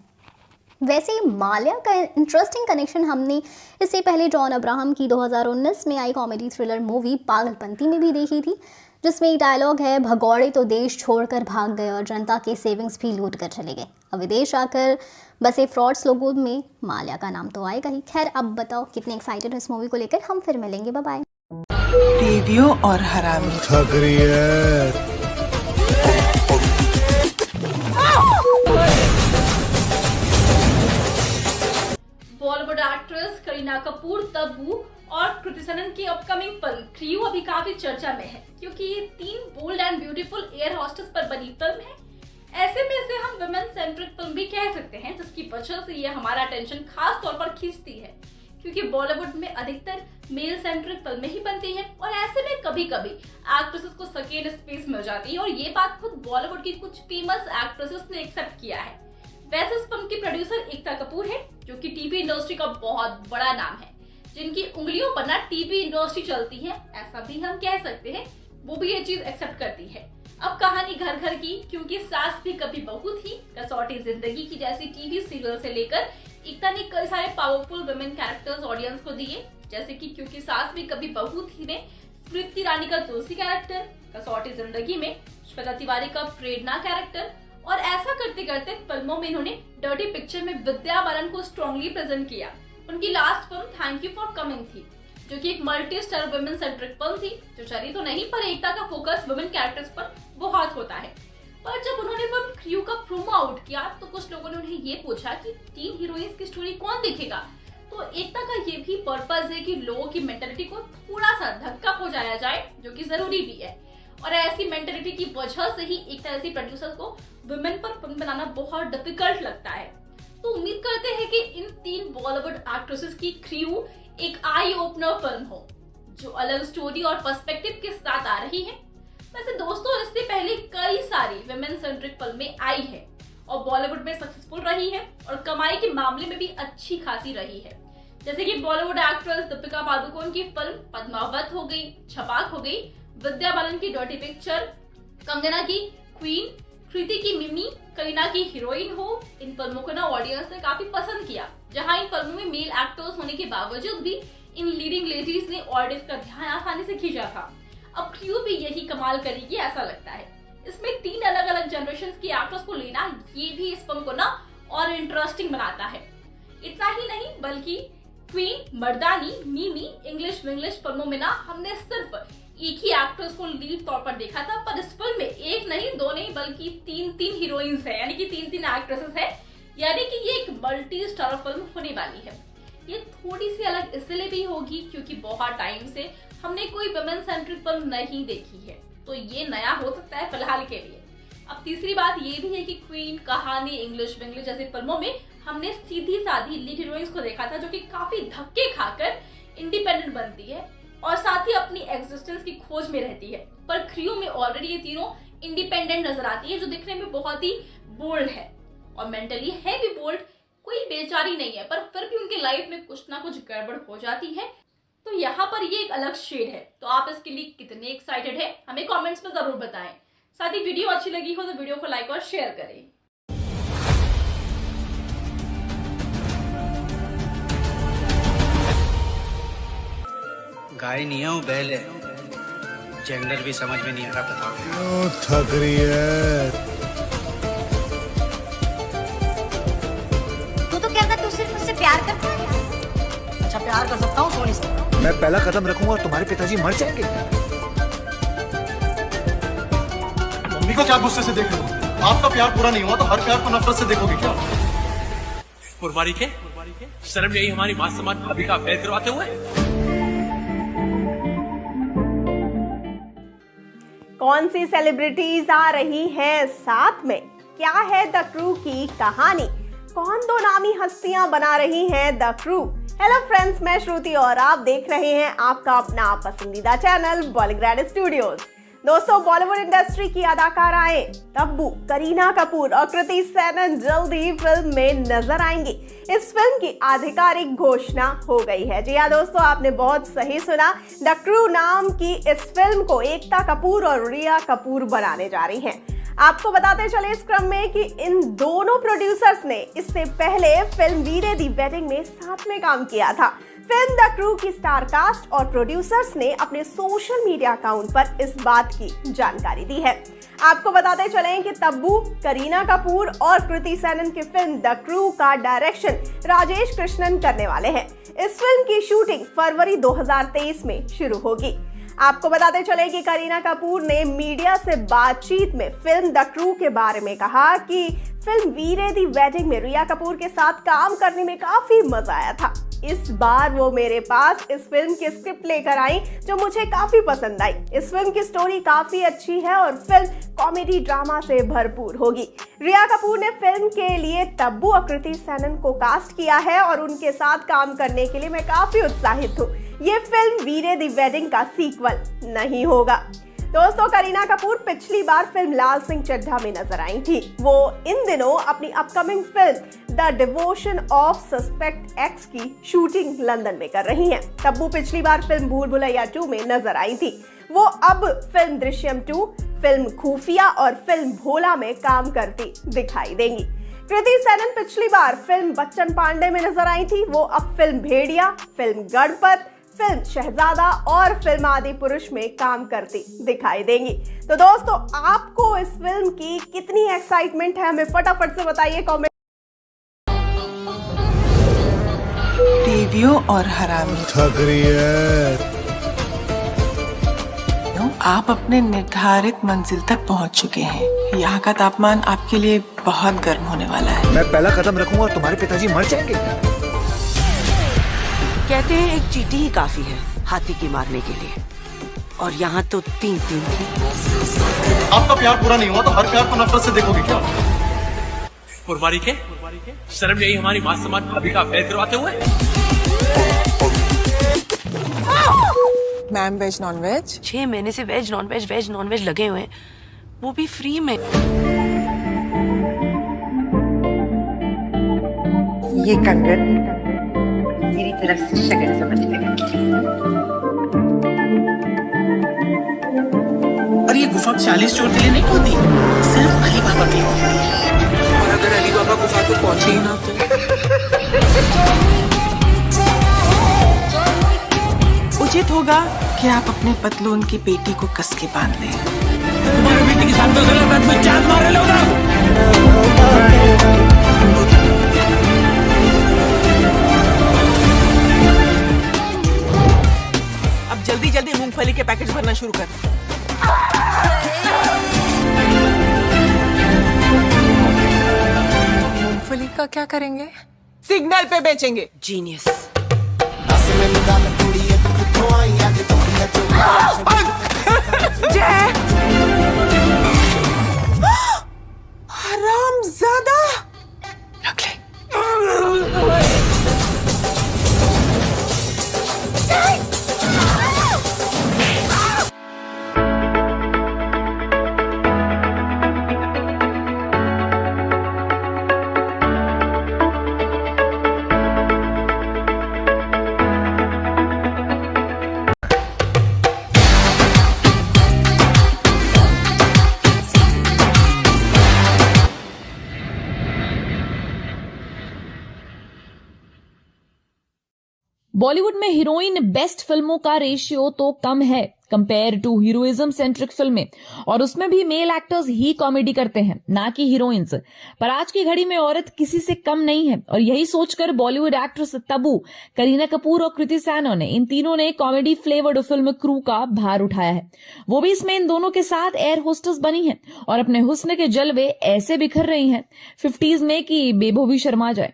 वैसे माल्या का इंटरेस्टिंग कनेक्शन हमने इससे पहले जॉन अब्राहम की 2019 में आई कॉमेडी थ्रिलर मूवी पागलपंती में भी देखी थी, जिसमें एक डायलॉग है, भगौड़े तो देश छोड़कर भाग गए और जनता के सेविंग्स भी लूट कर चले गए। अब विदेश आकर बसे फ्रॉड्स लोगों में माल्या का नाम तो आएगा ही। खैर, अब बताओ कितने एक्साइटेड हो इस मूवी को लेकर। हम फिर मिलेंगे, बाय बाय। टीवियों और हरामी बॉलीवुड एक्ट्रेस करीना कपूर, तब्बू और कृति सैनन की अपकमिंग फिल्म क्रू अभी काफी चर्चा में है, क्योंकि ये 3 bold and beautiful air hostess पर बनी फिल्म है। ऐसे में इसे हम वुमेन सेंट्रिक फिल्म भी कह सकते हैं, जिसकी वजह से ये हमारा अटेंशन खास तौर पर खींचती है, क्योंकि बॉलीवुड में अधिकतर मेल सेंट्रिक फिल्में ही बनती हैं और ऐसे में कभी कभी एक्ट्रेसेस को सेकेंड स्पेस मिल जाती है और ये बात खुद बॉलीवुड की कुछ फेमस एक्ट्रेसेस ने एक्सेप्ट किया है। वैसे इस फिल्म की प्रोड्यूसर एकता कपूर है, जो कि टीवी इंडस्ट्री का बहुत बड़ा नाम है, जिनकी उंगलियों पर ना टीवी इंडस्ट्री चलती है, ऐसा भी हम कह सकते हैं। वो भी ये चीज एक्सेप्ट करती है। अब कहानी घर घर की, क्योंकि सास भी कभी बहू थी, कसौटी जिंदगी की जैसी टीवी सीरियल से लेकर एकता ने कई सारे पावरफुल वुमेन कैरेक्टर्स ऑडियंस को दिए, जैसे कि क्योंकि सास भी कभी बहू थी में स्मृति ईरानी का तुलसी कैरेक्टर, कसौटी जिंदगी में श्वेता तिवारी का प्रेरणा कैरेक्टर, और ऐसा करते करते फिल्मों में इन्होंने डर्टी पिक्चर में विद्या बालन को स्ट्रॉन्गली प्रेजेंट किया। उनकी last film thank you for coming थी, जो कि एक multi star women centric film थी, जो चली तो नहीं, पर एकता का फोकस वुमेन कैरेक्टर्स पर बहुत होता है। पर जब उन्होंने फिल्म क्रू का प्रोमो आउट किया तो कुछ लोगों ने उन्हें ये पूछा कि 3 हीरोइंस की स्टोरी कौन देखेगा। तो एकता का ये भी पर्पस है कि लोगों की मेंटालिटी को थोड़ा सा धक्का पहुंचाया जाए, जो कि जरूरी भी है। और ऐसी मेंटालिटी की वजह से ही एकता जैसी प्रोड्यूसर को वुमेन पर फिल्म बनाना बहुत डिफिकल्ट लगता है। तो उम्मीद करते हैं कि इन 3 बॉलीवुड एक्ट्रेसेस की क्रू एक आई ओपनर फिल्म हो, जो अलग स्टोरी और पर्सपेक्टिव के साथ आ रही है। वैसे दोस्तों, इससे पहले कई सारी वुमेन सेंट्रिक फिल्में आई है और बॉलीवुड में सक्सेसफुल रही है और कमाई के मामले में भी अच्छी खासी रही है। जैसे कि बॉलीवुड एक्ट्रेस दीपिका पादुकोण की फिल्म पद्मावत हो गई, छपाक हो गई, विद्या बालन की डर्टी पिक्चर, कंगना की क्वीन, कृति की मिमी, करीना की हीरोइन हो। इन फिल्मों को ना ऑडियंस ने काफी पसंद किया, जहां इन फिल्मों में मेल एक्टर्स होने के बावजूद भी इन लीडिंग लेडीज ने ऑडियंस का ध्यान आसानी से खींचा था। अब क्रू भी यही कमाल करेगी ऐसा लगता है। इसमें 3 अलग अलग जनरेशन की एक्टर्स को लेना, ये भी इस फिल्म को ना और इंटरेस्टिंग बनाता है। इतना ही नहीं, बल्कि क्वीन, मर्दानी, मिमी, इंग्लिश विंग्लिश फिल्मों में ना हमने सिर्फ एक ही एक्ट्रेस को लीड तौर पर देखा था, पर इस फिल्म में एक नहीं, 2 नहीं, बल्कि 3 हीरोइंस है, यानी कि 3 एक्ट्रेसेस है, यानी कि ये एक मल्टी स्टार फिल्म होने वाली है। ये थोड़ी सी अलग इसलिए भी होगी क्योंकि बहुत टाइम से हमने कोई वुमेन सेंट्रिक फिल्म नहीं देखी है, तो ये नया हो सकता है फिलहाल के लिए। अब तीसरी बात ये भी है कि क्वीन, कहानी, इंग्लिश विंग्लिश जैसी फिल्मों में हमने सीधी साधी लीड हीरोइंस को देखा था, जो कि काफी धक्के खाकर इंडिपेंडेंट बनती है। और साथ ही अपनी एग्जिस्टेंस की खोज में रहती है। पर क्रियो में ऑलरेडी ये तीनों इंडिपेंडेंट नजर आती है, जो दिखने में बहुत ही बोल्ड है और मेंटली है भी बोल्ड, कोई बेचारी नहीं है, पर फिर भी उनके लाइफ में कुछ ना कुछ गड़बड़ हो जाती है। तो यहाँ पर ये एक अलग शेड है। तो आप इसके लिए कितने एक्साइटेड है हमें कमेंट्स में जरूर बताएं। साथ ही वीडियो अच्छी लगी हो तो वीडियो को लाइक और शेयर करें। गाय नहीं हूँ, बैल है। जेंडर भी समझ में नहीं आ रहा, बताओ। थक रही है। तू तो क्या तू सिर्फ मुझसे प्यार करता है? अच्छा प्यार कर सकता हूँ, सो नहीं सकता। मैं पहला कदम रखूंगा और तुम्हारे पिताजी मर जाएंगे। मम्मी को क्या गुस्से से देख रहे हो? आपका प्यार पूरा नहीं हुआ तो हर प्यार को नफरत से देखोगे क्या? कुर्बानी के शर्म यही हमारी मां समाज भाभी का अफेयर करवाते हुए। कौन सी सेलिब्रिटीज आ रही हैं साथ में? क्या है द क्रू की कहानी? कौन दो नामी हस्तियां बना रही हैं द क्रू? हेलो फ्रेंड्स, मैं श्रुति और आप देख रहे हैं आपका अपना पसंदीदा चैनल बॉलीग्रैड स्टूडियोज। दोस्तों, बॉलीवुड इंडस्ट्री की अदाकाराएं तब्बू, करीना कपूर और कृति सेनन जल्द ही फिल्म में नजर आएंगी। इस फिल्म की आधिकारिक घोषणा हो गई है। जी हाँ दोस्तों, आपने बहुत सही सुना। द क्रू नाम की इस फिल्म को एकता कपूर और रिया कपूर बनाने जा रही हैं। आपको बताते चले इस क्रम में कि इन दोनों प्रोड्यूसर्स ने इससे पहले फिल्म वीरे दी वेडिंग में साथ में काम किया था। फिल्म द क्रू की स्टार कास्ट और प्रोड्यूसर्स ने अपने सोशल मीडिया अकाउंट पर इस बात की जानकारी दी है। आपको बताते चलें कि तब्बू, करीना कपूर और कृति सेनन की फिल्म द क्रू का डायरेक्शन राजेश कृष्णन करने वाले हैं। इस फिल्म की शूटिंग फरवरी 2023 में शुरू होगी। आपको बताते चले कि करीना कपूर ने मीडिया से बातचीत में फिल्म द क्रू के बारे में कहा कि फिल्म वीरे दी वेडिंग में रिया कपूर के साथ काम करने में काफी मजा आया था। इस बार वो मेरे पास इस फिल्म की स्क्रिप्ट लेकर आई जो मुझे काफी पसंद आई। इस फिल्म की स्टोरी काफी अच्छी है और फिल्म कॉमेडी ड्रामा से भरपूर होगी। रिया कपूर ने फिल्म के लिए तब्बू और कृति सेनन को कास्ट किया है और उनके साथ काम करने के लिए मैं काफी उत्साहित हूँ। ये फिल्म वीरे दी वेडिंग का सीक्वल नहीं होगा। दोस्तों, करीना कपूर पिछली बार फिल्म लाल सिंह चड्ढा में नजर आई थी। वो इन दिनों अपनी upcoming film the devotion of suspect x की शूटिंग लंदन में कर रही हैं। तब्बू पिछली बार फिल्म भूल भुलैया 2 में नजर आई थी। वो अब फिल्म दृश्यम 2, फिल्म खुफिया और फिल्म भोला में काम करती दिखाई देंगी। कृति सेनन पिछली बार फिल्म बच्चन पांडे में नजर आई थी। वो अब फिल्म भेड़िया, फिल्म गणपत, फिल्म शहजादा और फिल्म आदि पुरुष में काम करती दिखाई देंगी। तो दोस्तों, आपको इस फिल्म की कितनी एक्साइटमेंट है हमें फटाफट से बताइए कमेंट। टीवियों और हरामी। थक रही है। आप अपने निर्धारित मंजिल तक पहुंच चुके हैं। यहाँ का तापमान आपके लिए बहुत गर्म होने वाला है। मैं पहला कदम रखूंगा और तुम्हारे पिताजी मर जाएंगे। कहते हैं एक चींटी ही काफी है हाथी की मारने के लिए, और यहाँ तो 3 थी। आपका प्यार पूरा नहीं हुआ तो हर प्यार को नफरत से देखोगे क्या? कुर्बानी के शर्म यही हमारी मां समाज भाभी का अफेयर करवाते हुए। Ma'am, veg non veg? 6 महीने से वेज नॉन वेज लगे हुए हैं, वो भी फ्री में। ये कंगन मेरी तरफ से शगन समझ लेगा। और ये गुफा 40 चोर के लिए नहीं होती, सिर्फ अली बाबा के लिए। और अगर अली बाबा गुफा को पहुंचे ही ना तो उचित होगा कि आप अपने पतलून की पेटी को कस के बांध लें। तुम्हारे बेटे के साथ तो जान मारे लोग। अब जल्दी जल्दी मूंगफली के पैकेट भरना शुरू कर। मूंगफली का क्या करेंगे? सिग्नल पे बेचेंगे। जीनियस। हरामजादा। बॉलीवुड में हीरोइन बेस्ट फिल्मों का रेशियो तो कम है कंपेयर टू हीरोइज्म सेंट्रिक फिल्में, और उसमें भी मेल एक्टर्स ही कॉमेडी करते हैं, ना कि हीरोइंस। पर आज की घड़ी में औरत किसी से कम नहीं है, और यही सोचकर बॉलीवुड एक्ट्रेस तब्बू, करीना कपूर और कृति सैनन इन तीनों ने कॉमेडी फ्लेवर्ड फिल्म क्रू का भार उठाया है। वो भी इसमें इन दोनों के साथ एयर होस्टेस बनी है और अपने हुस्न के जलवे ऐसे बिखर रही हैं 50s में कि बेबो भी शर्मा जाए।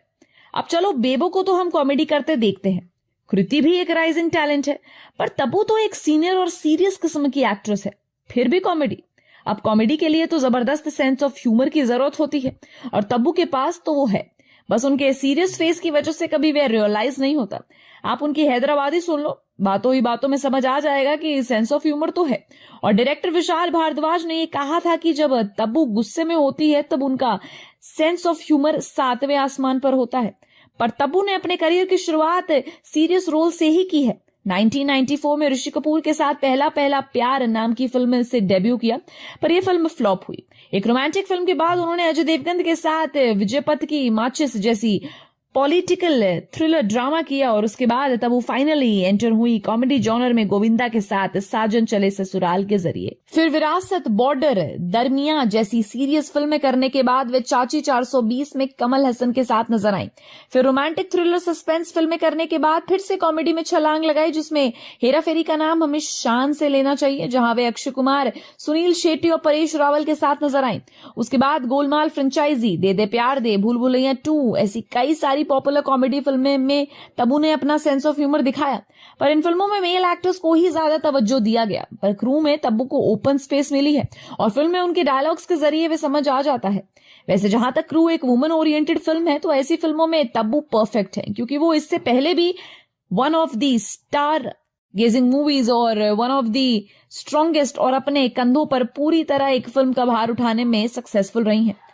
अब चलो, बेबो को तो हम कॉमेडी करते देखते हैं, कृति भी एक राइजिंग टैलेंट है, पर तब्बू तो एक सीनियर और सीरियस किस्म की एक्ट्रेस है, फिर भी कॉमेडी। अब कॉमेडी के लिए तो जबरदस्त सेंस ऑफ ह्यूमर की जरूरत होती है, और तब्बू के पास तो वो है, बस उनके सीरियस फेस की वजह से कभी वे रियलाइज नहीं होता। आप उनकी हैदराबादी सुन लो, बातों ही बातों में समझ आ जाएगा कि सेंस ऑफ ह्यूमर तो है। और डायरेक्टर विशाल भारद्वाज ने ये कहा था कि जब तब्बू गुस्से में होती है तब उनका सेंस ऑफ ह्यूमर 7वें आसमान पर होता है। पर तब्बू ने अपने करियर की शुरुआत सीरियस रोल से ही की है। 1994 में ऋषि कपूर के साथ पहला प्यार नाम की फिल्म से डेब्यू किया, पर यह फिल्म फ्लॉप हुई। एक रोमांटिक फिल्म के बाद उन्होंने अजय देवगन के साथ विजय पथ की माचिस जैसी पॉलिटिकल थ्रिलर ड्रामा किया, और उसके बाद तब वो फाइनली एंटर हुई कॉमेडी जॉनर में गोविंदा के साथ साजन चले ससुराल के जरिए। फिर विरासत, बॉर्डर, दरमियां जैसी सीरियस फिल्में करने के बाद वे चाची 420 में कमल हसन के साथ नजर आई। फिर रोमांटिक थ्रिलर सस्पेंस फिल्में करने के बाद फिर से कॉमेडी में छलांग लगाई, जिसमें हेरा फेरी का नाम हमें शान से लेना चाहिए, जहां वे अक्षय कुमार, सुनील शेट्टी और परेश रावल के साथ नजर आई। उसके बाद गोलमाल फ्रेंचाइजी, दे दे प्यार दे, भूल भुलैया 2, ऐसी कई सारी पॉपुलर कॉमेडी फिल्में में तब्बू ने अपना सेंस ऑफ ह्यूमर दिखाया। पर इन फिल्मों में मेल एक्टर्स को ही ज्यादा तवज्जो दिया गया, पर क्रू में तब्बू को ओपन स्पेस मिली है और फिल्म में उनके डायलॉग्स के जरिए वे समझ आ जाता है। वैसे जहां तक क्रू एक वुमन ओरिएंटेड फिल्म है, तो ऐसी फिल्मों में तब्बू परफेक्ट है, क्योंकि वो इससे पहले भी one of the star gazing movies और वन ऑफ द स्ट्रॉन्गेस्ट और अपने कंधों पर पूरी तरह एक फिल्म का भार उठाने में सक्सेसफुल रही हैं।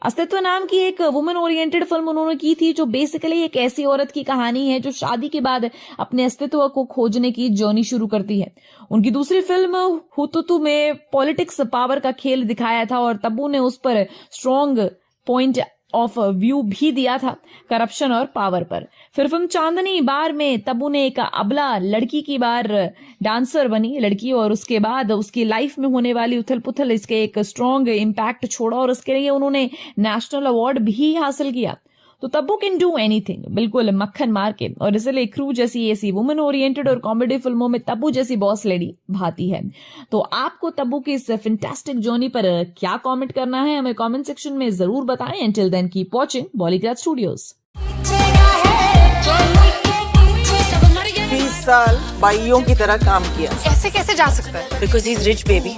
अस्तित्व नाम की एक वुमेन ओरिएंटेड फिल्म उन्होंने की थी, जो बेसिकली एक ऐसी औरत की कहानी है जो शादी के बाद अपने अस्तित्व को खोजने की जर्नी शुरू करती है। उनकी दूसरी फिल्म हुतुतु में पॉलिटिक्स पावर का खेल दिखाया था, और तब्बू ने उस पर स्ट्रॉन्ग पॉइंट ऑफ व्यू भी दिया था, करप्शन और पावर पर। फिर फिल्म चांदनी बार में तब्बू ने एक अबला लड़की की बार डांसर बनी लड़की, और उसके बाद उसकी लाइफ में होने वाली उथल पुथल इसके एक स्ट्रॉन्ग इम्पैक्ट छोड़ा, और उसके लिए उन्होंने नेशनल अवार्ड भी हासिल किया। तो तब्बू कैन डू एनीथिंग, बिल्कुल मक्खन मार के, और इसलिए क्रू जैसी ऐसी वुमेन ओरिएंटेड और कॉमेडी फिल्मों में तब्बू जैसी बॉस लेडी भाती है। तो आपको तब्बू की इस फैंटास्टिक जर्नी पर क्या कमेंट करना है, हमें कमेंट सेक्शन में जरूर बताएं। Until then, keep watching Bollygrad Studios। 20 साल बाइयों की तरह काम किया, कैसे जा सकता है? Because he is rich baby.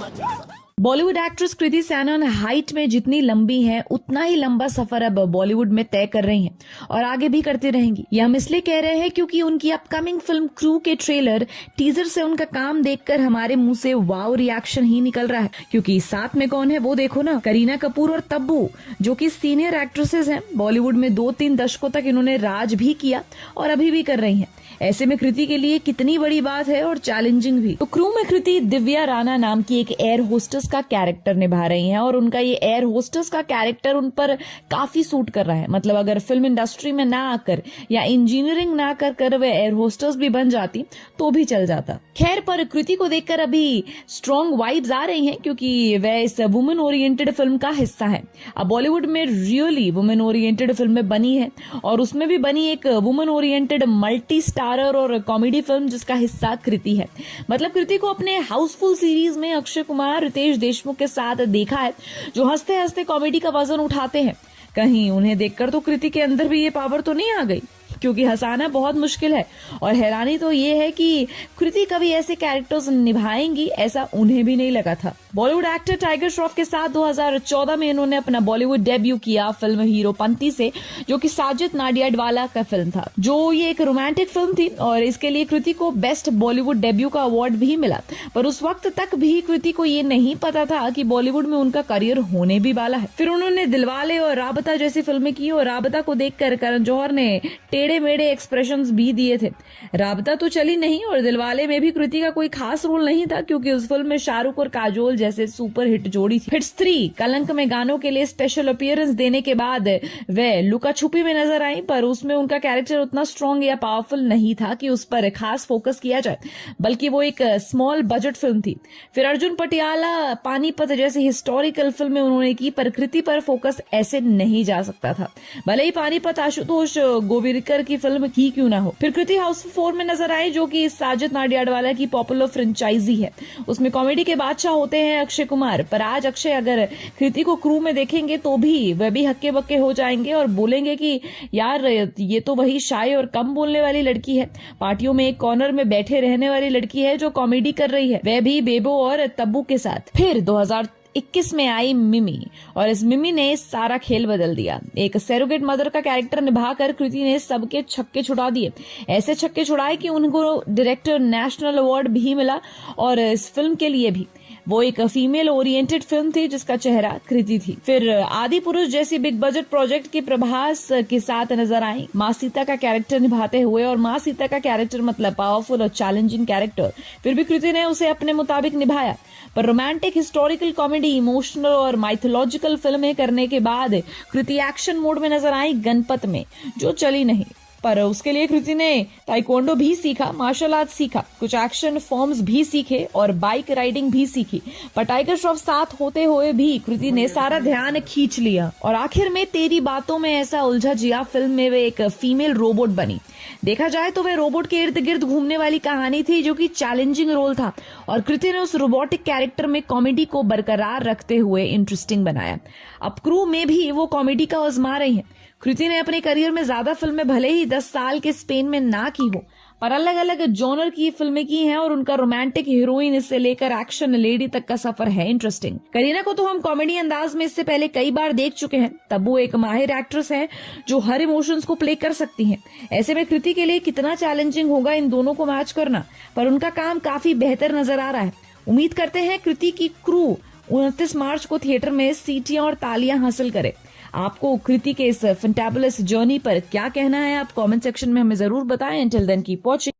Bollywood actress Kriti Sanon height में जितनी लंबी हैं, उतना ही लंबा सफर अब बॉलीवुड में तय कर रही हैं और आगे भी करती रहेंगी। ये हम इसलिए कह रहे हैं क्योंकि उनकी अपकमिंग फिल्म क्रू के ट्रेलर टीजर से उनका काम देखकर हमारे मुंह से वाव रिएक्शन ही निकल रहा है। क्योंकि साथ में कौन है वो देखो ना, करीना कपूर और तब्बू, जो कि सीनियर एक्ट्रेसेस हैं। बॉलीवुड में 2-3 दशकों तक इन्होंने राज भी किया और अभी भी कर रही हैं। ऐसे में कृति के लिए कितनी बड़ी बात है और चैलेंजिंग भी। तो क्रू में कृति दिव्या राणा नाम की एक एयर होस्टेस का कैरेक्टर निभा रही हैं, और उनका ये एयर होस्टेस का कैरेक्टर उन पर काफी सूट कर रहा है। मतलब अगर फिल्म इंडस्ट्री में ना आकर या इंजीनियरिंग ना कर वे एयर होस्टेस भी बन जाती तो भी चल जाता। खैर, पर कृति को देखकर अभी स्ट्रॉन्ग वाइब्स आ रही हैं, क्योंकि वह इस वुमेन ओरिएंटेड फिल्म का हिस्सा है। अब बॉलीवुड में रियली वुमेन ओरिएंटेड फिल्में बनी है, और उसमें भी बनी एक वुमेन ओरिएंटेड मल्टी स्टारर और कॉमेडी फिल्म जिसका हिस्सा कृति है। मतलब कृति को अपने हाउसफुल सीरीज में अक्षय कुमार, रितेश देशमुख के साथ देखा है, जो हंसते हंसते कॉमेडी का वजन उठाते हैं। कहीं उन्हें देखकर तो कृति के अंदर भी ये पावर तो नहीं आ गई, क्योंकि हंसाना बहुत मुश्किल है। और हैरानी तो ये है कि कृति कभी ऐसे कैरेक्टर्स निभाएंगी, ऐसा उन्हें भी नहीं लगा था। बॉलीवुड एक्टर टाइगर श्रॉफ के साथ 2014 में इन्होंने अपना बॉलीवुड डेब्यू किया फिल्म हीरोपंती से, जो कि साजिद नाडियाडवाला का फिल्म था। जो ये एक रोमांटिक फिल्म थी, और इसके लिए कृति को बेस्ट बॉलीवुड डेब्यू का अवार्ड भी मिला। पर उस वक्त तक भी कृति को ये नहीं पता था कि बॉलीवुड में उनका करियर होने भी वाला है। फिर उन्होंने दिलवाले और राबता जैसी फिल्में की, और राबता को देखकर करण जौहर ने टेढ़े मेढ़े एक्सप्रेशंस भी दिए थे। राबता तो चली नहीं, और दिलवाले में भी कृति का कोई खास रोल नहीं था, क्योंकि उस फिल्म में शाहरुख और काजोल जैसे सुपर हिट जोड़ी थी। हिट्स 3 कलंक में गानों के लिए स्पेशल अपीयरेंस देने के बाद वे लुका छुपी में नजर आई, पर उसमें उनका कैरेक्टर उतना स्ट्रॉन्ग या पावरफुल नहीं था कि उस पर खास फोकस किया जाए, बल्कि वो एक स्मॉल बजट फिल्म थी। फिर अर्जुन पटियाला पानीपत जैसी हिस्टोरिकल फिल्में उन्होंने की, पर कृति पर फोकस ऐसे नहीं जा सकता था, भले ही पानीपत आशुतोष गोविरकर की फिल्म ही क्यों ना हो। फिर कृति हाउसफुल 4 में नजर आई, जो कि साजिद नाडियाडवाला की पॉपुलर फ्रेंचाइजी है। उसमें कॉमेडी के बादशाह होते हैं अक्षय कुमार, पर आज अक्षय अगर कृति को क्रू में देखेंगे तो भी वह भी हक्के बक्के हो जाएंगे और बोलेंगे कि यार ये तो वही शाय और कम बोलने वाली लड़की है, पार्टियों में एक कॉर्नर में बैठे रहने वाली लड़की है जो कॉमेडी कर रही है, वह भी बेबो और तब्बू के साथ। फिर 2021 में आई मिमी, और इस मिमी ने सारा खेल बदल दिया। एक सैरोगेट मदर का कैरेक्टर निभाकर कृति ने सबके छक्के छुड़ा दिए, ऐसे छक्के छुड़ाए कि उनको डायरेक्टर नेशनल अवार्ड भी मिला, और इस फिल्म के लिए भी। वो एक फीमेल ओरिएंटेड फिल्म थी जिसका चेहरा कृति थी। फिर आदि पुरुष जैसी बिग बजट प्रोजेक्ट के प्रभास के साथ नजर आई माँ सीता का कैरेक्टर निभाते हुए, और माँ सीता का कैरेक्टर मतलब पावरफुल और चैलेंजिंग कैरेक्टर, फिर भी कृति ने उसे अपने मुताबिक निभाया। पर रोमांटिक, हिस्टोरिकल कॉमेडी, इमोशनल और माइथोलॉजिकल फिल्में करने के बाद कृति एक्शन मोड में नजर आई गणपत में, जो चली नहीं। पर उसके लिए कृति ने ताइक्वांडो भी सीखा, मार्शल आर्ट सीखा, कुछ एक्शन फॉर्म्स भी सीखे और बाइक राइडिंग भी सीखी। पर टाइगर श्रॉफ साथ होते हुए भी कृति ने सारा ध्यान खींच लिया, और आखिर में तेरी बातों में ऐसा उलझा जिया फिल्म में वे एक फीमेल रोबोट बनी। देखा जाए तो वह रोबोट के इर्द गिर्द घूमने वाली कहानी थी, जो कि चैलेंजिंग रोल था, और कृति ने उस रोबोटिक कैरेक्टर में कॉमेडी को बरकरार रखते हुए इंटरेस्टिंग बनाया। अब क्रू में भी वो कॉमेडी का आजमा रही हैं। कृति ने अपने करियर में ज्यादा फिल्में भले ही 10 साल के स्पेन में ना की हो, पर अलग अलग जॉनर की फिल्में की हैं, और उनका रोमांटिक हीरोइन से लेकर एक्शन लेडी तक का सफर है इंटरेस्टिंग। करीना को तो हम कॉमेडी अंदाज में इससे पहले कई बार देख चुके हैं। तब्बू एक माहिर एक्ट्रेस है जो हर इमोशंस को प्ले कर सकती हैं। ऐसे में कृति के लिए कितना चैलेंजिंग होगा इन दोनों को मैच करना, पर उनका काम काफी बेहतर नजर आ रहा है। उम्मीद करते हैं कृति की क्रू 29 मार्च को थिएटर में सीटियां और तालियां हासिल करे। आपको कृति के इस फैंटाबुलस जर्नी पर क्या कहना है, आप कमेंट सेक्शन में हमें जरूर बताएं। Until then, keep watching.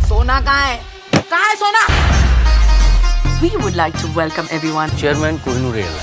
सोना कहाँ है? कहाँ है सोना? We would like to welcome everyone. Chairman Kohinoor rail.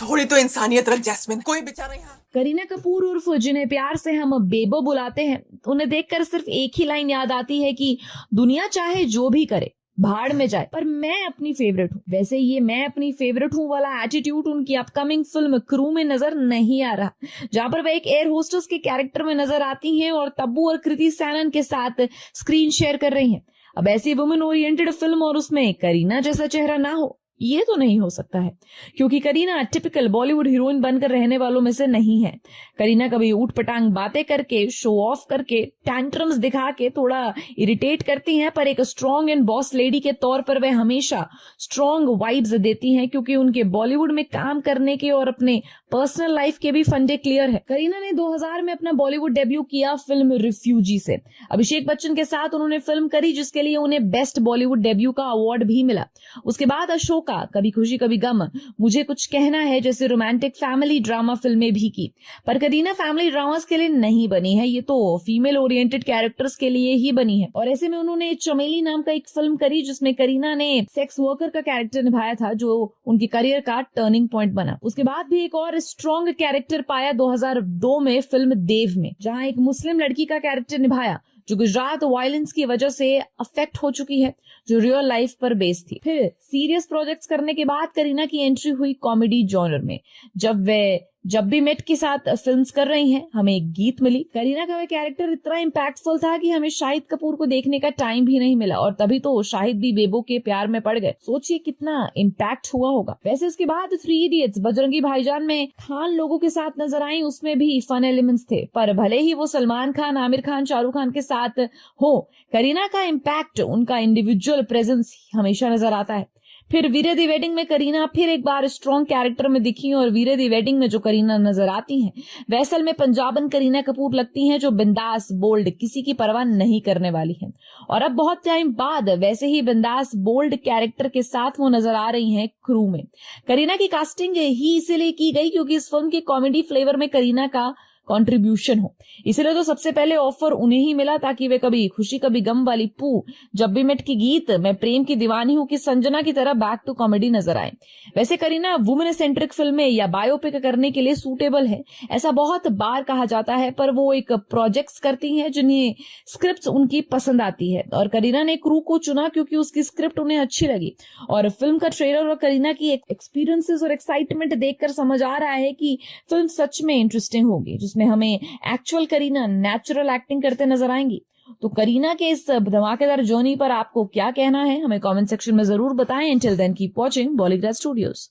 थोड़ी तो इंसानियत रख जैस्मिन, कोई बेचारा यहाँ। करीना कपूर उर्फ जिन्हें प्यार से हम बेबो बुलाते हैं, उन्हें देखकर सिर्फ एक ही लाइन याद आती है कि दुनिया चाहे जो भी करे भाड़ में जाए, पर मैं अपनी फेवरेट हूँ। वैसे ये मैं अपनी फेवरेट हूँ वाला एटीट्यूड उनकी अपकमिंग फिल्म क्रू में नजर नहीं आ रहा, जहाँ पर वह एक एयर होस्टेस के कैरेक्टर में नजर आती हैं और तब्बू और कृति सैनन के साथ स्क्रीन शेयर कर रही हैं। अब ऐसी वुमेन ओरिएंटेड फिल्म और उसमें करीना जैसा चेहरा ना हो, ये तो नहीं हो सकता है, क्योंकि करीना टिपिकल बॉलीवुड हीरोइन बनकर रहने वालों में से नहीं है। करीना कभी ऊट पटांग बातें करके, शो ऑफ करके, टैंट्रम्स दिखा के थोड़ा इरिटेट करती हैं, पर एक स्ट्रॉन्ग एंड बॉस लेडी के तौर पर वह हमेशा स्ट्रॉन्ग वाइब्स देती हैं, क्योंकि उनके बॉलीवुड में काम करने के और अपने पर्सनल लाइफ के भी फंडे क्लियर है। करीना ने 2000 में अपना बॉलीवुड डेब्यू किया फिल्म रिफ्यूजी से। अभिषेक बच्चन के साथ उन्होंने फिल्म करी, जिसके लिए उन्हें बेस्ट बॉलीवुड डेब्यू का अवार्ड भी मिला। उसके बाद अशोक कभी खुशी कभी गम, मुझे कुछ कहना है जैसे रोमांटिक फैमिली ड्रामा फिल्में भी की, पर करीना फैमिली ड्रामास के लिए नहीं बनी है, ये तो फीमेल ओरिएंटेड कैरेक्टर्स के लिए ही बनी है। और ऐसे में उन्होंने चमेली नाम का एक फिल्म करी, जिसमें करीना ने सेक्स वर्कर का कैरेक्टर निभाया था, जो उनके करियर का टर्निंग पॉइंट बना। उसके बाद भी एक और स्ट्रॉन्ग कैरेक्टर पाया 2002 में फिल्म देव में, जहाँ एक मुस्लिम लड़की का कैरेक्टर निभाया जो गुजरात वायलेंस की वजह से अफेक्ट हो चुकी है, जो रियल लाइफ पर बेस्ड थी। फिर सीरियस प्रोजेक्ट्स करने के बाद करीना की एंट्री हुई कॉमेडी जॉनर में, जब वे जब भी मेट के साथ फिल्म्स कर रही हैं, हमें एक गीत मिली। करीना का वह कैरेक्टर इतना इम्पैक्टफुल था कि हमें शाहिद कपूर को देखने का टाइम भी नहीं मिला, और तभी तो शाहिद भी बेबो के प्यार में पड़ गए। सोचिए कितना इम्पैक्ट हुआ होगा। वैसे उसके बाद 3 इडियट्स, बजरंगी भाईजान में खान लोगों के साथ नजर आई, उसमें भी फन एलिमेंट्स थे, पर भले ही वो सलमान खान, आमिर खान, शाहरुख खान के साथ हो, करीना का इम्पैक्ट, उनका इंडिविजुअल प्रेजेंस हमेशा नजर आता है। फिर वीरे दी वेडिंग में करीना फिर एक बार स्ट्रॉन्ग कैरेक्टर में दिखी, और वीरे दी वेडिंग में जो करीना नजर आती हैं, वह असल में पंजाबन करीना कपूर लगती हैं, जो बिंदास, बोल्ड, किसी की परवाह नहीं करने वाली हैं। और अब बहुत टाइम बाद वैसे ही बिंदास, बोल्ड कैरेक्टर के साथ वो नजर आ रही हैं क्रू में। करीना की कास्टिंग ही इसीलिए की गई क्योंकि इस फिल्म के कॉमेडी फ्लेवर में करीना का कंट्रीब्यूशन हो। इसलिए तो सबसे पहले ऑफर उन्हें ही मिला ताकि वे कभी खुशी कभी गम वाली पू, जब भी मेट की गीत, मैं प्रेम की दीवानी हूं की संजना की तरह बैक टू कॉमेडी नजर आए। वैसे करीना वुमेन सेंट्रिक फिल्में या बायोपिक करने के लिए सूटेबल है, ऐसा बहुत बार कहा जाता है, पर वो एक प्रोजेक्ट्स करती हैं जिन्हें स्क्रिप्ट उनकी पसंद आती है। और करीना ने क्रू को चुना क्योंकि उसकी स्क्रिप्ट उन्हें अच्छी लगी और फिल्म का ट्रेलर और करीना की एक्सपीरियंसेस और एक्साइटमेंट देखकर समझ आ रहा है कि फिल्म सच में इंटरेस्टिंग होगी, जिसमें हमें एक्चुअल करीना नेचुरल एक्टिंग करते नजर आएंगी। तो करीना के इस धमाकेदार जर्नी पर आपको क्या कहना है, हमें कमेंट सेक्शन में जरूर बताएं। Until then, keep watching Bollygrad Studios.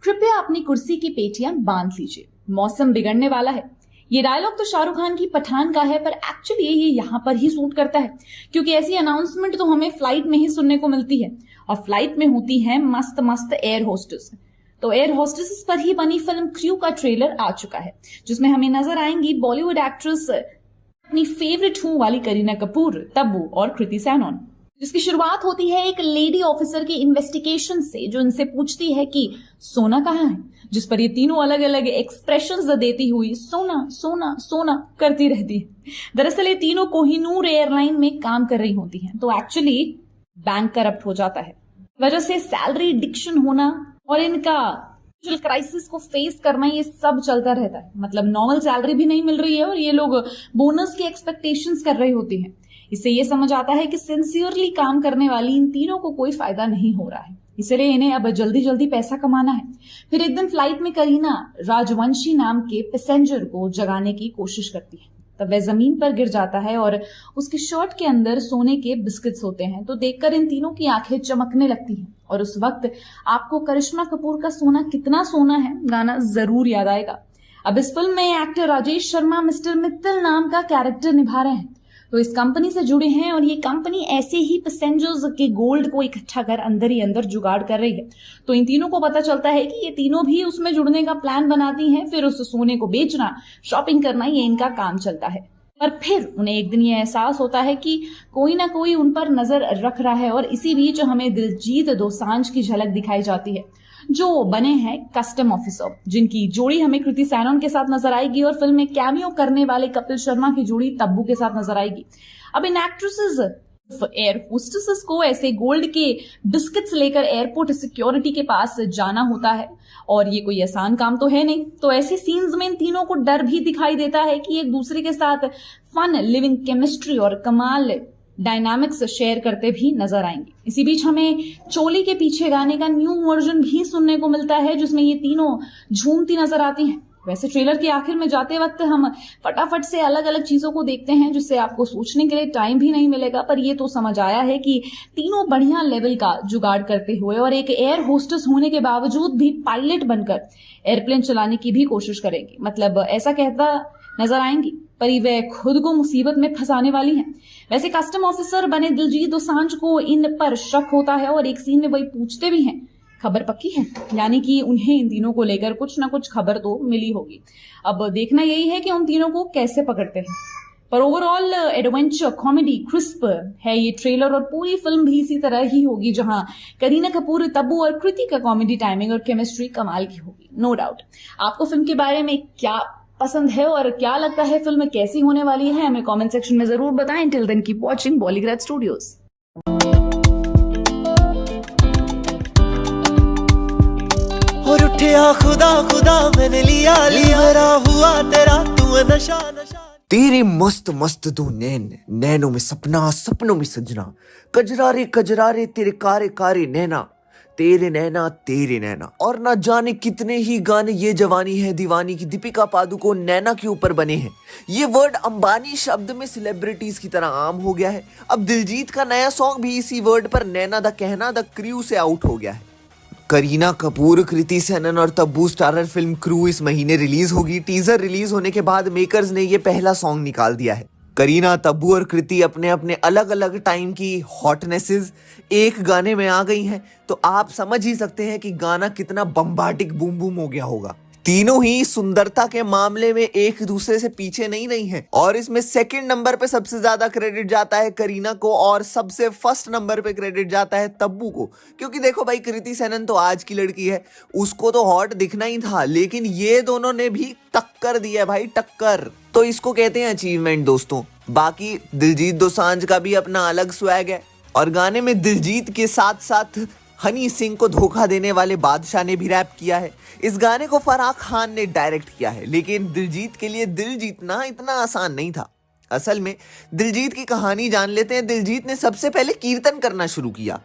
कृपया अपनी कुर्सी की पेटियां बांध लीजिए, मौसम बिगड़ने वाला है। ये डायलॉग तो शाहरुख खान की पठान का है, पर एक्चुअली ये यहाँ पर ही सूट करता है, क्योंकि ऐसी अनाउंसमेंट तो हमें फ्लाइट में ही सुनने को मिलती है, और फ्लाइट में होती है मस्त मस्त एयर होस्टेस। तो एयर होस्टेस पर ही बनी फिल्म क्रू का ट्रेलर आ चुका है, जिसमें हमें नजर आएंगी बॉलीवुड एक्ट्रेस अपनी फेवरेट हूं वाली करीना कपूर, तब्बू और कृति सैनन, जिसकी शुरुआत होती है एक लेडी ऑफिसर के इन्वेस्टिगेशन से, जो इनसे पूछती है कि सोना कहाँ है, जिस पर ये तीनों अलग अलग एक्सप्रेशंस देती हुई सोना सोना सोना करती रहती है। दरअसल ये तीनों कोहिनूर एयरलाइन में काम कर रही होती हैं, तो एक्चुअली बैंक करप्ट हो जाता है, वजह से सैलरी डिक्शन होना और इनका क्राइसिस को फेस करना, ये सब चलता रहता है। मतलब नॉर्मल सैलरी भी नहीं मिल रही है और ये लोग बोनस की एक्सपेक्टेशंस कर रही होती हैं। इससे ये समझ आता है कि सिंसियरली काम करने वाली इन तीनों को कोई फायदा नहीं हो रहा है, इसलिए इन्हें अब जल्दी जल्दी पैसा कमाना है। फिर एक दिन फ्लाइट में करीना राजवंशी नाम के पैसेंजर को जगाने की कोशिश करती है, तब वह जमीन पर गिर जाता है और उसकी शर्ट के अंदर सोने के बिस्किट्स होते हैं। तो देखकर इन तीनों की आंखें चमकने लगती हैं और उस वक्त आपको करिश्मा कपूर का सोना कितना सोना है गाना जरूर याद आएगा। अब इस फिल्म में एक्टर राजेश शर्मा मिस्टर मित्तल नाम का कैरेक्टर निभा रहे हैं, तो इस कंपनी से जुड़े हैं और ये कंपनी ऐसे ही पैसेंजर्स के गोल्ड को इकट्ठा कर अंदर ही अंदर जुगाड़ कर रही है। तो इन तीनों को पता चलता है कि ये तीनों भी उसमें जुड़ने का प्लान बनाती हैं, फिर उस सोने को बेचना, शॉपिंग करना, ये इनका काम चलता है। पर फिर उन्हें एक दिन ये एहसास होता है कि कोई ना कोई उन पर नजर रख रहा है और इसी बीच हमें दिलजीत दोसांझ की झलक दिखाई जाती है, जो बने हैं कस्टम ऑफिसर, जिनकी जोड़ी हमें कृति सैनन के साथ नजर आएगी और फिल्म में कैमियो करने वाले कपिल शर्मा की जोड़ी तब्बू के साथ नजर आएगी। अब इन एक्ट्रेसेस एयर होस्टेसेस को ऐसे गोल्ड के बिस्किट्स लेकर एयरपोर्ट सिक्योरिटी के पास जाना होता है और ये कोई आसान काम तो है नहीं। तो ऐसे सीन्स में इन तीनों को डर भी दिखाई देता है कि एक दूसरे के साथ फन लिविंग केमिस्ट्री और कमाल डायनामिक्स शेयर करते भी नजर आएंगे। इसी बीच हमें चोली के पीछे गाने का न्यू वर्जन भी सुनने को मिलता है, जिसमें ये तीनों झूमती नजर आती हैं। वैसे ट्रेलर के आखिर में जाते वक्त हम फटाफट से अलग अलग चीजों को देखते हैं, जिससे आपको सोचने के लिए टाइम भी नहीं मिलेगा, पर ये तो समझ आया है कि तीनों बढ़िया लेवल का जुगाड़ करते हुए और एक एयर होस्टेस होने के बावजूद भी पायलट बनकर एयरप्लेन चलाने की भी कोशिश करेंगी। मतलब ऐसा कहता नजर आएंगी, पर वे खुद को मुसीबत में फंसाने वाली हैं। वैसे कस्टम ऑफिसर बने दिलजीत दोसांझ को इन पर शक होता है और एक सीन में वही पूछते भी हैं, खबर पक्की है, यानी कि उन्हें इन तीनों को लेकर कुछ ना कुछ खबर तो मिली होगी। अब देखना यही है कि उन तीनों को कैसे पकड़ते हैं। पर ओवरऑल एडवेंचर कॉमेडी क्रिस्प है ये ट्रेलर और पूरी फिल्म भी इसी तरह ही होगी, जहां करीना कपूर, तब्बू और कृति का कॉमेडी टाइमिंग और केमिस्ट्री कमाल की होगी, नो डाउट। आपको फिल्म के बारे में क्या पसंद है और क्या लगता है फिल्म कैसी होने वाली है, हमें कमेंट सेक्शन में जरूर बताएं। Till then keep watching Bollygrad studios. और उठिया खुदा खुदा मैंने लिया मेरा हुआ तेरा तू नशा नशा। तेरे मस्त मस्त तू नैनों में सपना, सपनों में सजना, कजरारे कजरारे तेरे कारे कारे नैना, तेरे नैना। और ना जाने कितने ही गाने ये जवानी है दीवानी की दीपिका पादुकोण नैना के ऊपर बने हैं। ये वर्ड अंबानी शब्द में सेलिब्रिटीज की तरह आम हो गया है। अब दिलजीत का नया सॉन्ग भी इसी वर्ड पर नैना द कहना द क्रू से आउट हो गया है। करीना कपूर, कृति सैनन और तब्बू स्टारर फिल्म क्रू इस महीने रिलीज होगी। टीजर रिलीज होने के बाद मेकर्स ने ये पहला सॉन्ग निकाल दिया है। करीना, तब्बू और कृति अपने अपने अलग अलग टाइम की हॉटनेसेस एक गाने में आ गई हैं, तो आप समझ ही सकते हैं कि गाना कितना बम्बाटिक बूम बूम हो गया होगा। तीनों ही सुंदरता के मामले में एक दूसरे से पीछे नहीं है और इसमें सेकंड नंबर पे सबसे ज्यादा क्रेडिट जाता है करीना को और सबसे फर्स्ट नंबर पे क्रेडिट जाता है तब्बू को। क्योंकि देखो भाई, कृति सेनन तो आज की लड़की है, उसको तो हॉट दिखना ही था, लेकिन ये दोनों ने भी टक्कर दी है भाई, टक्कर। तो इसको कहते हैं अचीवमेंट दोस्तों। बाकी दिलजीत दोसांझ का भी अपना अलग स्वैग है और गाने में दिलजीत के साथ साथ हनी सिंह को धोखा देने वाले बादशाह ने भी रैप किया है। इस गाने को फराह खान ने डायरेक्ट किया है, लेकिन दिलजीत के लिए दिल जीतना इतना आसान नहीं था। असल में दिलजीत की कहानी जान लेते हैं। दिलजीत ने सबसे पहले कीर्तन करना शुरू किया।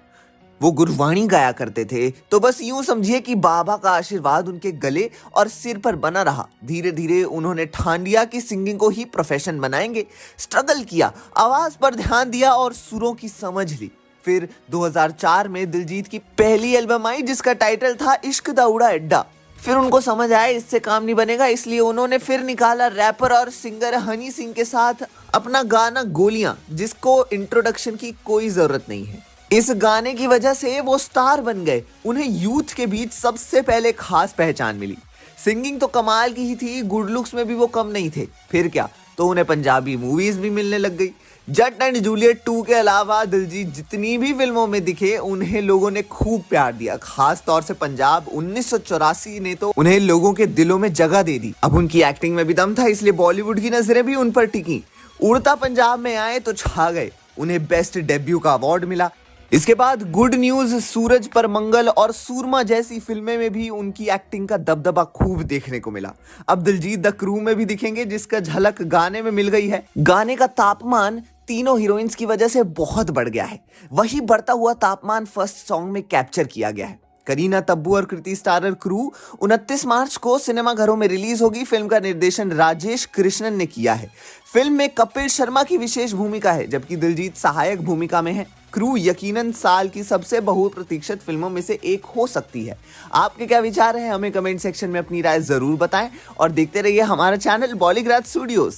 वो गुरबाणी गाया करते थे, तो बस यूं समझिए कि बाबा का आशीर्वाद उनके गले और सिर पर बना रहा। धीरे धीरे उन्होंने ठान लिया कि सिंगिंग को ही प्रोफेशन बनाएंगे। स्ट्रगल किया, आवाज पर ध्यान दिया और सुरों की समझ ली। फिर 2004 में दिलजीत की पहली एल्बम आई जिसका टाइटल था इश्क दा उड़ा अड्डा। फिर उनको समझ आया इससे काम नहीं बनेगा, इसलिए उन्होंने फिर निकाला रैपर और सिंगर हनी सिंह के साथ अपना गाना गोलियां, जिसको इंट्रोडक्शन की कोई जरूरत नहीं है। इस गाने की वजह से वो स्टार बन गए। उन्हें यूथ के बीच सबसे पहले खास पहचान मिली। सिंगिंग तो कमाल की ही थी, गुड लुक्स में भी वो कम नहीं थे। फिर क्या, तो उन्हें पंजाबी मूवीज भी मिलने लग गई। जट एंड जूलियट 2 के अलावा दिलजीत जितनी भी फिल्मों में दिखे, उन्हें लोगों ने खूब प्यार दिया। खास तौर से पंजाब 1984 ने तो उन्हें लोगों के दिलों में जगह दे दी। अब उनकी एक्टिंग में भी दम था, इसलिए बॉलीवुड की नजरें भी उन पर टिकी। उड़ता पंजाब में आए तो छा गए। उन्हें बेस्ट डेब्यू का अवार्ड मिला। इसके बाद गुड न्यूज, सूरज पर मंगल और सूरमा जैसी फिल्में में भी उनकी एक्टिंग का दबदबा खूब देखने को मिला। अब दिलजीत द क्रू में भी दिखेंगे, जिसका झलक गाने में मिल गई है। गाने का तापमान तीनों हीरोइंस की वजह से बहुत बढ़ गया है। वही बढ़ता हुआ तापमान फर्स्ट सॉन्ग में कैप्चर किया गया है। करीना, तब्बू और कृति स्टारर क्रू 29 मार्च को सिनेमाघरों में रिलीज होगी। फिल्म का निर्देशन राजेश कृष्णन ने किया है। फिल्म में कपिल शर्मा की विशेष भूमिका है, जबकि दिलजीत सहायक भूमिका में है। क्रू यकीनन साल की सबसे बहुप्रतीक्षित फिल्मों में से एक हो सकती है। आपके क्या विचार हैं, हमें कमेंट सेक्शन में अपनी राय जरूर बताएं और देखते रहिए हमारा channel Bollygraz studios.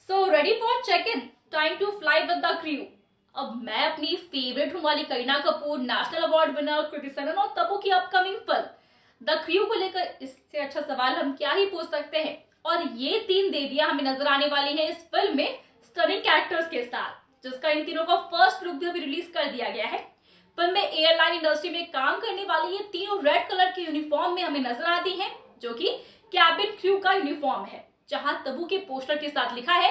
So ready for check-in? Time to fly with the crew. अब मैं अपनी फेवरेट होने वाली Kareena Kapoor, national award winner Kriti Sanon और तब्बू की अपकमिंग फिल्म द क्रू को लेकर इससे अच्छा सवाल हम क्या ही पूछ सकते हैं। और ये 3 देवियां हमें नजर आने वाली हैं इस फिल्म में स्टनिंग कैरेक्टर्स के साथ, जिसका इन तीनों का फर्स्ट लुक भी अभी रिलीज कर दिया गया है। फिल्म में एयरलाइन इंडस्ट्री में काम करने वाली ये तीनों रेड कलर के यूनिफॉर्म में हमें नजर आती हैं, जो कि कैबिन क्रू का यूनिफॉर्म है। जहां तब्बू के पोस्टर के साथ लिखा है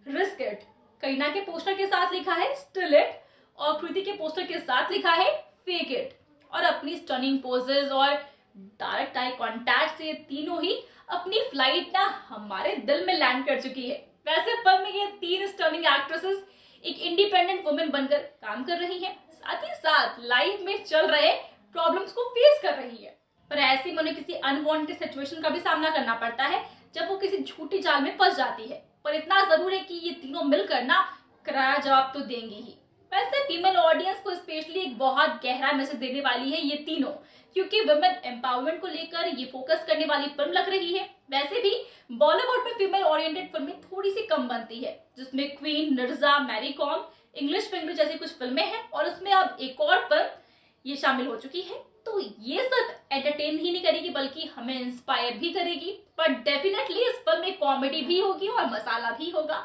रिस्क इट, करीना के पोस्टर के साथ लिखा है स्टिल इट और कृति के पोस्टर के साथ लिखा है फेक इट। और अपनी स्टनिंग पोजेस और डायरेक्ट आई कांटेक्ट से तीनों ही अपनी फ्लाइट ना हमारे दिल में लैंड कर चुकी है। वैसे फिल्म में ये 3 स्टनिंग एक्ट्रेसेस एक इंडिपेंडेंट वुमेन बनकर काम कर रही हैं, साथ ही साथ लाइफ में चल रहे प्रॉब्लम्स को फेस कर रही है। पर ऐसे में उन्हें किसी अनवांटेड सिचुएशन का भी सामना करना पड़ता है जब वो किसी झूठी जाल में फंस जाती है। पर इतना जरूर है कि ये तीनों मिलकर ना करारा जवाब तो देंगी ही। वैसे फीमेल ऑडियंस को स्पेशली एक बहुत गहरा मैसेज देने वाली है ये तीनों, क्योंकि वुमेन एम्पावरमेंट को लेकर ये फोकस करने वाली फिल्म लग रही है। वैसे भी बॉलीवुड में फीमेल ओरिएंटेड फिल्में थोड़ी सी कम बनती है, जिसमें Queen, Mirza, Mary Kom, English film जैसी कुछ फिल्में हैं और उसमें अब एक और फिल्म ये शामिल हो चुकी है। तो ये सिर्फ एंटरटेन ही नहीं करेगी बल्कि हमें इंस्पायर भी करेगी। पर डेफिनेटली इस फिल्म में कॉमेडी भी होगी और मसाला भी होगा।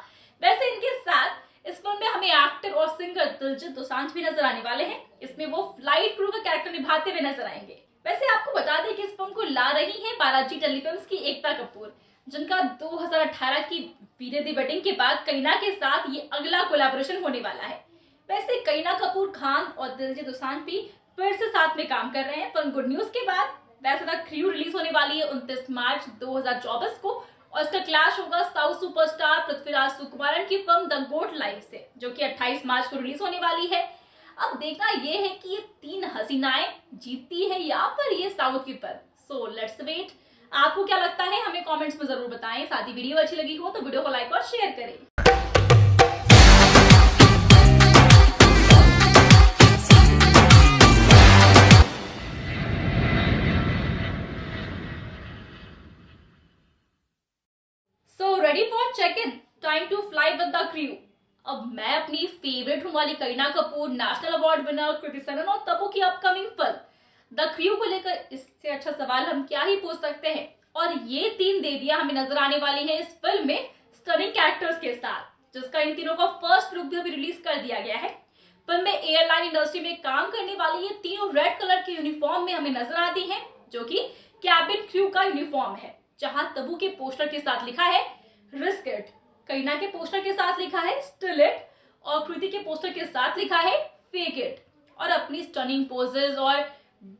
वैसे इनके साथ इस फिल्म में हमें एक्टर और सिंगर दिलजीत दोसांझ भी नजर आने वाले हैं। इसमें वो फ्लाइट क्रू का कैरेक्टर निभाते हुए नजर आएंगे। वैसे आपको बता दें कि इस फिल्म को ला रही है बालाजी टेलीफिल्म्स की एकता कपूर, जिनका 2018 की वीरे दी वेडिंग के बाद करीना के साथ ये अगला कोलैबोरेशन होने वाला है। वैसे करीना कपूर खान और दिलजीत दोसांझ भी फिर से साथ में काम कर रहे हैं फिल्म गुड न्यूज के बाद। वैसे द क्रू रिलीज होने वाली है 29 मार्च 2024 को और इसका क्लैश होगा साउथ सुपरस्टार पृथ्वीराज सुकुमारन की फिल्म द गोट लाइफ से, जो कि 28 मार्च को रिलीज होने वाली है। अब देखना ये है कि ये 3 हसीनाएं जीतती है या फिर ये साउथ की फिल्म। So let's wait. आपको क्या लगता है हमें कमेंट्स में जरूर बताएं। साथ ही वीडियो अच्छी लगी हो तो वीडियो को लाइक और शेयर करें। So ready for check-in. Time to fly with the crew. अब मैं अपनी फेवरेट हूँ वाली Kareena Kapoor, national award winner Kriti Sanon और तब्बू की अपकमिंग फिल्म द क्रू को लेकर इससे अच्छा सवाल हम क्या ही पूछ सकते हैं। और ये 3 देवियां हमें नजर आने वाली हैं इस फिल्म में स्टनिंग कैरेक्टर्स के साथ, जिसका इन तीनों का फर्स्ट लुक भी अभी रिलीज कर दिया गया है। फिल्म में एयरलाइन इंडस्ट्री में काम करने वाली ये तीनों रेड कलर के यूनिफॉर्म में हमें नजर आती हैं, जो कि कैबिन क्रू का यूनिफॉर्म है। जहां तब्बू के पोस्टर के साथ लिखा है रिस्क इट, करीना के पोस्टर के साथ लिखा है स्टिल इट और कृति के पोस्टर के साथ लिखा है फेक इट। और अपनी स्टनिंग पोजेस और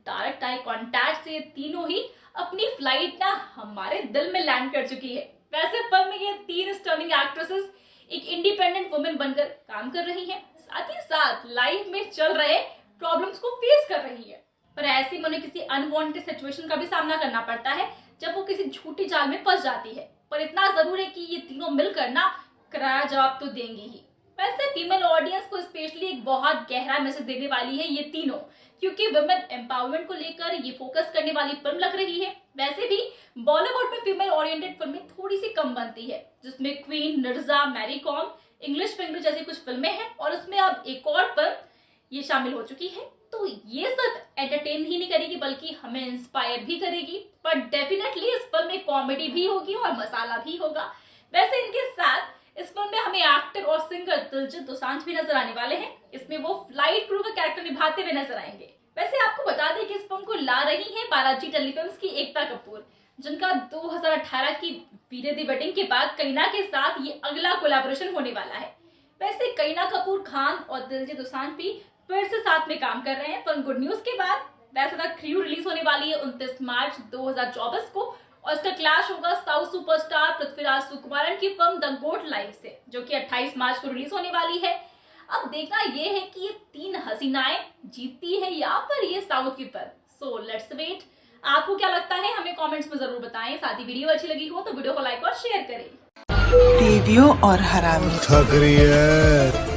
डायरेक्ट आई कांटेक्ट से तीनों ही अपनी फ्लाइट ना हमारे दिल में लैंड कर चुकी है। वैसे फिल्म में ये 3 स्टनिंग एक्ट्रेसेस एक इंडिपेंडेंट वुमेन बनकर काम कर रही हैं, साथ ही साथ लाइफ में चल रहे प्रॉब्लम्स को फेस कर रही है। पर ऐसे में उन्हें किसी अनवांटेड सिचुएशन का भी सामना करना पड़ता है जब वो किसी झूठी जाल में फंस जाती है। पर इतना जरूर है कि ये तीनों मिलकर ना करारा जवाब तो देंगी ही। वैसे फीमेल ऑडियंस को स्पेशली एक बहुत गहरा मैसेज देने वाली है ये तीनों, क्योंकि वुमेन एम्पावरमेंट को लेकर ये फोकस करने वाली फिल्म लग रही है। वैसे भी बॉलीवुड में फीमेल ओरिएंटेड फिल्में थोड़ी सी कम बनती है, जिसमें Queen, Mirza, Mary Kom, English finger जैसी कुछ फिल्में हैं और उसमें अब एक और फिल्म ये शामिल हो चुकी है। तो ये सिर्फ एंटरटेन ही नहीं करेगी बल्कि हमें इंस्पायर भी करेगी। पर डेफिनेटली इस फिल्म में कॉमेडी भी होगी और मसाला भी होगा। वैसे इनके साथ इस फिल्म में हमें एक्टर और सिंगर दिलजीत दोसांझ भी नजर आने वाले हैं। इसमें वो फ्लाइट क्रू का कैरेक्टर निभाते हुए नजर आएंगे। वैसे आपको बता दें कि इस फिल्म को ला रही है बालाजी टेलीफिल्म्स की एकता कपूर, जिनका 2018 की वीरे दी वेडिंग के बाद करीना के साथ ये अगला कोलैबोरेशन होने वाला है। वैसे करीना कपूर खान और दिलजीत दोसांझ भी फिर से साथ में काम कर रहे हैं फिल्म गुड न्यूज के बाद। वैसे द क्रू रिलीज होने वाली है 29 मार्च 2024 को और इसका क्लैश होगा साउथ सुपरस्टार पृथ्वीराज सुकुमारन की फिल्म द गोट लाइफ से, जो कि 28 मार्च को रिलीज होने वाली है। अब देखना ये है कि ये 3 हसीनाएं जीतती है या फिर ये साउथ की फिल्म। So let's wait. आपको क्या लगता है हमें कमेंट्स में जरूर बताएं। साथ ही वीडियो अच्छी लगी हो तो वीडियो को लाइक और शेयर करें। देवियों और हरामी थक रही है।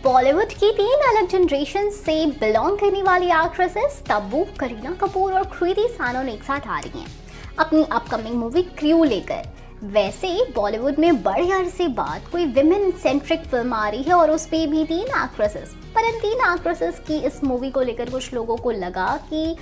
बॉलीवुड की 3 अलग जनरेशन से बिलोंग करने वाली एक्ट्रेसेस तब्बू, करीना कपूर और कृति सनन एक साथ आ रही हैं अपनी अपकमिंग मूवी क्रू लेकर। वैसे बॉलीवुड में बड़े अरसे बाद कोई विमेन सेंट्रिक फिल्म आ रही है और उस पे भी 3 एक्ट्रेसेस। पर इन 3 एक्ट्रेसेस की इस मूवी को लेकर कुछ लोगों को लगा कि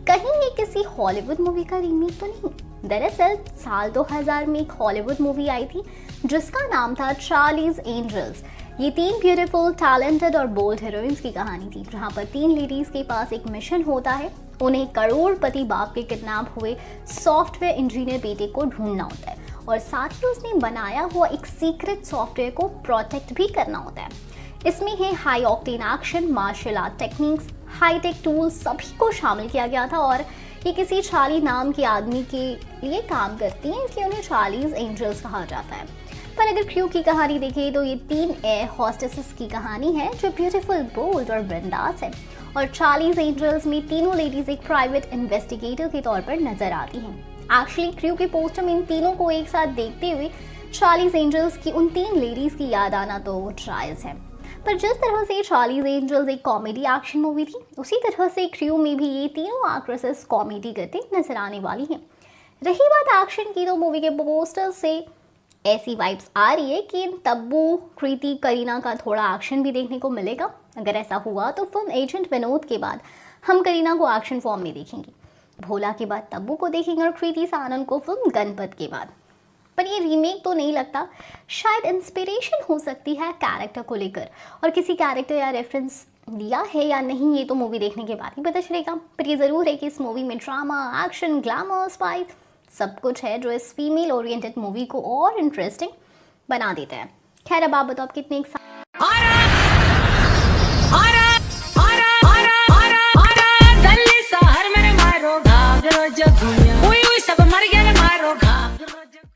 कहीं ये किसी हॉलीवुड मूवी का रीमेक तो नहीं। दरअसल साल 2000 में एक हॉलीवुड मूवी आई थी जिसका नाम था चार्लीज एंजल्स। ये 3 ब्यूटीफुल, टैलेंटेड और बोल्ड हीरोइंस की कहानी थी, जहाँ पर 3 लेडीज के पास एक मिशन होता है। उन्हें करोड़पति बाप के किडनैप हुए सॉफ्टवेयर इंजीनियर बेटे को ढूंढना होता है और साथ ही उसने बनाया हुआ एक सीक्रेट सॉफ्टवेयर को प्रोटेक्ट भी करना होता है। इसमें है high octane action, martial art techniques, hi tech tools, सभी को शामिल किया गया था। और ये किसी चार्ली नाम के आदमी के लिए काम करती हैं, इसलिए उन्हें चार्लीज एंजल्स कहा जाता है। पर अगर क्रू की कहानी देखें तो ये 3 एयर हॉस्टेसेस की कहानी है जो ब्यूटीफुल, बोल्ड और बिंदास है। और चार्लीज एंजल्स में तीनों लेडीज एक प्राइवेट इन्वेस्टिगेटर के तौर पर नजर आती हैं। एक्चुअली क्रू के पोस्टर में इन तीनों को एक साथ देखते हुए चार्लीज एंजल्स की उन 3 लेडीज की याद आना तो जायज है। पर जिस तरह से चार्लीज एंजल्स एक कॉमेडी एक्शन मूवी थी, उसी तरह से क्रू में भी ये तीनों एक्ट्रेसेस कॉमेडी करते नजर आने वाली हैं। रही बात एक्शन की, तो मूवी के पोस्टर से ऐसी वाइब्स आ रही है कि तब्बू, कृति, करीना का थोड़ा एक्शन भी देखने को मिलेगा। अगर ऐसा हुआ तो फिल्म एजेंट विनोद के बाद हम करीना को एक्शन फॉर्म में देखेंगे, भोला के बाद तब्बू को देखेंगे और कृति सनन को फिल्म गणपत के बाद। पर ये रीमेक तो नहीं लगता, शायद इंस्पिरेशन हो सकती है कैरेक्टर को लेकर, और किसी कैरेक्टर या रेफरेंस दिया है या नहीं ये तो मूवी देखने के बाद ही पता चलेगा। पर ये ज़रूर है कि इस मूवी में ड्रामा, एक्शन, ग्लैमर, स्पाई सब कुछ है जो इस फीमेल ओरिएंटेड मूवी को और इंटरेस्टिंग बना देता है। खैर अब आप बताओ आप कितने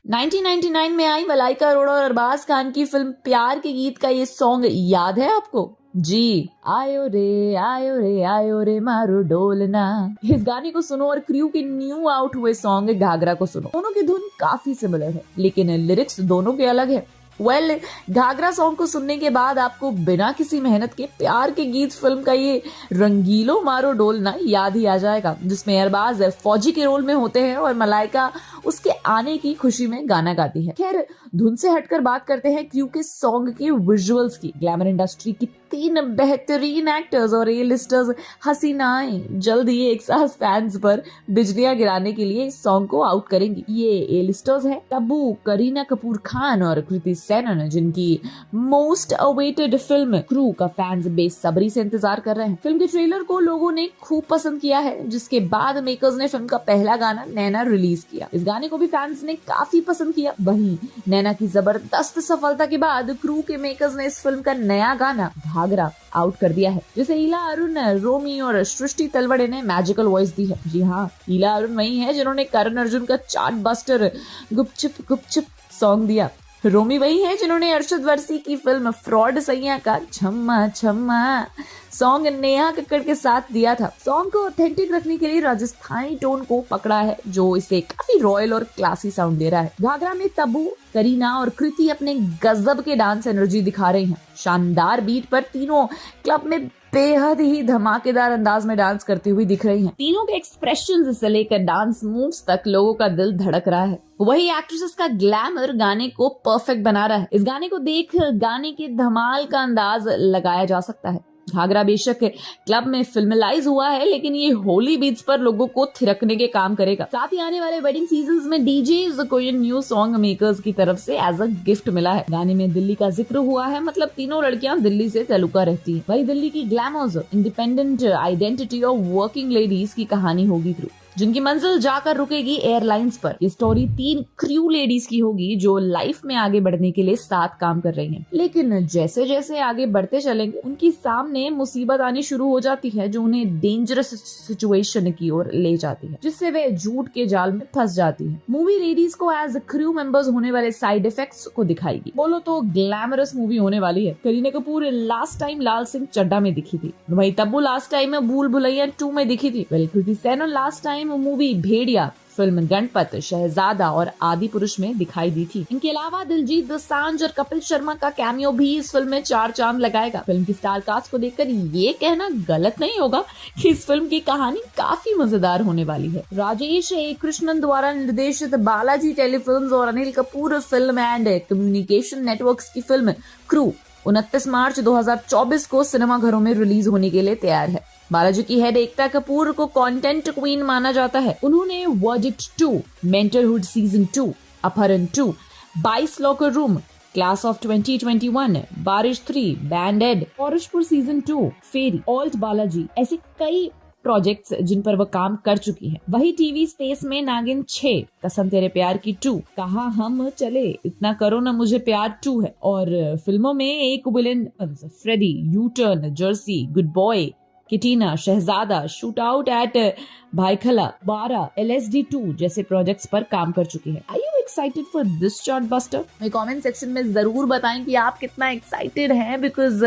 नाइनटीन 1999 में आई मलाइका अरोड़ा और अरबाज खान की फिल्म प्यार के गीत का ये सॉन्ग याद है आपको? जी, आयो रे मारो डोलना। इस गाने को सुनो और क्रू के न्यू आउट हुए सॉन्ग घाघरा को सुनो। दोनों की धुन काफी सिमिलर है, लेकिन लिरिक्स दोनों के अलग है। वेल, घाघरा सॉन्ग को सुनने के बाद आपको बिना किसी मेहनत के प्यार के गीत फिल्म का ये रंगीलो मारो डोलना याद ही आ जाएगा, जिसमें अरबाज फौजी के रोल में होते हैं और मलाइका उसके आने की खुशी में गाना गाती है। खैर, धुन से हटकर बात करते हैं क्रू के सॉन्ग के विजुअल्स की। ग्लैमर इंडस्ट्री की 3 बेहतरीन एक्टर्स और ए लिस्टर्स हसीनाएं जल्द ही एक साथ फैंस पर बिजलियां गिराने के लिए इस सॉन्ग को आउट करेंगी। ये ए लिस्टर्स है तब्बू, करीना कपूर खान और कृति सेनन, जिनकी मोस्ट अवेटेड फिल्म क्रू का फैंस बेसब्री से इंतजार कर रहे हैं। फिल्म के ट्रेलर को लोगों ने खूब पसंद किया है, जिसके बाद मेकर्स ने फिल्म का पहला गाना नैना रिलीज किया। इस गाने को भी फैंस ने काफी पसंद किया। वहीं नैना की जबरदस्त सफलता के बाद क्रू के मेकर्स ने इस फिल्म का नया गाना घाघरा आउट कर दिया है, जिसे ईला अरुण, रोमी और सृष्टि तलवड़े ने मैजिकल वॉइस दी है। जी हाँ, ईला अरुण वही है जिन्होंने करण अर्जुन का चार्ट बस्टर गुपचुप सॉन्ग दिया। रोमी वही है जिन्होंने अरशद वर्सी की फिल्म फ्रॉड सैया का छम्मा छम्मा सॉन्ग नेहा कक्कड़ के साथ दिया था। सॉन्ग को ऑथेंटिक रखने के लिए राजस्थानी टोन को पकड़ा है, जो इसे काफी रॉयल और क्लासी साउंड दे रहा है। घाघरा में तब्बू, करीना और कृति अपने गजब के डांस एनर्जी दिखा रही हैं। शानदार बीट पर तीनों क्लब में बेहद ही धमाकेदार अंदाज में डांस करती हुई दिख रही हैं। तीनों के एक्सप्रेशंस से लेकर डांस मूव्स तक लोगों का दिल धड़क रहा है। वही एक्ट्रेसेस का ग्लैमर गाने को परफेक्ट बना रहा है। इस गाने को देख गाने के धमाल का अंदाज लगाया जा सकता है। घाघरा बेशक क्लब में फिल्मलाइज हुआ है, लेकिन ये होली बीट्स पर लोगों को थिरकने के काम करेगा। साथ ही आने वाले वेडिंग सीजन्स में डीजेज को ये न्यू सॉन्ग मेकर्स की तरफ से एज अ गिफ्ट मिला है। गाने में दिल्ली का जिक्र हुआ है, मतलब तीनों लड़कियां दिल्ली से ताल्लुका रहती हैं। वही दिल्ली की ग्लैमर्स, इंडिपेंडेंट आइडेंटिटी और वर्किंग लेडीज की कहानी होगी थ्रू, जिनकी मंजिल जाकर रुकेगी एयरलाइंस पर। ये स्टोरी 3 क्रू लेडीज की होगी जो लाइफ में आगे बढ़ने के लिए साथ काम कर रही हैं। लेकिन जैसे जैसे आगे बढ़ते चलेंगे, उनकी सामने मुसीबत आनी शुरू हो जाती है, जो उन्हें डेंजरस सिचुएशन की ओर ले जाती है, जिससे वे झूठ के जाल में फंस जाती है। मूवी लेडीज को एज क्रू मेंबर्स होने वाले साइड इफेक्ट्स को दिखाएगी। बोलो तो ग्लैमरस मूवी होने वाली है। करीना कपूर लास्ट टाइम लाल सिंह चड्ढा में दिखी थी, वही तब्बू लास्ट टाइम भूल भुलैया 2 में दिखी थी। Kriti Sanon last time movie भेड़िया, फिल्म गणपत, शहजादा और आदि पुरुष में दिखाई दी थी। इनके अलावा दिलजीत दोसांझ और कपिल शर्मा का कैमियो भी इस फिल्म में 4 चांद लगाएगा। फिल्म की स्टार कास्ट को देखकर ये कहना गलत नहीं होगा कि इस फिल्म की कहानी काफी मजेदार होने वाली है। राजेश ए कृष्णन द्वारा निर्देशित बालाजी टेलीफिल्म्स और Anil Kapoor film and communication networks की फिल्म क्रू 29 मार्च 2024 को सिनेमाघरों में रिलीज होने के लिए तैयार है। बालाजी की हेड एकता कपूर को कंटेंट क्वीन माना जाता है। उन्होंने वर्डिक्ट 2, मेंटरहुड सीजन 2, अपहरण 2, 22 लॉकर रूम, क्लास ऑफ 2021, बारिश 3, बैंडेड, फॉरेस्टपुर सीजन 2, फेरी, ऑल्ट बालाजी, ऐसे कई प्रोजेक्ट्स जिन पर वह काम कर चुकी है। वही टीवी स्पेस में नागिन 6, कसम तेरे प्यार की 2, कहा हम चले, इतना करो ना मुझे प्यार 2 है। और फिल्मों में एक villain Freddy, U turn, Jersey, good boy, किटीना, Shehzada, shoot out at Byculla, 12, LSD 2 जैसे प्रोजेक्ट्स पर काम कर चुकी है। Are you excited for this chart buster? मेरे कमेंट सेक्शन में जरूर बताएं कि आप कितना एक्साइटेड हैं, बिकॉज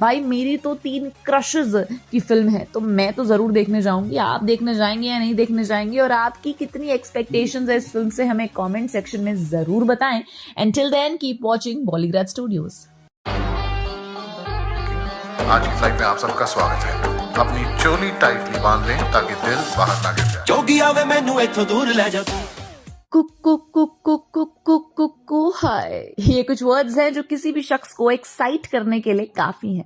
भाई मेरी तो 3 क्रशेस की फिल्म है, तो मैं तो जरूर देखने जाऊंगी। आप देखने जाएंगे या नहीं देखने जाएंगे, और आपकी कितनी एक्सपेक्टेशंस है इस फिल्म से, हमें कमेंट सेक्शन में जरूर बताएं। Until then keep watching Bollygrad studios. आज की फ्लाइट में आप सबका स्वागत है। अपनी चोली टाइटली बांध लें ताकि दिल बाहर ना गिर जाए। जोगी आवे मैनू इथों दूर ले जा। कुकु हाय, ये कुछ वर्ड्स हैं जो किसी भी शख्स को एक्साइट करने के लिए काफी हैं।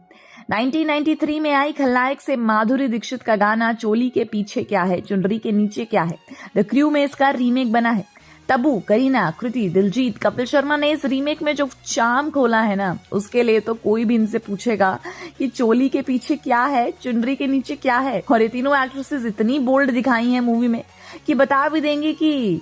1993 में आई खलनायक से माधुरी दीक्षित का गाना चोली के पीछे क्या है, चुनरी के नीचे क्या है, द क्रू में इसका रीमेक बना है। तब्बू, करीना, कृति, दिलजीत, कपिल शर्मा ने इस रीमेक में जो चार्म खोला है ना, उसके लिए तो कोई भी इनसे पूछेगा कि चोली के पीछे क्या है, चुनरी के नीचे क्या है। और ये तीनों एक्ट्रेसेस इतनी बोल्ड दिखाई हैं मूवी में कि बता भी देंगे कि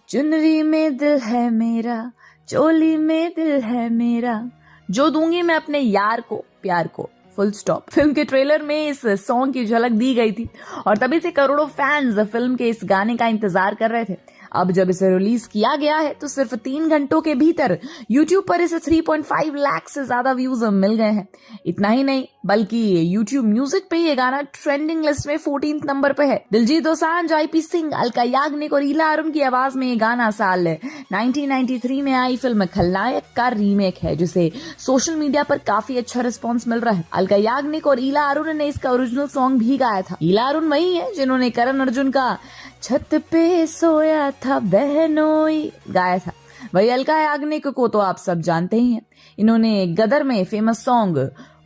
चुनरी में दिल है मेरा, चोली में दिल है मेरा, जो दूंगी मैं अपने यार को, प्यार को, फुल स्टॉप। फिल्म के ट्रेलर में इस सॉन्ग की झलक दी गई थी और तभी से करोड़ों फैंस फिल्म के इस गाने का इंतजार कर रहे थे। अब जब इसे रिलीज किया गया है तो सिर्फ 3 घंटों के भीतर यूट्यूब पर इसे 3.5 लाख से ज्यादा व्यूज मिल गए हैं। इतना ही नहीं बल्कि यूट्यूब म्यूजिक पे ये गाना ट्रेंडिंग लिस्ट में 14th नंबर पे है। दिलजीत दोसांझ, IP सिंह, अलका याग्निक और ईला अरुण की आवाज में ये गाना साल 1993 में आई फिल्म खलनायक का रीमेक है, जिसे सोशल मीडिया पर काफी अच्छा रिस्पांस मिल रहा है। अलका याग्निक और ईला अरुण ने इसका ओरिजिनल सॉन्ग भी गाया था। ईला अरुण वही है जिन्होंने करण अर्जुन का छत पे सोया था बहनोई गाया था। वही अलका याग्निक को तो आप सब जानते ही हैं। इन्होंने गदर में फेमस सॉन्ग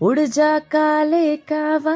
उड़ जा काले कावा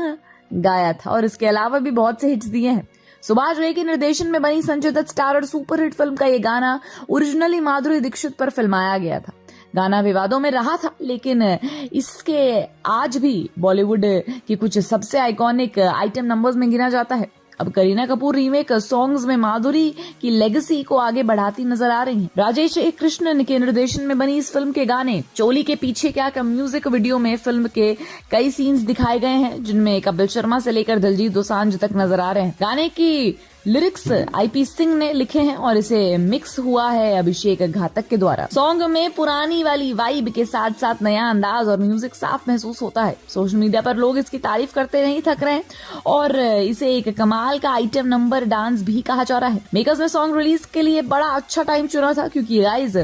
गाया था और इसके अलावा भी बहुत से हिट्स दिए हैं। सुभाष घई के निर्देशन में बनी संजय दत्त स्टार और सुपरहिट फिल्म का ये गाना ओरिजिनली माधुरी दीक्षित पर फिल्माया गया था। गाना विवादों में रहा था, लेकिन इसके आज भी बॉलीवुड की कुछ सबसे आइकॉनिक आइटम नंबर्स में गिना जाता है। अब करीना कपूर रीमेक सॉन्ग्स में माधुरी की लेगेसी को आगे बढ़ाती नजर आ रही हैं। राजेश कृष्णन के निर्देशन में बनी इस फिल्म के गाने चोली के पीछे क्या का म्यूजिक वीडियो में फिल्म के कई सीन्स दिखाए गए हैं, जिनमें कपिल शर्मा से लेकर दिलजीत दोसांझ तक नजर आ रहे हैं। गाने की लिरिक्स IP सिंह ने लिखे हैं और इसे मिक्स हुआ है अभिषेक घातक के द्वारा। सॉन्ग में पुरानी वाली वाइब के साथ साथ नया अंदाज और म्यूजिक साफ महसूस होता है। सोशल मीडिया पर लोग इसकी तारीफ करते नहीं थक रहे हैं और इसे एक कमाल का आइटम नंबर डांस भी कहा जा रहा है। मेकर्स ने सॉन्ग रिलीज के लिए बड़ा अच्छा टाइम चुना था, क्योंकि गाइस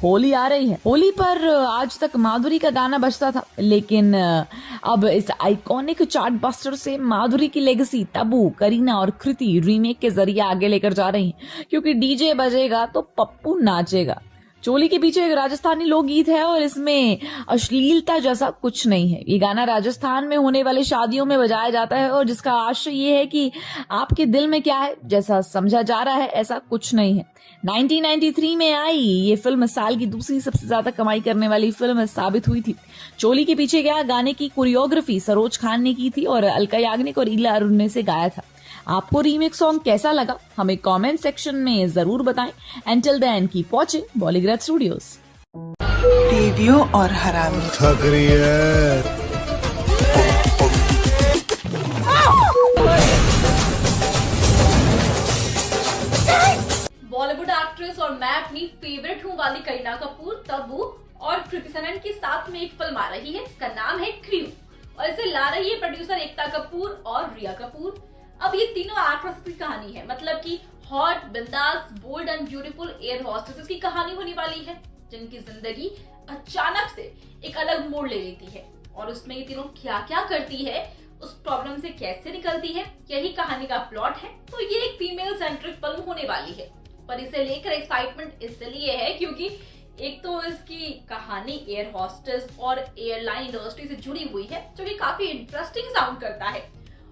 होली आ रही है। होली पर आज तक माधुरी का गाना बजता था, लेकिन अब इस आइकॉनिक चार्ट बस्टर से माधुरी की लेगेसी तब्बू, करीना और कृति रीमेक के जरिए आगे लेकर जा रही हैं, क्योंकि डीजे बजेगा तो पप्पू नाचेगा। चोली के पीछे एक राजस्थानी लोकगीत है और इसमें अश्लीलता जैसा कुछ नहीं है। ये गाना राजस्थान में होने वाले शादियों में बजाया जाता है और जिसका आशय ये है कि आपके दिल में क्या है, जैसा समझा जा रहा है ऐसा कुछ नहीं है। 1993 में आई ये फिल्म साल की दूसरी सबसे ज्यादा कमाई करने वाली फिल्म साबित हुई थी। चोली के पीछे क्या गाने की कोरियोग्राफी सरोज खान ने की थी और अलका याग्निक और ईला अरुण ने इसे गाया था। आपको रीमेक सॉन्ग कैसा लगा हमें कमेंट सेक्शन में जरूर बताएं। Until then keep watching Bollygraz studios. टीवियों और हरामी थक रही है। बॉलीवुड एक्ट्रेस और मैं अपनी फेवरेट हूँ वाली करीना कपूर, तब्बू और कृति सनन के साथ में एक फिल्म आ रही है। इसका नाम है क्रू और इसे ला रही है प्रोड्यूसर एकता कपूर और रिया कपूर। अब ये तीनों एक्ट्रेस की कहानी है, मतलब कि हॉट, बिंदास, bold and beautiful air hostesses की कहानी होने वाली है, जिनकी जिंदगी अचानक से एक अलग मोड़ ले लेती है और उसमें ये तीनों क्या क्या करती है, उस प्रॉब्लम से कैसे निकलती है, यही कहानी का प्लॉट है। तो ये एक फीमेल सेंट्रिक फिल्म होने वाली है, पर इसे लेकर एक्साइटमेंट इसलिए है क्योंकि एक तो इसकी कहानी एयर हॉस्टेस और एयरलाइन इंडस्ट्री से जुड़ी हुई है, जो कि काफी इंटरेस्टिंग साउंड करता है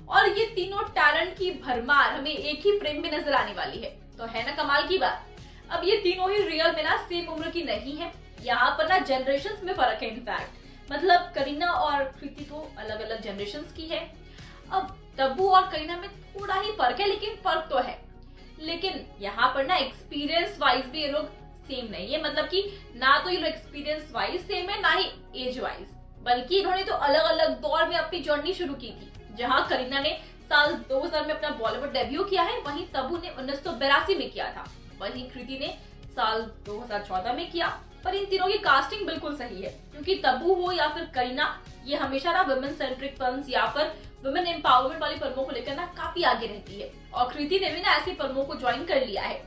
और ये तीनों टैलेंट की भरमार हमें एक ही फ्रेम में नजर आने वाली है। तो है ना कमाल की बात। अब ये तीनों ही रियल में ना सेम उम्र की नहीं है, यहाँ पर ना जनरेशंस में फर्क है। इनफैक्ट मतलब करीना और कृति तो अलग अलग जनरेशंस की है। अब तब्बू और करीना में थोड़ा ही फर्क है, लेकिन फर्क तो है। लेकिन यहाँ पर ना एक्सपीरियंस वाइज भी ये लोग सेम नहीं है, मतलब कि ना तो ये लोग एक्सपीरियंस वाइज सेम है, ना ही एज वाइज, बल्कि इन्होंने तो अलग अलग दौर में अपनी जर्नी शुरू की थी। जहां करीना ने साल 2000 में अपना बॉलीवुड डेब्यू किया है, वहीं तब्बू ने 1982 में किया था, वहीं कृति ने साल 2014 में किया। पर इन तीनों की कास्टिंग बिल्कुल सही है, क्योंकि तब्बू हो या फिर करीना, ये हमेशा ना वुमेन सेंट्रिक फिल्म्स या फिर वुमेन एम्पावरमेंट वाली फिल्मों को लेकर ना काफी आगे रहती है। और कृति ने भी ना ऐसी फिल्मों को ज्वाइन कर लिया है।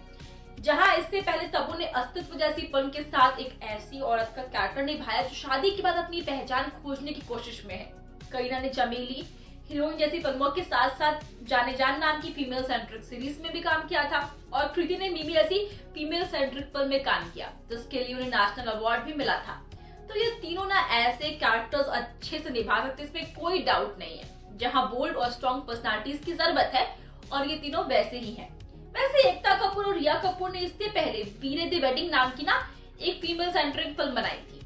जहां इससे पहले तब्बू ने अस्तित्व जैसी फिल्म के साथ एक ऐसी औरत का कैरेक्टर निभाया जो शादी के बाद अपनी पहचान खोजने की कोशिश में है। करीना ने चमेली, हीरोइन जैसी फिल्मों के साथ साथ जाने जान नाम की फीमेल सेंट्रिक सीरीज में भी काम किया था और कृति ने मिमी जैसी फीमेल सेंट्रिक फिल्म में काम किया, जिसके लिए उन्हें नेशनल अवार्ड भी मिला था। तो ये तीनों ना ऐसे कैरेक्टर्स अच्छे से निभा सकते, इसमें कोई डाउट नहीं है। जहां बोल्ड और स्ट्रॉन्ग पर्सनालिटीज की जरूरत है और ये तीनों वैसे ही हैं। वैसे एकता कपूर और रिया कपूर ने इससे पहले वीरे द वेडिंग नाम की ना एक फीमेल सेंट्रिक फिल्म बनाई थी,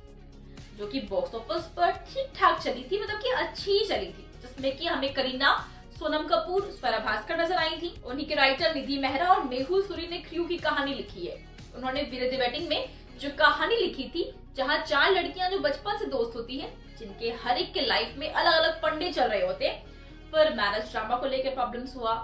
जो कि बॉक्स ऑफिस पर ठीक ठाक चली थी, मतलब कि अच्छी ही चली थी, जिसमें कि हमें करीना, सोनम कपूर, स्वरा भास्कर नजर आई थी। उन्हीं के राइटर निधि मेहरा और मेहुल सूरी ने क्रू की कहानी लिखी है। उन्होंने वीरे द वेडिंग में जो कहानी लिखी थी, जहां 4 लड़कियां जो बचपन से दोस्त होती है, जिनके हर एक के लाइफ में अलग अलग पंडे चल रहे होते हैं, पर मैरिज ड्रामा को लेकर प्रॉब्लम्स हुआ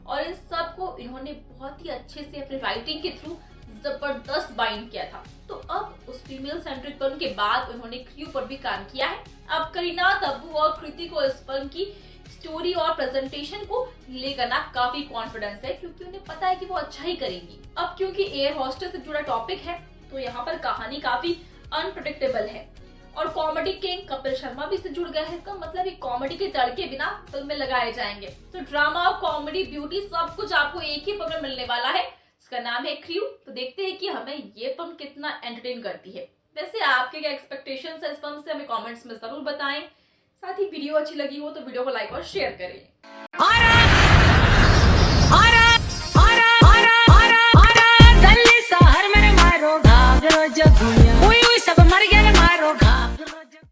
और इन सब को इन्होंने बहुत ही अच्छे से अपने राइटिंग के थ्रू जबरदस्त बाइंड किया था। तो अब उस फीमेल सेंट्रिक फिल्म के बाद उन्होंने क्रू पर भी काम किया है। अब करीना, तब्बू और कृति को इस फिल्म की स्टोरी और प्रेजेंटेशन को लेकर ना काफी कॉन्फिडेंस है, क्योंकि उन्हें पता है कि वो अच्छा ही करेंगी। अब क्योंकि एयर हॉस्टेस से जुड़ा टॉपिक है तो यहाँ पर कहानी काफी अनप्रेडिक्टेबल है और कॉमेडी किंग कपिल शर्मा भी इससे जुड़ गया है। इसका मतलब ये कॉमेडी के तड़के बिना फिल्म में लगाए जाएंगे। तो ड्रामा और कॉमेडी, ब्यूटी सब कुछ आपको एक ही फिल्म में मिलने वाला है। इसका नाम है क्रू। तो देखते हैं कि हमें ये फिल्म कितना एंटरटेन करती है। वैसे आपके क्या एक्सपेक्टेशंस है इस फिल्म से, हमें कमेंट्स में जरूर बताएं। साथ ही वीडियो अच्छी लगी हो तो वीडियो को लाइक और शेयर करें।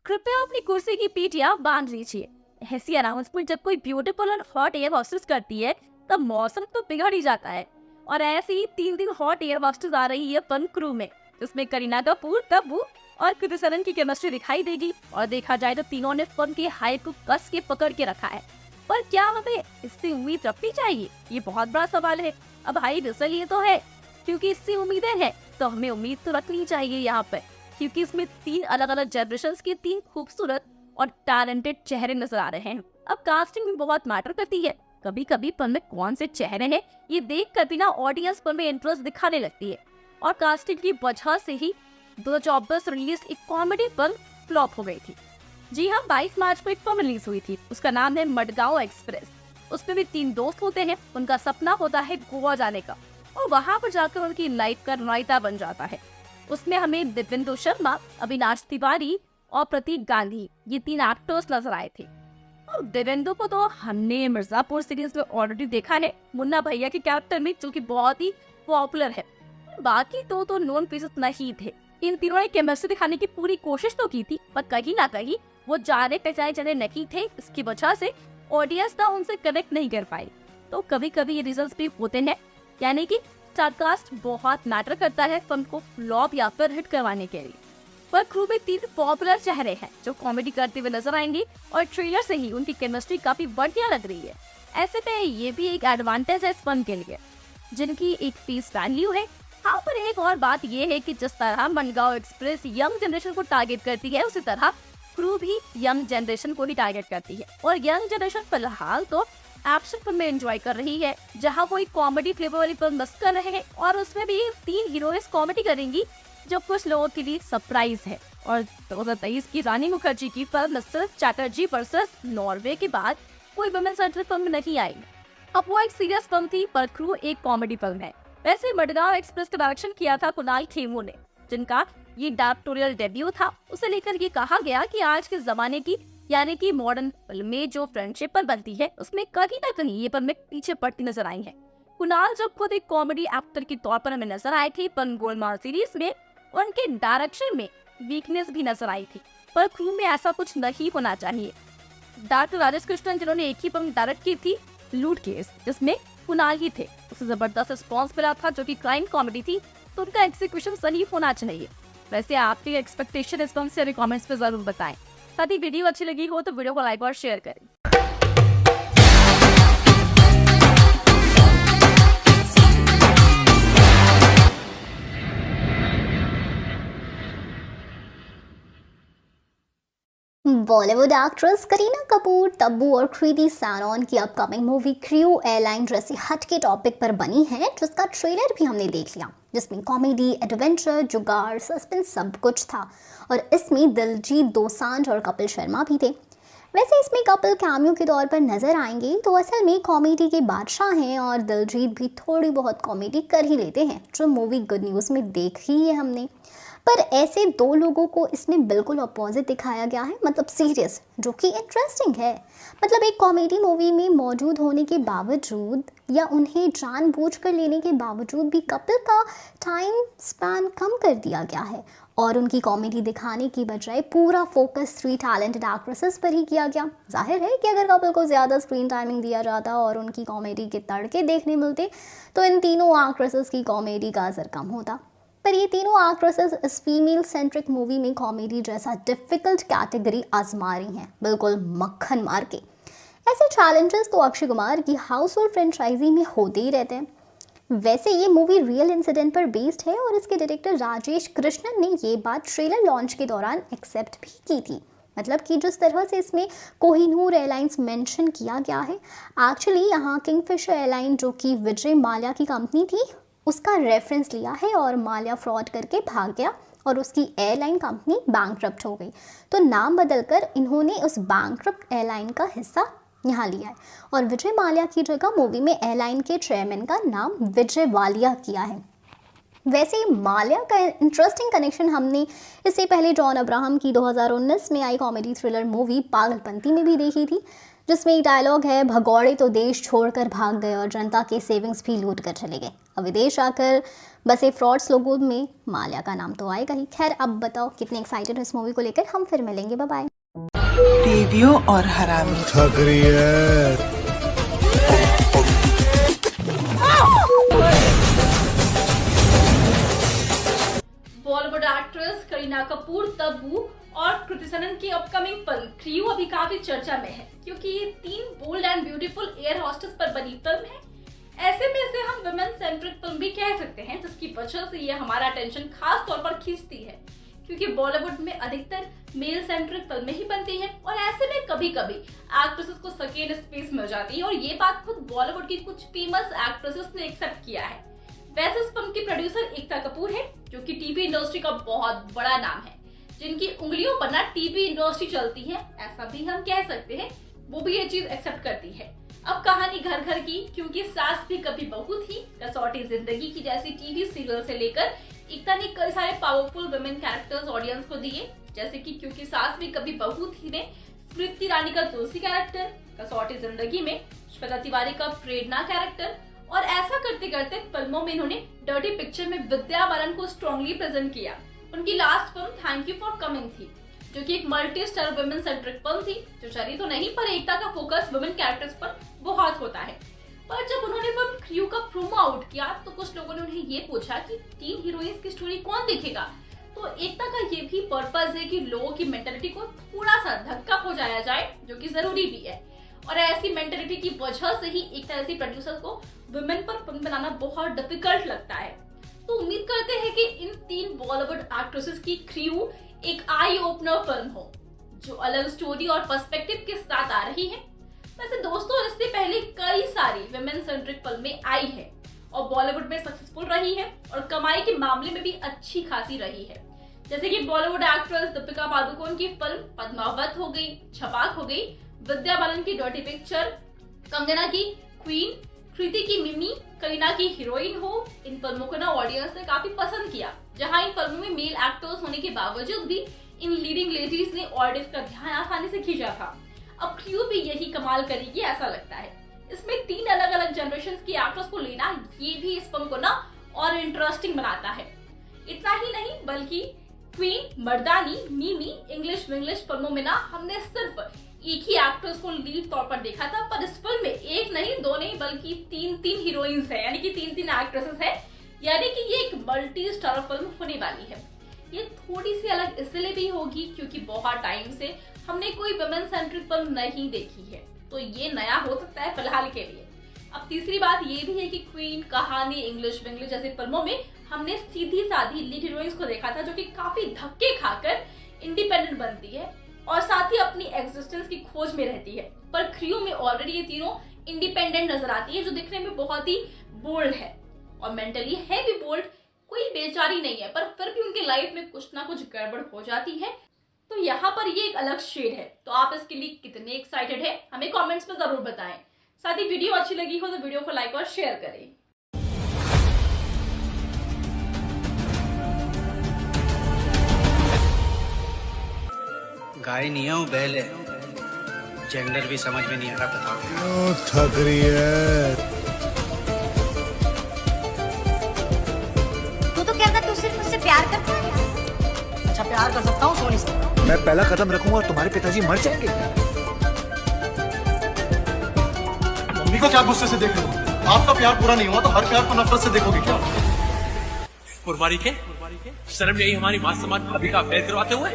कृपया अपनी कुर्सी की पीटियां बांध लीजिए। ऐसी अनाउंसमेंट जब कोई ब्यूटीफुल और हॉट एयर हॉस्टेस करती है तब मौसम तो बिगड़ ही जाता है। और ऐसे ही 3 दिन हॉट एयर हॉस्टेस आ रही है फिल्म क्रू में, जिसमें करीना कपूर, तब्बू और कृति सनन की केमिस्ट्री दिखाई देगी। और देखा जाए तो तीनों ने फिल्म की हाइप को कस के पकड़ के रखा है। पर क्या हमें इससे उम्मीद रखनी चाहिए, ये बहुत बड़ा सवाल है। अब हाइप इसलिए तो है क्योंकि इससे उम्मीदें हैं, तो हमें उम्मीद तो रखनी चाहिए यहाँ पे, क्योंकि इसमें 3 अलग अलग जनरेशन के 3 खूबसूरत और टैलेंटेड चेहरे नजर आ रहे हैं। अब कास्टिंग भी बहुत मैटर करती है। कभी कभी फिल्म में कौन से चेहरे हैं ये देख कर भी ना ऑडियंस फिल्म में इंटरेस्ट दिखाने लगती है। और कास्टिंग की वजह से ही 2024 रिलीज एक कॉमेडी फिल्म फ्लॉप हो गई थी। जी हाँ, 22 मार्च को एक फिल्म रिलीज हुई थी, उसका नाम है मडगांव एक्सप्रेस। उसमें भी 3 दोस्त होते हैं, उनका सपना होता है गोवा जाने का और वहाँ पर जाकर उनकी लाइफ का रायता बन जाता है। उसमें हमें दिव्येंदु शर्मा, अविनाश तिवारी और प्रतीक गांधी, ये 3 एक्टर्स नजर आए थे। और दिव्येंदु को तो हमने मिर्जापुर सीरीज में ऑलरेडी देखा है मुन्ना भैया के कैरेक्टर में, जो कि बहुत ही पॉपुलर है। बाकी तो नॉन फेसेस नहीं थे। इन तीनों ने केमिस्ट्री दिखाने की पूरी कोशिश तो की थी, पर कहीं ना कहीं वो जाने पहचाने जने नहीं थे। इसकी वजह से ऑडियंस ना उनसे कनेक्ट नहीं कर पाई। तो कभी कभी ये रीजंस भी होते हैं, यानी कि स्टारकास्ट बहुत मैटर करता है फिल्म को फ्लॉप या फिर हिट करवाने के लिए। पर क्रू में 3 पॉपुलर चेहरे हैं जो कॉमेडी करते हुए नजर आएंगे और ट्रेलर से ही उनकी केमिस्ट्री काफी बढ़िया लग रही है। ऐसे में ये भी एक एडवांटेज है इस फिल्म के लिए, जिनकी एक फेस वैल्यू है। हाँ, पर एक और बात ये है कि जिस तरह मडगांव एक्सप्रेस यंग जनरेशन को टारगेट करती है, उसी तरह क्रू भी यंग जनरेशन को ही टारगेट करती है। और यंग जनरेशन फिलहाल तो एक्शन फिल्म में एंजॉय कर रही है, जहां वो एक कॉमेडी फ्लेवर वाली फिल्म मिस कर रहे हैं। और उसमें भी 3 हीरोइंस कॉमेडी करेंगी, जो कुछ लोगों के लिए सरप्राइज है। और 2023 की रानी मुखर्जी की film mister Chatterjee versus Norway के बाद कोई वुमेन सेंट्रिक फिल्म नहीं आई। अब वो एक सीरियस फिल्म थी, पर क्रू एक कॉमेडी फिल्म है। वैसे मडगांव एक्सप्रेस का डायरेक्शन किया था कुणाल खेमू ने, जिनका ये डायरेक्टोरियल डेब्यू था। उसे लेकर ये कहा गया कि आज के जमाने की यानी कि मॉडर्न फिल्में जो फ्रेंडशिप पर बनती है, उसमें कहीं ना कहीं ये फिल्में पीछे पड़ती नजर आई है। कुणाल जब खुद एक कॉमेडी एक्टर के तौर पर हमें नजर आए थे फिल्म गोलमाल सीरीज में, उनके डायरेक्शन में वीकनेस भी नजर आई थी। पर क्रू में ऐसा कुछ नहीं होना चाहिए। डायरेक्टर राजेश कृष्णन, जिन्होंने एक ही फिल्म डायरेक्ट की थी लूट केस, जिसमें कुणाल ही थे, उसे जबरदस्त रिस्पॉन्स मिला था, जो कि क्राइम कॉमेडी थी। तो उनका एग्जीक्यूशन सही होना चाहिए। वैसे आपकी एक्सपेक्टेशन इस फिल्म से कमेंट्स में जरूर बताएं। साथ ही वीडियो अच्छी लगी हो तो वीडियो को लाइक और शेयर करें। बॉलीवुड एक्ट्रेस करीना कपूर, तब्बू और कृति सैनन की अपकमिंग मूवी क्रू एयरलाइन जैसी हटके टॉपिक पर बनी है, जिसका ट्रेलर भी हमने देख लिया, जिसमें कॉमेडी, एडवेंचर, जुगाड़, सस्पेंस सब कुछ था। और इसमें दिलजीत दोसांझ और कपिल शर्मा भी थे। वैसे इसमें कपिल कैमियो के तौर पर नजर आएंगे, तो असल में कॉमेडी के बादशाह हैं और दिलजीत भी थोड़ी बहुत कॉमेडी कर ही लेते हैं, जो मूवी गुड न्यूज़ में देख ही है हमने। पर ऐसे 2 लोगों को इसमें बिल्कुल अपोजिट दिखाया गया है, मतलब सीरियस, जो कि इंटरेस्टिंग है। मतलब एक कॉमेडी मूवी में मौजूद होने के बावजूद या उन्हें जानबूझकर लेने के बावजूद भी कपिल का टाइम स्पैन कम कर दिया गया है और उनकी कॉमेडी दिखाने की बजाय पूरा फोकस 3 टैलेंटेड एक्ट्रेसेस पर ही किया गया। जाहिर है कि अगर कपिल को ज़्यादा स्क्रीन टाइमिंग दिया जाता और उनकी कॉमेडी के तड़के देखने मिलते, तो इन तीनों एक्ट्रेसेस की कॉमेडी का असर कम होता। पर ये तीनों एक्ट्रेसेस इस फीमेल सेंट्रिक मूवी में कॉमेडी जैसा डिफिकल्ट कैटेगरी आजमा रही हैं, बिल्कुल मक्खन मार के। ऐसे चैलेंजेस तो अक्षय कुमार की हाउसफुल फ्रेंचाइजी में होते ही रहते हैं। वैसे ये मूवी रियल इंसिडेंट पर बेस्ड है और इसके डायरेक्टर राजेश कृष्णन ने ये बात ट्रेलर लॉन्च के दौरान एक्सेप्ट भी की थी। मतलब कि जिस तरह से इसमें कोहिनूर एयरलाइंस मेंशन किया गया है, एक्चुअली यहाँ किंगफिशर एयरलाइन जो कि विजय माल्या की कंपनी थी उसका रेफरेंस लिया है और माल्या फ्रॉड करके भाग गया और उसकी एयरलाइन कंपनी बैंकरप्ट हो गई। तो नाम बदलकर इन्होंने उस बैंकरप्ट एयरलाइन का हिस्सा यहाँ लिया है और विजय माल्या की जगह मूवी में एयरलाइन के चेयरमैन का नाम विजय वालिया किया है। वैसे माल्या का इंटरेस्टिंग कनेक्शन हमने इससे पहले जॉन अब्राहम की 2019 में आई कॉमेडी थ्रिलर मूवी पागलपंती में भी देखी थी, जिसमें एक डायलॉग है, भगौड़े तो देश छोड़कर भाग गए और जनता के सेविंग्स भी लूट कर चले गए। अब विदेश आकर बसे फ्रॉड्स लोगों में माल्या का नाम तो आएगा ही। खैर, अब बताओ कितने एक्साइटेड हो इस मूवी को लेकर। हम फिर मिलेंगे, बाय बाय। टीवियों और हरामी थक रही है। बॉलीवुड एक्ट्रेस करीना कपूर, तब्बू और कृति सनन की अपकमिंग फिल्म क्रू अभी काफी चर्चा में है, क्योंकि ये 3 bold and beautiful air hostess पर बनी फिल्म है। ऐसे में इसे हम वुमेन सेंट्रिक फिल्म भी कह सकते हैं, जिसकी वजह से ये हमारा अटेंशन खास तौर पर खींचती है, क्योंकि बॉलीवुड में अधिकतर मेल सेंट्रिक फिल्में ही बनती हैं और ऐसे में कभी कभी एक्ट्रेसेस को सेकेंड स्पेस मिल जाती है और ये बात खुद बॉलीवुड की कुछ फेमस एक्ट्रेसेस ने एक्सेप्ट किया है। वैसे इस फिल्म की प्रोड्यूसर एकता कपूर है, जो कि टीवी इंडस्ट्री का बहुत बड़ा नाम है, जिनकी उंगलियों पर ना टीवी इंडस्ट्री चलती है, ऐसा भी हम कह सकते हैं। वो भी ये चीज एक्सेप्ट करती है। अब कहानी घर घर की, क्योंकि सास भी कभी बहू थी, कसौटी जिंदगी की जैसी टीवी सीरियल से लेकर एकता ने कई सारे पावरफुल वुमेन कैरेक्टर्स ऑडियंस को दिए, जैसे कि क्योंकि सास भी कभी बहू थी में स्मृति ईरानी का तुलसी कैरेक्टर, कसौटी जिंदगी में श्वेता तिवारी का प्रेरणा कैरेक्टर, और ऐसा करते करते फिल्मों में इन्होंने डर्टी पिक्चर में विद्या बालन को स्ट्रॉन्गली प्रेजेंट किया। उनकी last film thank you for coming थी, जो कि एक multi star women centric film थी, जो चली तो नहीं, पर एकता का फोकस वुमेन कैरेक्टर्स पर बहुत होता है। पर जब उन्होंने फिल्म क्रू का प्रोमो आउट किया तो कुछ लोगों ने उन्हें ये पूछा कि 3 हीरोइंस की स्टोरी कौन देखेगा। तो एकता का ये भी पर्पस है कि लोगों की मेंटालिटी को थोड़ा सा धक्का पहुंचाया जाए, जो कि जरूरी भी है। और ऐसी मेंटालिटी की वजह से ही एकता जैसी प्रोड्यूसर को वुमेन पर फिल्म बनाना बहुत डिफिकल्ट लगता है। तो उम्मीद करते हैं कि इन 3 बॉलीवुड एक्ट्रेसेस की क्रू एक आई ओपनर फिल्म हो, जो अलग स्टोरी और पर्सपेक्टिव के साथ आ रही है। वैसे दोस्तों, इससे पहले कई सारी वुमेन सेंट्रिक फिल्में आई है और बॉलीवुड में सक्सेसफुल रही है और कमाई के मामले में भी अच्छी खासी रही है। जैसे कि बॉलीवुड एक्ट्रेस दीपिका पादुकोण की फिल्म पद्मावत हो गई, छपाक हो गई, विद्या बालन की डर्टी पिक्चर, कंगना की क्वीन, कृति की मिमी, करीना की हीरोइन हो। इन फिल्मों को ना ऑडियंस ने काफी पसंद किया, जहां इन फिल्मों में मेल एक्टर्स होने के बावजूद भी इन लीडिंग लेडीज ने ऑडियंस का ध्यान आसानी से खींचा था। अब क्रू भी यही कमाल करेगी ऐसा लगता है। इसमें 3 अलग अलग जनरेशन की एक्टर्स को लेना, ये भी इस फिल्म को ना और इंटरेस्टिंग बनाता है। इतना ही नहीं, बल्कि क्वीन, मर्दानी, मिमी, इंग्लिश विंग्लिश फिल्मों में ना हमने सिर्फ एक ही एक्ट्रेस को लीड तौर पर देखा था, पर इस फिल्म में एक नहीं, 2 नहीं, बल्कि 3 हीरोइंस है, यानी कि 3 एक्ट्रेसेस है, यानी कि ये एक मल्टी स्टार फिल्म होने वाली है। ये थोड़ी सी अलग इसलिए भी होगी क्योंकि बहुत टाइम से हमने कोई वुमेन सेंट्रिक फिल्म नहीं देखी है, तो ये नया हो सकता है फिलहाल के लिए। अब तीसरी बात ये भी है कि क्वीन, कहानी, इंग्लिश विंग्लिश जैसी फिल्मों में हमने सीधी साधी लीड हीरोइंस को देखा था, जो कि काफी धक्के खाकर इंडिपेंडेंट बनती है और साथ ही अपनी एग्जिस्टेंस की खोज में रहती है। पर क्रू में ऑलरेडी ये तीनों इंडिपेंडेंट नजर आती है, जो दिखने में बहुत ही बोल्ड है और मेंटली है भी बोल्ड। कोई बेचारी नहीं है, पर फिर भी उनके लाइफ में कुछ ना कुछ गड़बड़ हो जाती है। तो यहाँ पर ये एक अलग शेड है। तो आप इसके लिए कितने एक्साइटेड है, हमें कमेंट्स में जरूर बताएं। साथ ही वीडियो अच्छी लगी हो तो वीडियो को लाइक और शेयर करें। गाय नहीं हूँ, बैल है। जेंडर भी समझ में नहीं आ रहा, बताओ। थक रही है। तू तो क्या कर, तू सिर्फ मुझसे प्यार करता है? अच्छा, प्यार कर सकता हूँ, सो नहीं सकता। मैं पहला कदम रखूंगा और तुम्हारे पिताजी मर जाएंगे। मम्मी को क्या गुस्से से देख रहे हो? आपका प्यार पूरा नहीं हुआ तो हर प्यार को नफरत से देखोगे क्या? कुर्बानी के शर्म यही हमारी मां समाज भाभी का अफेयर करवाते हुए।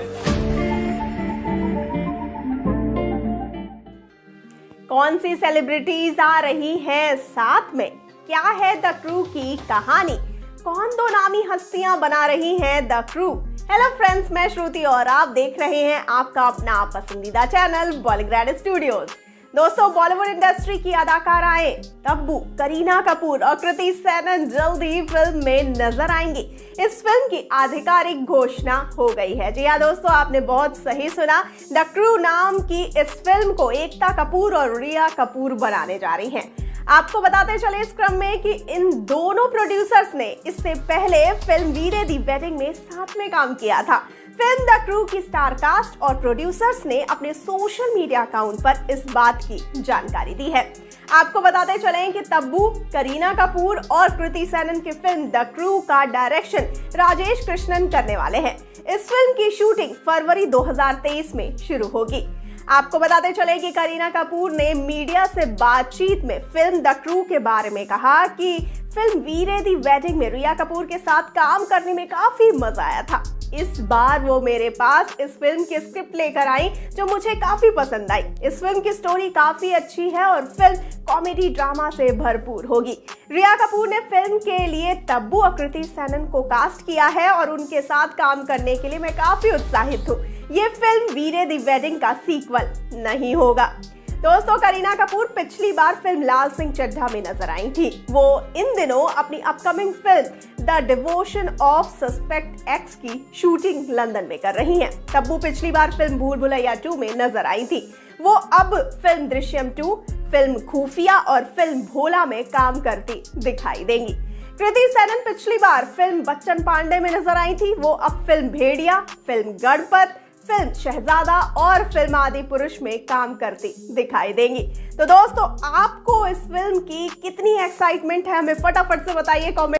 कौन सी सेलिब्रिटीज आ रही हैं साथ में, क्या है द क्रू की कहानी, कौन दो नामी हस्तियां बना रही हैं द क्रू। हेलो फ्रेंड्स, मैं श्रुति और आप देख रहे हैं आपका अपना पसंदीदा चैनल बॉलीवुड स्टूडियोज। दोस्तों, बॉलीवुड इंडस्ट्री की अदाकाराएं तब्बू, करीना कपूर और कृति सेनन जल्द ही फिल्म में नजर आएंगी। इस फिल्म की आधिकारिक घोषणा हो गई है। जी हाँ दोस्तों, आपने बहुत सही सुना। द क्रू नाम की इस फिल्म को एकता कपूर और रिया कपूर बनाने जा रही हैं। आपको बताते चले इस क्रम में कि इन दोनों प्रोड्यूसर्स ने इससे पहले फिल्म वीरे दी वेडिंग में साथ में काम किया था। फिल्म द क्रू की स्टार कास्ट और प्रोड्यूसर्स ने अपने सोशल मीडिया अकाउंट पर इस बात की जानकारी दी है। आपको बताते चलें कि तब्बू, करीना कपूर और कृति सेनन की फिल्म द क्रू का डायरेक्शन राजेश कृष्णन करने वाले हैं। इस फिल्म की शूटिंग फरवरी 2023 में शुरू होगी। आपको बताते चले कि करीना कपूर ने मीडिया से बातचीत में फिल्म द क्रू के बारे में कहा कि फिल्म वीरे दी वेडिंग में रिया कपूर के साथ काम करने में काफी मजा आया था। इस बार वो मेरे पास इस फिल्म की स्क्रिप्ट लेकर आई जो मुझे काफी पसंद आई। इस फिल्म की स्टोरी काफी अच्छी है और फिल्म कॉमेडी ड्रामा से भरपूर होगी। रिया कपूर ने फिल्म के लिए तब्बू और कृति सेनन को कास्ट किया है और उनके साथ काम करने के लिए मैं काफी उत्साहित हूँ। ये फिल्म वीरे दी वेडिंग का सीक्वल नहीं होगा। दोस्तों, करीना कपूर पिछली बार फिल्म लाल सिंह चड्ढा में नजर आई थी। वो इन दिनों अपनी upcoming film the devotion of suspect x की शूटिंग लंदन में कर रही हैं। तब्बू पिछली बार फिल्म भूल भुलैया 2 में नजर आई थी। वो अब फिल्म दृश्यम 2, फिल्म खुफिया और फिल्म भोला में काम करती दिखाई देंगी। कृति सेनन पिछली बार फिल्म बच्चन पांडे में नजर आई थी। वो अब फिल्म भेड़िया, फिल्म गणपत, फिल्म शहजादा और फिल्म आदि पुरुष में काम करती दिखाई देंगी। तो दोस्तों, आपको इस फिल्म की कितनी एक्साइटमेंट है हमें फटाफट से बताइए कमेंट।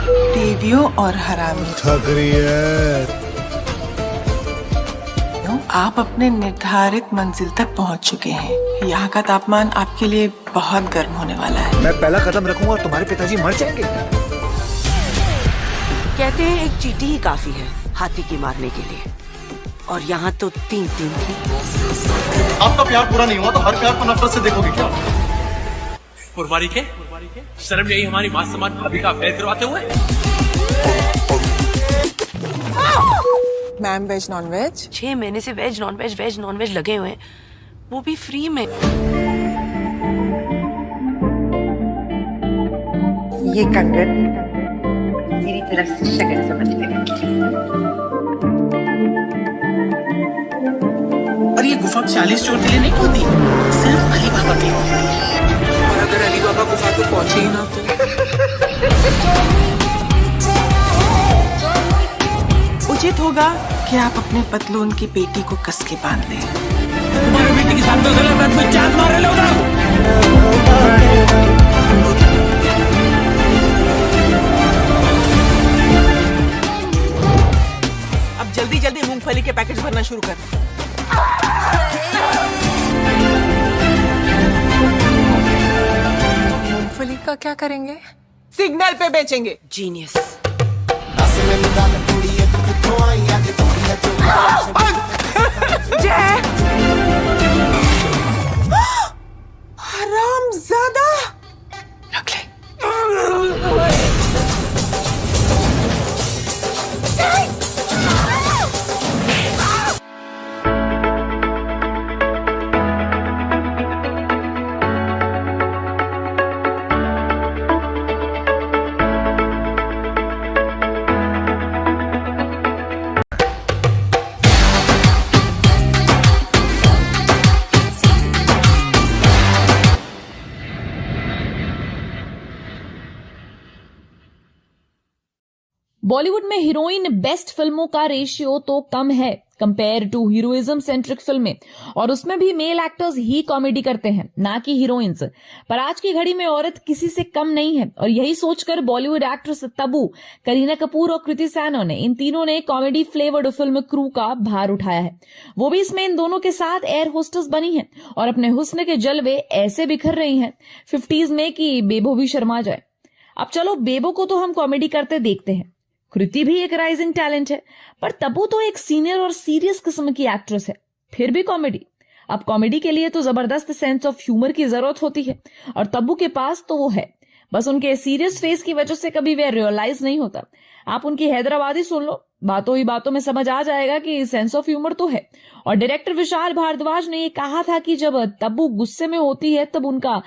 टीवियों और हरामी, आप अपने निर्धारित मंजिल तक पहुंच चुके हैं। यहाँ का तापमान आपके लिए बहुत गर्म होने वाला है। मैं पहला कदम रखूंगा और तुम्हारे पिताजी मर जाएंगे। कहते हैं एक चींटी ही काफी है हाथी की मारने के लिए, और यहाँ तो 3 थी। आपका प्यार पूरा नहीं हुआ तो हर प्यार को नफरत से देखोगे क्या? फुलवारी के शर्म यही हमारी मां समाज भाभी का अफेयर करवाते हुए। Ma'am, veg non veg? 6 महीने से वेज नॉन वेज लगे हुए हैं, वो भी फ्री में। ये कंगन मेरी तरफ से शगन समझ लेगा। और ये गुफा 40 चोर के लिए नहीं होती, सिर्फ अली बाबा के लिए। और अगर अली बाबा गुफा को पहुंचे ही ना तो उचित होगा कि आप अपने पतलून की पेटी को कस के बांध लें। तुम्हारे बेटे के साथ तो गलत बात में जान मारे लोग। अब जल्दी जल्दी मूंगफली के पैकेट भरना शुरू कर। मूंगफली का क्या करेंगे? सिग्नल पे बेचेंगे। जीनियस। हरामजादा! बॉलीवुड में हीरोइन बेस्ट फिल्मों का रेशियो तो कम है कंपेयर टू हीरोइज्म सेंट्रिक फिल्में, और उसमें भी मेल एक्टर्स ही कॉमेडी करते हैं, ना कि हीरोइंस। पर आज की घड़ी में औरत किसी से कम नहीं है, और यही सोचकर बॉलीवुड एक्ट्रेस तब्बू, करीना कपूर और कृति सेनन इन तीनों ने कॉमेडी फ्लेवर्ड फिल्म क्रू का भार उठाया है। वो भी इसमें इन दोनों के साथ एयर होस्टेस बनी है और अपने हुस्न के जलवे ऐसे बिखर रही हैं 50s में कि बेबो भी शर्मा जाए। अब चलो, बेबो को तो हम कॉमेडी करते देखते हैं, कृति भी एक राइजिंग टैलेंट है, पर तब्बू तो एक सीनियर और सीरियस किस्म की एक्ट्रेस है। फिर भी कॉमेडी। अब कॉमेडी के लिए तो जबरदस्त सेंस ऑफ ह्यूमर की जरूरत होती है और तब्बू के पास तो वो है, बस उनके सीरियस फेस की वजह से कभी वे रियलाइज नहीं होता। आप उनकी हैदराबादी सुन लो, बातों ही बातों में समझ आ जाएगा कि सेंस ऑफ ह्यूमर तो है। और डायरेक्टर विशाल भारद्वाज ने ये कहा था कि जब तब्बू गुस्से में होती है तब उनका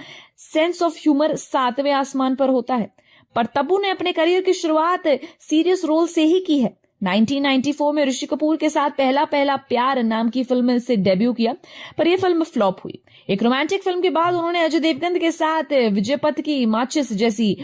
सेंस ऑफ ह्यूमर 7वें आसमान पर होता है। पर तब्बू ने अपने करियर की शुरुआत सीरियस रोल से ही की है। 1994 में ऋषि कपूर के साथ पहला प्यार नाम की फिल्म से डेब्यू किया, पर यह फिल्म फ्लॉप हुई। एक रोमांटिक फिल्म के बाद उन्होंने अजय देवगन के साथ विजय पथ की माचिस जैसी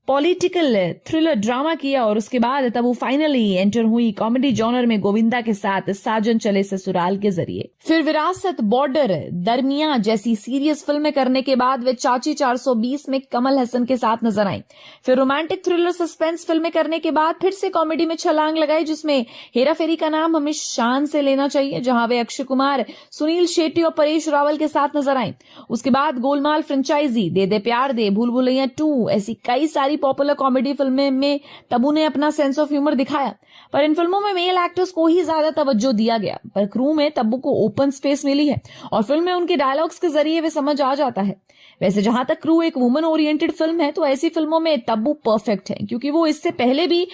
पॉलिटिकल थ्रिलर ड्रामा किया और उसके बाद तब वो फाइनली एंटर हुई कॉमेडी जॉनर में गोविंदा के साथ साजन चले ससुराल के जरिए। फिर विरासत, बॉर्डर, दरमियां जैसी सीरियस फिल्में करने के बाद वे चाची 420 में कमल हसन के साथ नजर आई। फिर रोमांटिक थ्रिलर सस्पेंस फिल्में करने के बाद फिर से कॉमेडी में छलांग लगाई, जिसमें हेरा फेरी का नाम हमें शान से लेना चाहिए, जहां वे अक्षय कुमार, सुनील शेट्टी और परेश रावल के साथ नजर आई। उसके बाद गोलमाल फ्रेंचाइजी, दे दे प्यार दे, भूल भुलैया 2 ऐसी कई सारी पॉपुलर कॉमेडी फिल्में में तब्बू ने अपना सेंस ऑफ ह्यूमर दिखाया। पर इन फिल्मों में मेल एक्टर्स को ही ज्यादा तवज्जो दिया गया, पर क्रू में तब्बू को ओपन स्पेस मिली है और फिल्म में उनके डायलॉग्स के जरिए वे समझ आ जाता है। वैसे जहां तक क्रू एक वुमन ओरिएंटेड फिल्म है तो ऐसी फिल्मों में तब्बू परफेक्ट है, क्योंकि वो इससे पहले भी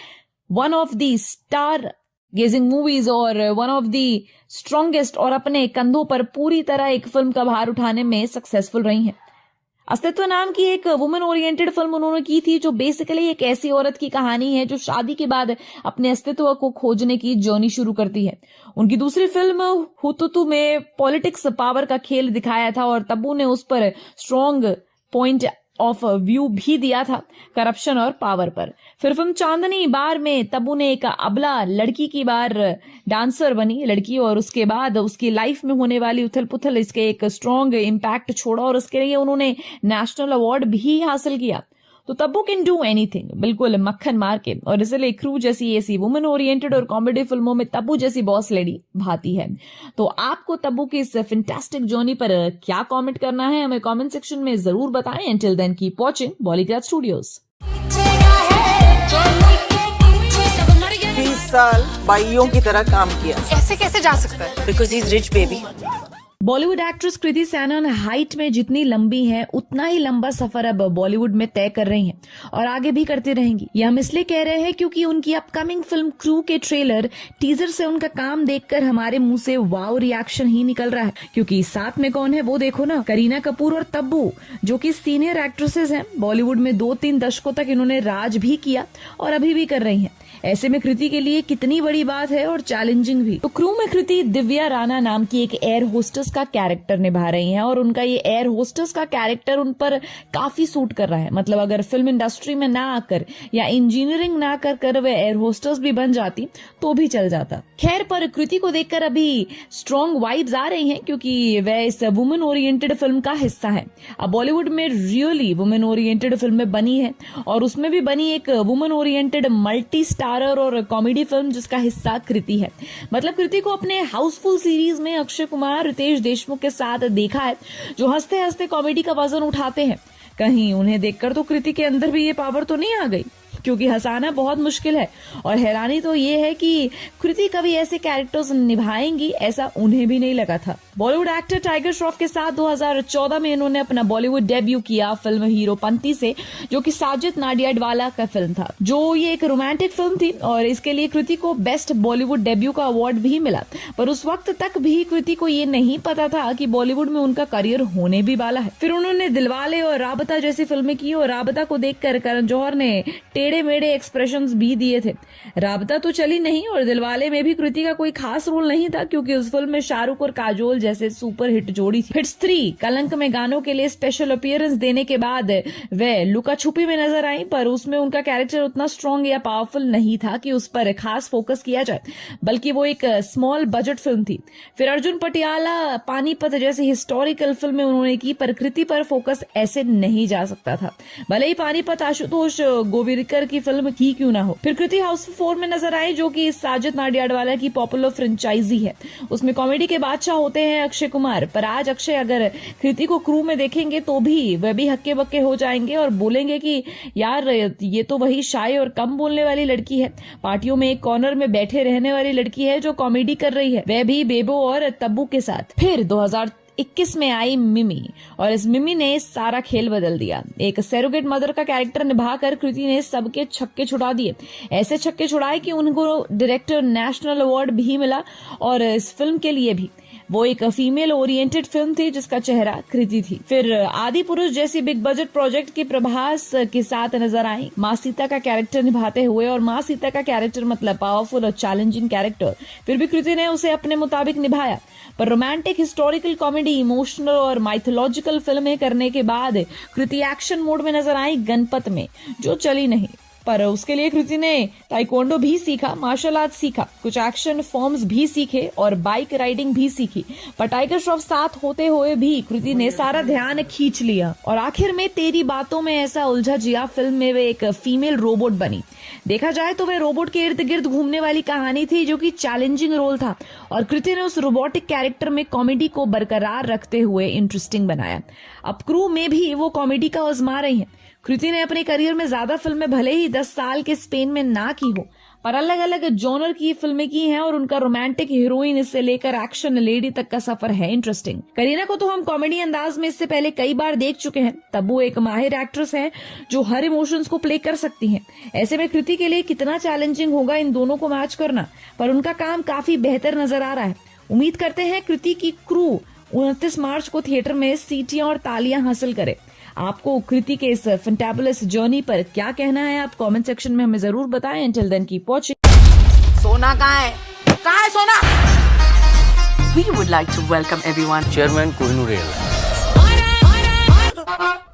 one of the star gazing movies और वन ऑफ दी स्ट्रॉन्गेस्ट और अपने कंधों पर पूरी तरह एक फिल्म का भार उठाने में सक्सेसफुल रही हैं। अस्तित्व नाम की एक वुमेन ओरिएंटेड फिल्म उन्होंने की थी, जो बेसिकली एक ऐसी औरत की कहानी है जो शादी के बाद अपने अस्तित्व को खोजने की जर्नी शुरू करती है। उनकी दूसरी फिल्म हुतुतु में पॉलिटिक्स, पावर का खेल दिखाया था और तब्बू ने उस पर स्ट्रॉन्ग पॉइंट ऑफ व्यू भी दिया था, करप्शन और पावर पर। फिर फिल्म चांदनी बार में तब्बू ने एक अबला लड़की की बार डांसर बनी लड़की और उसके बाद उसकी लाइफ में होने वाली उथल पुथल इसके एक स्ट्रॉन्ग इम्पैक्ट छोड़ा और उसके लिए उन्होंने नेशनल अवार्ड भी हासिल किया। तो तब्बू कैन डू एनीथिंग, बिल्कुल मक्खन मार के, और इसलिए क्रू जैसी ऐसी वुमेन ओरिएंटेड और कॉमेडी फिल्मों में तब्बू जैसी बॉस लेडी भाती है। तो आपको तब्बू की इस फैंटास्टिक जर्नी पर क्या कमेंट करना है हमें कमेंट सेक्शन में जरूर बताएं। Until then keep watching Bollygrad Studios। 30 साल बाइयों की तरह काम किया। ऐसे कैसे जा सकता है? Because he is rich baby. Bollywood actress Kriti Sanon height में जितनी लंबी हैं उतना ही लंबा सफर अब बॉलीवुड में तय कर रही हैं और आगे भी करती रहेंगी। ये हम इसलिए कह रहे हैं क्योंकि उनकी अपकमिंग फिल्म क्रू के ट्रेलर टीजर से उनका काम देखकर हमारे मुंह से वाव रिएक्शन ही निकल रहा है। क्योंकि साथ में कौन है वो देखो ना, करीना कपूर और तब्बू, जो कि सीनियर एक्ट्रेसेस हैं। बॉलीवुड में 2-3 दशकों तक इन्होंने राज भी किया और अभी भी कर रही हैं। ऐसे में कृति के लिए कितनी बड़ी बात है और चैलेंजिंग भी। तो क्रू में कृति दिव्या राणा नाम की एक एयर होस्टेस का कैरेक्टर निभा रही हैं और उनका ये एयर होस्टेस का कैरेक्टर उन पर काफी सूट कर रहा है। मतलब अगर फिल्म इंडस्ट्री में ना आकर या इंजीनियरिंग ना कर वे एयर होस्टेस भी बन जाती तो भी चल जाता। खैर, पर कृति को देखकर अभी स्ट्रॉन्ग वाइब्स आ रही हैं क्योंकि वह इस वुमेन ओरिएंटेड फिल्म का हिस्सा है। अब बॉलीवुड में रियली वुमेन ओरिएंटेड फिल्में बनी है और उसमें भी बनी एक वुमेन ओरिएंटेड मल्टी स्टारर और कॉमेडी फिल्म जिसका हिस्सा कृति है। मतलब कृति को अपने हाउसफुल सीरीज में अक्षय कुमार, रितेश देशमुख के साथ देखा है, जो हंसते हंसते कॉमेडी का वजन उठाते हैं। कहीं उन्हें देखकर तो कृति के अंदर भी ये पावर तो नहीं आ गई, क्योंकि हंसाना बहुत मुश्किल है। और हैरानी तो ये है कि कृति कभी ऐसे कैरेक्टर्स निभाएंगी ऐसा उन्हें भी नहीं लगा था। बॉलीवुड एक्टर टाइगर श्रॉफ के साथ 2014 में इन्होंने अपना बॉलीवुड डेब्यू किया फिल्म हीरोपंती से, जो कि साजिद नाडियाडवाला का फिल्म था। जो ये एक रोमांटिक फिल्म थी और इसके लिए कृति को बेस्ट बॉलीवुड डेब्यू का अवार्ड भी मिला। पर उस वक्त तक भी कृति को ये नहीं पता था कि बॉलीवुड में उनका करियर होने भी वाला है। फिर उन्होंने दिलवाले और राबता जैसी फिल्में की और राबता को देखकर करण जौहर ने टेढ़े मेढ़े एक्सप्रेशंस भी दिए थे। राबता तो चली नहीं और दिलवाले में भी कृति का कोई खास रोल नहीं था, क्योंकि उस फिल्म में शाहरुख और काजोल जैसे सुपर हिट जोड़ी थी। हिट्स 3 कलंक में गानों के लिए स्पेशल अपीयरेंस देने के बाद वे लुका छुपी में नजर आई, पर उसमें उनका कैरेक्टर उतना स्ट्रॉन्ग या पावरफुल नहीं था कि उस पर खास फोकस किया जाए, बल्कि वो एक स्मॉल बजट फिल्म थी। फिर अर्जुन पटियाला, पानीपत जैसी हिस्टोरिकल फिल्में उन्होंने की, पर कृति पर फोकस ऐसे नहीं जा सकता था, भले ही पानीपत आशुतोष गोविरकर की फिल्म ही क्यों ना हो। फिर कृति हाउस 4 में नजर आई, जो कि साजिद नाडियाडवाला की पॉपुलर फ्रेंचाइजी है। उसमें कॉमेडी के बादशाह होते हैं अक्षय कुमार, पर आज अक्षय अगर कृति को क्रू में देखेंगे तो भी वह भी हक्के बक्के हो जाएंगे और बोलेंगे कि यार ये तो वही शाय और कम बोलने वाली लड़की है, पार्टियों में एक कॉर्नर में बैठे रहने वाली लड़की है जो कॉमेडी कर रही है, वह भी बेबो और तब्बू के साथ। फिर 2021 में आई मिमी और इस मिमी ने सारा खेल बदल दिया। एक सैरोगेट मदर का कैरेक्टर निभाकर कृति ने सबके छक्के छुड़ा दिए, ऐसे छक्के छुड़ाए कि उनको डायरेक्टर नेशनल अवार्ड भी मिला। और इस फिल्म के लिए भी वो एक फीमेल ओरिएंटेड फिल्म थी जिसका चेहरा कृति थी। फिर आदि पुरुष जैसी बिग बजट प्रोजेक्ट के प्रभास के साथ नजर आई माँ सीता का कैरेक्टर निभाते हुए, और माँ सीता का कैरेक्टर मतलब पावरफुल और चैलेंजिंग कैरेक्टर, फिर भी कृति ने उसे अपने मुताबिक निभाया। पर रोमांटिक, हिस्टोरिकल कॉमेडी, इमोशनल और माइथोलॉजिकल फिल्में करने के बाद कृति एक्शन मोड में नजर आई गणपत में, जो चली नहीं। पर उसके लिए कृति ने ताइक्वांडो भी सीखा, मार्शल आर्ट सीखा, कुछ एक्शन फॉर्म्स भी सीखे और बाइक राइडिंग भी सीखी। पर टाइगर श्रॉफ साथ होते हुए भी कृति ने सारा ध्यान खींच लिया और आखिर में तेरी बातों में ऐसा उलझा जिया फिल्म में वे एक फीमेल रोबोट बनी। देखा जाए तो वह रोबोट के इर्द गिर्द घूमने वाली कहानी थी जो कि चैलेंजिंग रोल था और कृति ने उस रोबोटिक कैरेक्टर में कॉमेडी को बरकरार रखते हुए इंटरेस्टिंग बनाया। अब क्रू में भी वो कॉमेडी का आजमा रही हैं। कृति ने अपने करियर में ज्यादा फिल्में भले ही 10 साल के स्पेन में ना की हो, पर अलग अलग जॉनर की फिल्में की हैं और उनका रोमांटिक हीरोइन से लेकर एक्शन लेडी तक का सफर है इंटरेस्टिंग। करीना को तो हम कॉमेडी अंदाज में इससे पहले कई बार देख चुके हैं। तब्बू एक माहिर एक्ट्रेस है जो हर इमोशंस को प्ले कर सकती हैं। ऐसे में कृति के लिए कितना चैलेंजिंग होगा इन दोनों को मैच करना, पर उनका काम काफी बेहतर नजर आ रहा है। उम्मीद करते हैं कृति की क्रू 29 मार्च को थिएटर में सीटियां और तालियां हासिल करे। आपको कृति के इस फैंटाबुलस जर्नी पर क्या कहना है, आप कमेंट सेक्शन में हमें जरूर बताएं। Until then keep watching। सोना कहाँ है? कहाँ है सोना? We would like to welcome everyone। Chairman Kohinoor rail.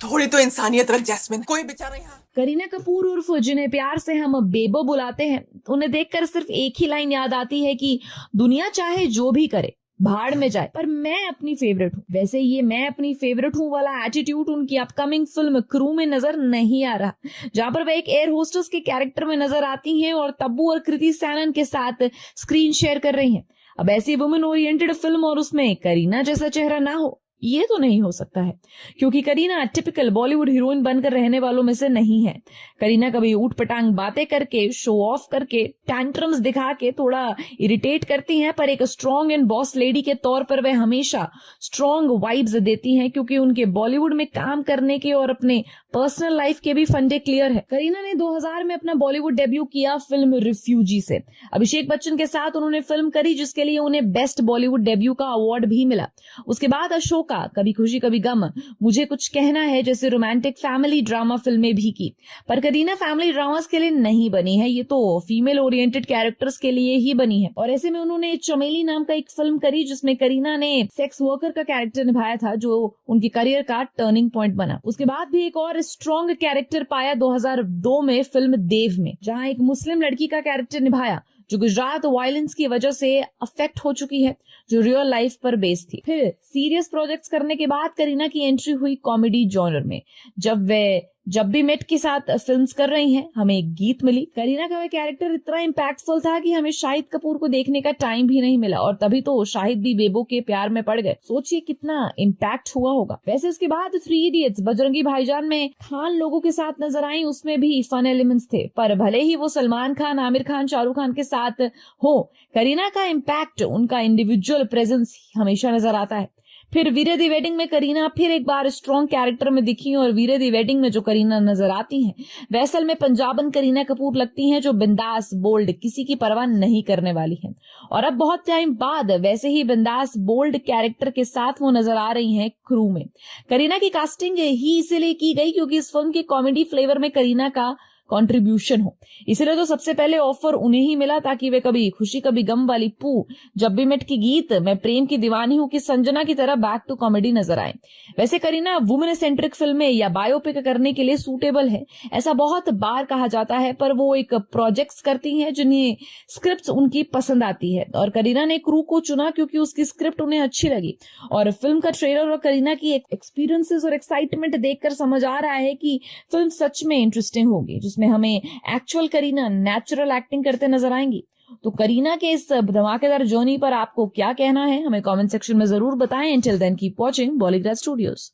थोड़ी तो इंसानियत रख जैस्मिन, कोई बेचारा यहाँ। करीना कपूर उर्फ जिन्हें प्यार से हम बेबो बुलाते हैं, उन्हें देखकर सिर्फ एक ही लाइन याद आती है कि दुनिया चाहे जो भी करे भाड़ में जाए पर मैं अपनी फेवरेट हूँ। वैसे ये मैं अपनी फेवरेट हूँ वाला एटीट्यूड उनकी अपकमिंग फिल्म क्रू में नजर नहीं आ रहा, जहाँ पर वह एक एयर होस्टेस के कैरेक्टर में नजर आती हैं और तब्बू और कृति सैनन के साथ स्क्रीन शेयर कर रही हैं। अब ऐसी वुमेन ओरिएंटेड फिल्म और उसमें करीना जैसा चेहरा ना हो, ये तो नहीं हो सकता है, क्योंकि करीना टिपिकल बॉलीवुड हीरोइन बनकर रहने वालों में से नहीं है। करीना कभी ऊट पटांग बातें करके, शो ऑफ करके, टैंट्रम्स दिखा के थोड़ा इरिटेट करती हैं, पर एक स्ट्रॉन्ग एंड बॉस लेडी के तौर पर वह हमेशा स्ट्रॉन्ग वाइब्स देती हैं, क्योंकि उनके बॉलीवुड में काम करने के और अपने पर्सनल लाइफ के भी फंडे क्लियर है। करीना ने 2000 में अपना बॉलीवुड डेब्यू किया फिल्म रिफ्यूजी से। अभिषेक बच्चन के साथ उन्होंने फिल्म करी जिसके लिए उन्हें बेस्ट बॉलीवुड डेब्यू का अवार्ड भी मिला। उसके बाद अशोक का कभी खुशी कभी गम, मुझे कुछ कहना है जैसे रोमांटिक फैमिली ड्रामा फिल्में भी की, पर करीना फैमिली ड्रामास के लिए नहीं बनी है, ये तो फीमेल ओरिएंटेड कैरेक्टर्स के लिए ही बनी है। और ऐसे में उन्होंने चमेली नाम का एक फिल्म करी जिसमें करीना ने सेक्स वर्कर का कैरेक्टर निभाया था, जो उनके करियर का टर्निंग पॉइंट बना। उसके बाद भी एक और स्ट्रॉन्ग कैरेक्टर पाया 2002 में फिल्म देव में, जहाँ एक मुस्लिम लड़की का कैरेक्टर निभाया जो गुजरात वायलेंस की वजह से अफेक्ट हो चुकी है, जो रियल लाइफ पर बेस्ड थी। फिर सीरियस प्रोजेक्ट्स करने के बाद करीना की एंट्री हुई कॉमेडी जॉनर में, जब वे जब भी मेट के साथ फिल्म्स कर रही हैं। हमें एक गीत मिली। करीना का वह कैरेक्टर इतना इम्पैक्टफुल था कि हमें शाहिद कपूर को देखने का टाइम भी नहीं मिला, और तभी तो शाहिद भी बेबो के प्यार में पड़ गए। सोचिए कितना इम्पैक्ट हुआ होगा। वैसे उसके बाद 3 इडियट्स, बजरंगी भाईजान में खान लोगों के साथ नजर आई, उसमें भी फन एलिमेंट्स थे, पर भले ही वो सलमान खान, आमिर खान, शाहरुख खान के साथ हो, करीना का इम्पैक्ट, उनका इंडिविजुअल प्रेजेंस हमेशा नजर आता है। फिर वीरे दी वेडिंग में करीना फिर एक बार स्ट्रॉन्ग कैरेक्टर में दिखी, और वीरे दी वेडिंग में जो करीना नजर आती हैं वैसल में पंजाबन करीना कपूर लगती हैं, जो बिंदास, बोल्ड, किसी की परवाह नहीं करने वाली हैं। और अब बहुत टाइम बाद वैसे ही बिंदास, बोल्ड कैरेक्टर के साथ वो नजर आ रही हैं क्रू में। करीना की कास्टिंग ही इसीलिए की गई क्योंकि इस फिल्म के कॉमेडी फ्लेवर में करीना का कंट्रीब्यूशन हो, इसलिए तो सबसे पहले ऑफर उन्हें ही मिला, ताकि वे कभी खुशी कभी गम वाली पू, जब भी मेट की गीत, मैं प्रेम की दीवानी हूं की संजना की तरह बैक टू कॉमेडी नजर आए। वैसे करीना वुमेन सेंट्रिक फिल्में या बायोपिक करने के लिए सूटेबल है, ऐसा बहुत बार कहा जाता है, पर वो एक प्रोजेक्ट्स करती हैं जिन्हें स्क्रिप्ट उनकी पसंद आती है, और करीना ने क्रू को चुना क्योंकि उसकी स्क्रिप्ट उन्हें अच्छी लगी। और फिल्म का ट्रेलर और करीना की एक्सपीरियंसेस और एक्साइटमेंट देखकर समझ आ रहा है कि फिल्म सच में इंटरेस्टिंग होगी, जिसमें हमें एक्चुअल करीना नेचुरल एक्टिंग करते नजर आएंगी। तो करीना के इस धमाकेदार जर्नी पर आपको क्या कहना है, हमें कमेंट सेक्शन में जरूर बताएं। Until then, keep watching Bollygrad Studios.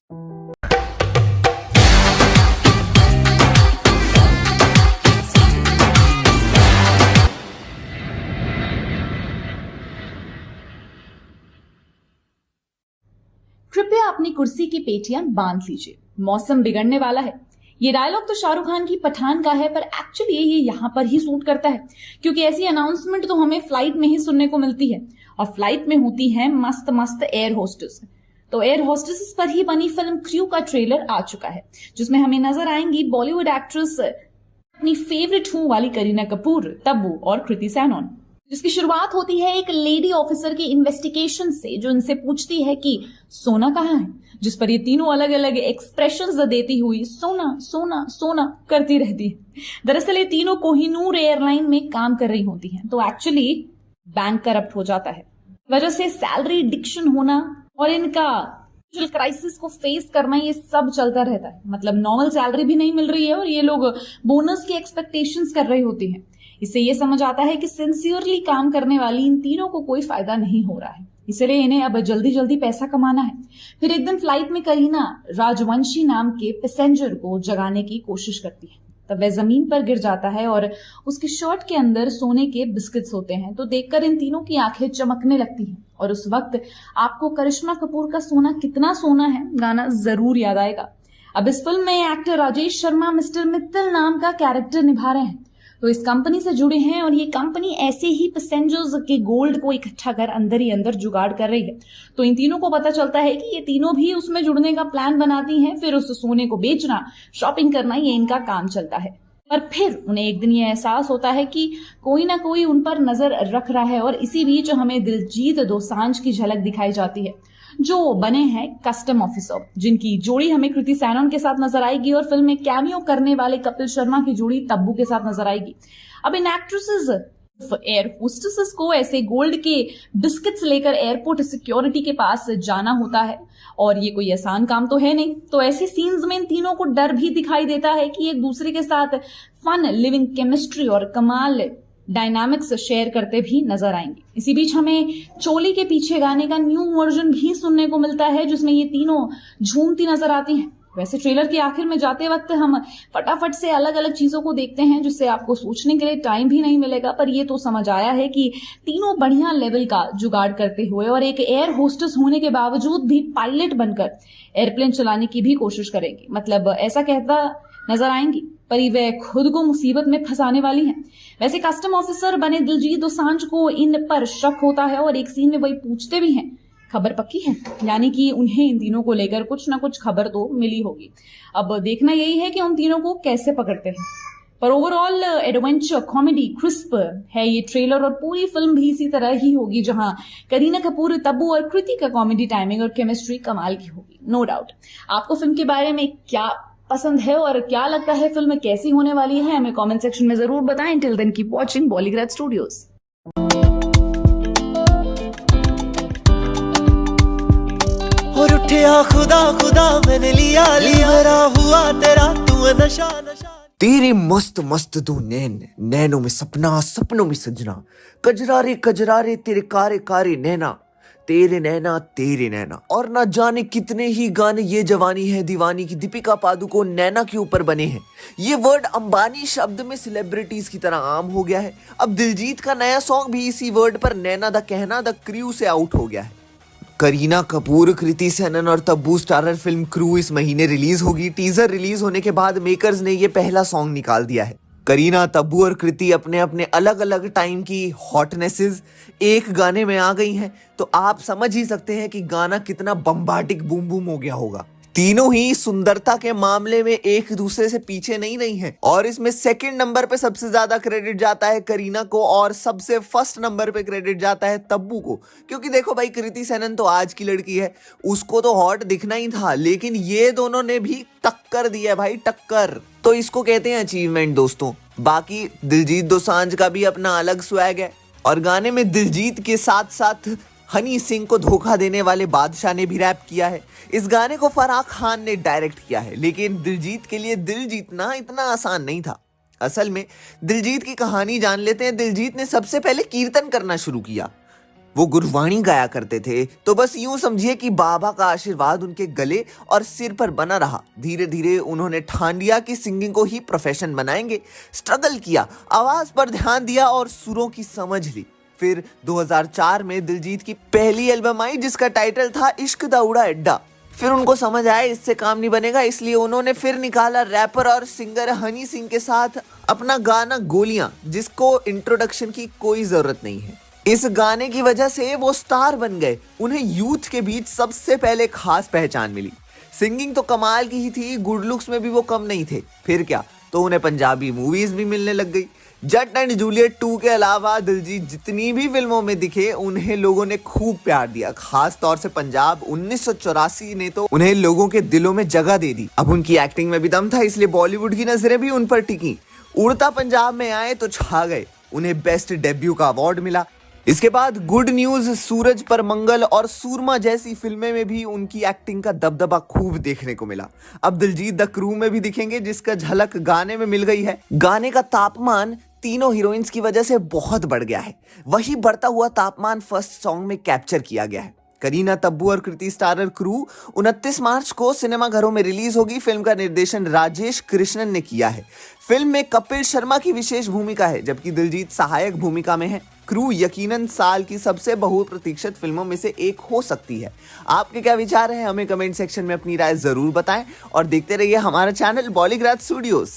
कृपया अपनी कुर्सी की पेटियां बांध लीजिए, मौसम बिगड़ने वाला है। ये डायलॉग तो शाहरुख खान की पठान का है, पर एक्चुअली ये यहाँ पर ही सूट करता है, क्योंकि ऐसी अनाउंसमेंट तो हमें फ्लाइट में ही सुनने को मिलती है, और फ्लाइट में होती है मस्त मस्त एयर होस्टेस। तो एयर होस्टेस पर ही बनी फिल्म क्रू का ट्रेलर आ चुका है, जिसमें हमें नजर आएंगी बॉलीवुड एक्ट्रेस अपनी फेवरेट हूं वाली करीना कपूर, तब्बू और कृति सैनन, जिसकी शुरुआत होती है एक लेडी ऑफिसर के इन्वेस्टिगेशन से, जो इनसे पूछती है कि सोना कहाँ है, जिस पर ये तीनों अलग अलग एक्सप्रेशंस देती हुई सोना सोना सोना करती रहती है। दरअसल ये तीनों कोहिनूर एयरलाइन में काम कर रही होती हैं, तो एक्चुअली बैंक करप्ट हो जाता है। वजह से सैलरी डिक्शन होना और इनका क्राइसिस को फेस करना, ये सब चलता रहता है। मतलब नॉर्मल सैलरी भी नहीं मिल रही है और ये लोग बोनस की एक्सपेक्टेशंस कर रही होती हैं। इससे ये समझ आता है कि सिंसियरली काम करने वाली इन तीनों को कोई फायदा नहीं हो रहा है, इसलिए इन्हें अब जल्दी जल्दी पैसा कमाना है। फिर एक दिन फ्लाइट में करीना राजवंशी नाम के पैसेंजर को जगाने की कोशिश करती है, तब वह जमीन पर गिर जाता है और उसकी शर्ट के अंदर सोने के बिस्किट्स होते हैं। तो देखकर इन तीनों की आंखें चमकने लगती हैं, और उस वक्त आपको करिश्मा कपूर का सोना कितना सोना है गाना जरूर याद आएगा। अब इस फिल्म में एक्टर राजेश शर्मा मिस्टर मित्तल नाम का कैरेक्टर निभा रहे हैं, तो इस कंपनी से जुड़े हैं, और ये कंपनी ऐसे ही पैसेंजर्स के गोल्ड को इकट्ठा कर अंदर ही अंदर जुगाड़ कर रही है। तो इन तीनों को पता चलता है कि ये तीनों भी उसमें जुड़ने का प्लान बनाती हैं, फिर उस सोने को बेचना, शॉपिंग करना, ये इनका काम चलता है। और फिर उन्हें एक दिन ये एहसास होता है कि कोई ना कोई उन पर नजर रख रहा है, और इसी बीच हमें दिलजीत दोसांझ की झलक दिखाई जाती है, जो बने हैं कस्टम ऑफिसर, जिनकी जोड़ी हमें कृति सैनन के साथ नजर आएगी, और फिल्म में कैमियो करने वाले कपिल शर्मा की जोड़ी तब्बू के साथ नजर आएगी। अब इन एक्ट्रेसेस एयर होस्टेसेस को ऐसे गोल्ड के बिस्किट्स लेकर एयरपोर्ट सिक्योरिटी के पास जाना होता है, और ये कोई आसान काम तो है नहीं। तो ऐसे सीन्स में इन तीनों को डर भी दिखाई देता है कि एक दूसरे के साथ फन लिविंग केमिस्ट्री और कमाल डायनामिक्स शेयर करते भी नजर आएंगे। इसी बीच हमें चोली के पीछे गाने का न्यू वर्जन भी सुनने को मिलता है, जिसमें ये तीनों झूमती नजर आती हैं। वैसे ट्रेलर के आखिर में जाते वक्त हम फटाफट से अलग अलग चीजों को देखते हैं, जिससे आपको सोचने के लिए टाइम भी नहीं मिलेगा, पर ये तो समझ आया है कि तीनों बढ़िया लेवल का जुगाड़ करते हुए और एक एयर होस्टेस होने के बावजूद भी पायलट बनकर एयरप्लेन चलाने की भी कोशिश करेंगी। मतलब ऐसा कहता नजर आएंगी, पर वह खुद को मुसीबत में फंसाने वाली हैं। वैसे कस्टम ऑफिसर बने दिलजीत दोसांझ को इन पर शक होता है, और एक सीन में वही पूछते भी हैं, खबर पक्की है, यानी कि उन्हें इन तीनों को लेकर कुछ ना कुछ खबर तो मिली होगी। अब देखना यही है कि उन तीनों को कैसे पकड़ते हैं। पर ओवरऑल एडवेंचर कॉमेडी क्रिस्प है ये ट्रेलर, और पूरी फिल्म भी इसी तरह ही होगी, जहां करीना कपूर, तब्बू और कृति का कॉमेडी टाइमिंग और केमिस्ट्री कमाल की होगी, नो डाउट। आपको फिल्म के बारे में क्या पसंद है और क्या लगता है फिल्म कैसी होने वाली है, हमें कमेंट सेक्शन में जरूर बताएं। Till then keep watching Bollygrad studios. और उठिया खुदा खुदा मैंने लिया मेरा हुआ तेरा तू नशा नशा। तेरे मस्त मस्त तू नैनों में सपना, सपनों में सजना, कजरारे कजरारे तेरे कारे कारे नैना, तेरे नैना। और ना जाने कितने ही गाने ये जवानी है दीवानी की दीपिका पादुकोण नैना के ऊपर बने हैं। ये वर्ड अंबानी शब्द में सेलिब्रिटीज की तरह आम हो गया है। अब दिलजीत का नया सॉन्ग भी इसी वर्ड पर नैना द कहना द क्रू से आउट हो गया है। करीना कपूर, कृति सैनन और तब्बू स्टारर फिल्म क्रू इस महीने रिलीज होगी। टीजर रिलीज होने के बाद मेकर्स ने ये पहला सॉन्ग निकाल दिया है। करीना, तब्बू और कृति अपने अपने अलग अलग टाइम की हॉटनेसेस एक गाने में आ गई हैं, तो आप समझ ही सकते हैं कि गाना कितना बम्बार्डिक बूम बूम हो गया होगा। तीनों ही सुंदरता के मामले में एक दूसरे से पीछे नहीं हैं, और इसमें सेकंड नंबर पे सबसे ज्यादा क्रेडिट जाता है करीना को, और सबसे फर्स्ट नंबर पे क्रेडिट जाता है तब्बू को। क्योंकि देखो भाई, कृति सैनन तो आज की लड़की है, उसको तो हॉट दिखना ही था, लेकिन ये दोनों ने भी टक्कर दी है भाई, टक्कर। तो इसको कहते हैं अचीवमेंट दोस्तों। बाकी दिलजीत दोसांझ का भी अपना अलग स्वैग है, और गाने में दिलजीत के साथ साथ हनी सिंह को धोखा देने वाले बादशाह ने भी रैप किया है। इस गाने को फराह खान ने डायरेक्ट किया है, लेकिन दिलजीत के लिए दिल जीतना इतना आसान नहीं था। असल में दिलजीत की कहानी जान लेते हैं। दिलजीत ने सबसे पहले कीर्तन करना शुरू किया। वो गुरबाणी गाया करते थे, तो बस यूं समझिए कि बाबा का आशीर्वाद उनके गले और सिर पर बना रहा। धीरे धीरे उन्होंने ठान लिया कि सिंगिंग को ही प्रोफेशन बनाएंगे। स्ट्रगल किया, आवाज पर ध्यान दिया और सुरों की समझ ली। फिर 2004 में दिलजीत की पहली एल्बम आई जिसका टाइटल था इश्क दा उड़ा अड्डा। फिर उनको समझ आया इससे काम नहीं बनेगा, इसलिए उन्होंने फिर निकाला रैपर और सिंगर हनी सिंह के साथ अपना गाना गोलियां, जिसको इंट्रोडक्शन की कोई जरूरत नहीं है। इस गाने की वजह से वो स्टार बन गए। उन्हें यूथ के बीच सबसे पहले खास पहचान मिली। सिंगिंग तो कमाल की ही थी, गुड लुक्स में भी वो कम नहीं थे। फिर क्या, तो उन्हें पंजाबी मूवीज भी मिलने लग गई। जट एंड जूलियट 2 के अलावा दिलजीत जितनी भी फिल्मों में दिखे उन्हें लोगों ने खूब प्यार दिया। खास तौर से पंजाब 1984 ने तो उन्हें लोगों के दिलों में जगह दे दी। अब उनकी एक्टिंग में भी दम था, इसलिए बॉलीवुड की नजरें भी उन पर टिकी। उड़ता पंजाब में आए तो छा गए। उन्हें बेस्ट डेब्यू का अवार्ड मिला। इसके बाद गुड न्यूज, सूरज पर मंगल और सूरमा जैसी फिल्में में भी उनकी एक्टिंग का दबदबा खूब देखने को मिला। अब दिलजीत द क्रू में भी दिखेंगे, जिसका झलक गाने में मिल गई है। गाने का तापमान तीनों हीरोइंस की वजह से बहुत बढ़ गया है। वही बढ़ता हुआ तापमान फर्स्ट सॉन्ग में कैप्चर किया गया है। करीना तब्बू और कृति स्टारर क्रू 29 मार्च को सिनेमाघरों में रिलीज होगी। फिल्म का निर्देशन राजेश कृष्णन ने किया है। फिल्म में कपिल शर्मा की विशेष भूमिका है, जबकि दिलजीत सहायक भूमिका में है। क्रू यकीनन साल की सबसे बहुप्रतीक्षित फिल्मों में से एक हो सकती है। आपके क्या विचार हैं, हमें कमेंट सेक्शन में अपनी राय जरूर बताएं और देखते रहिए हमारा चैनल बॉलीग्राज स्टूडियोज।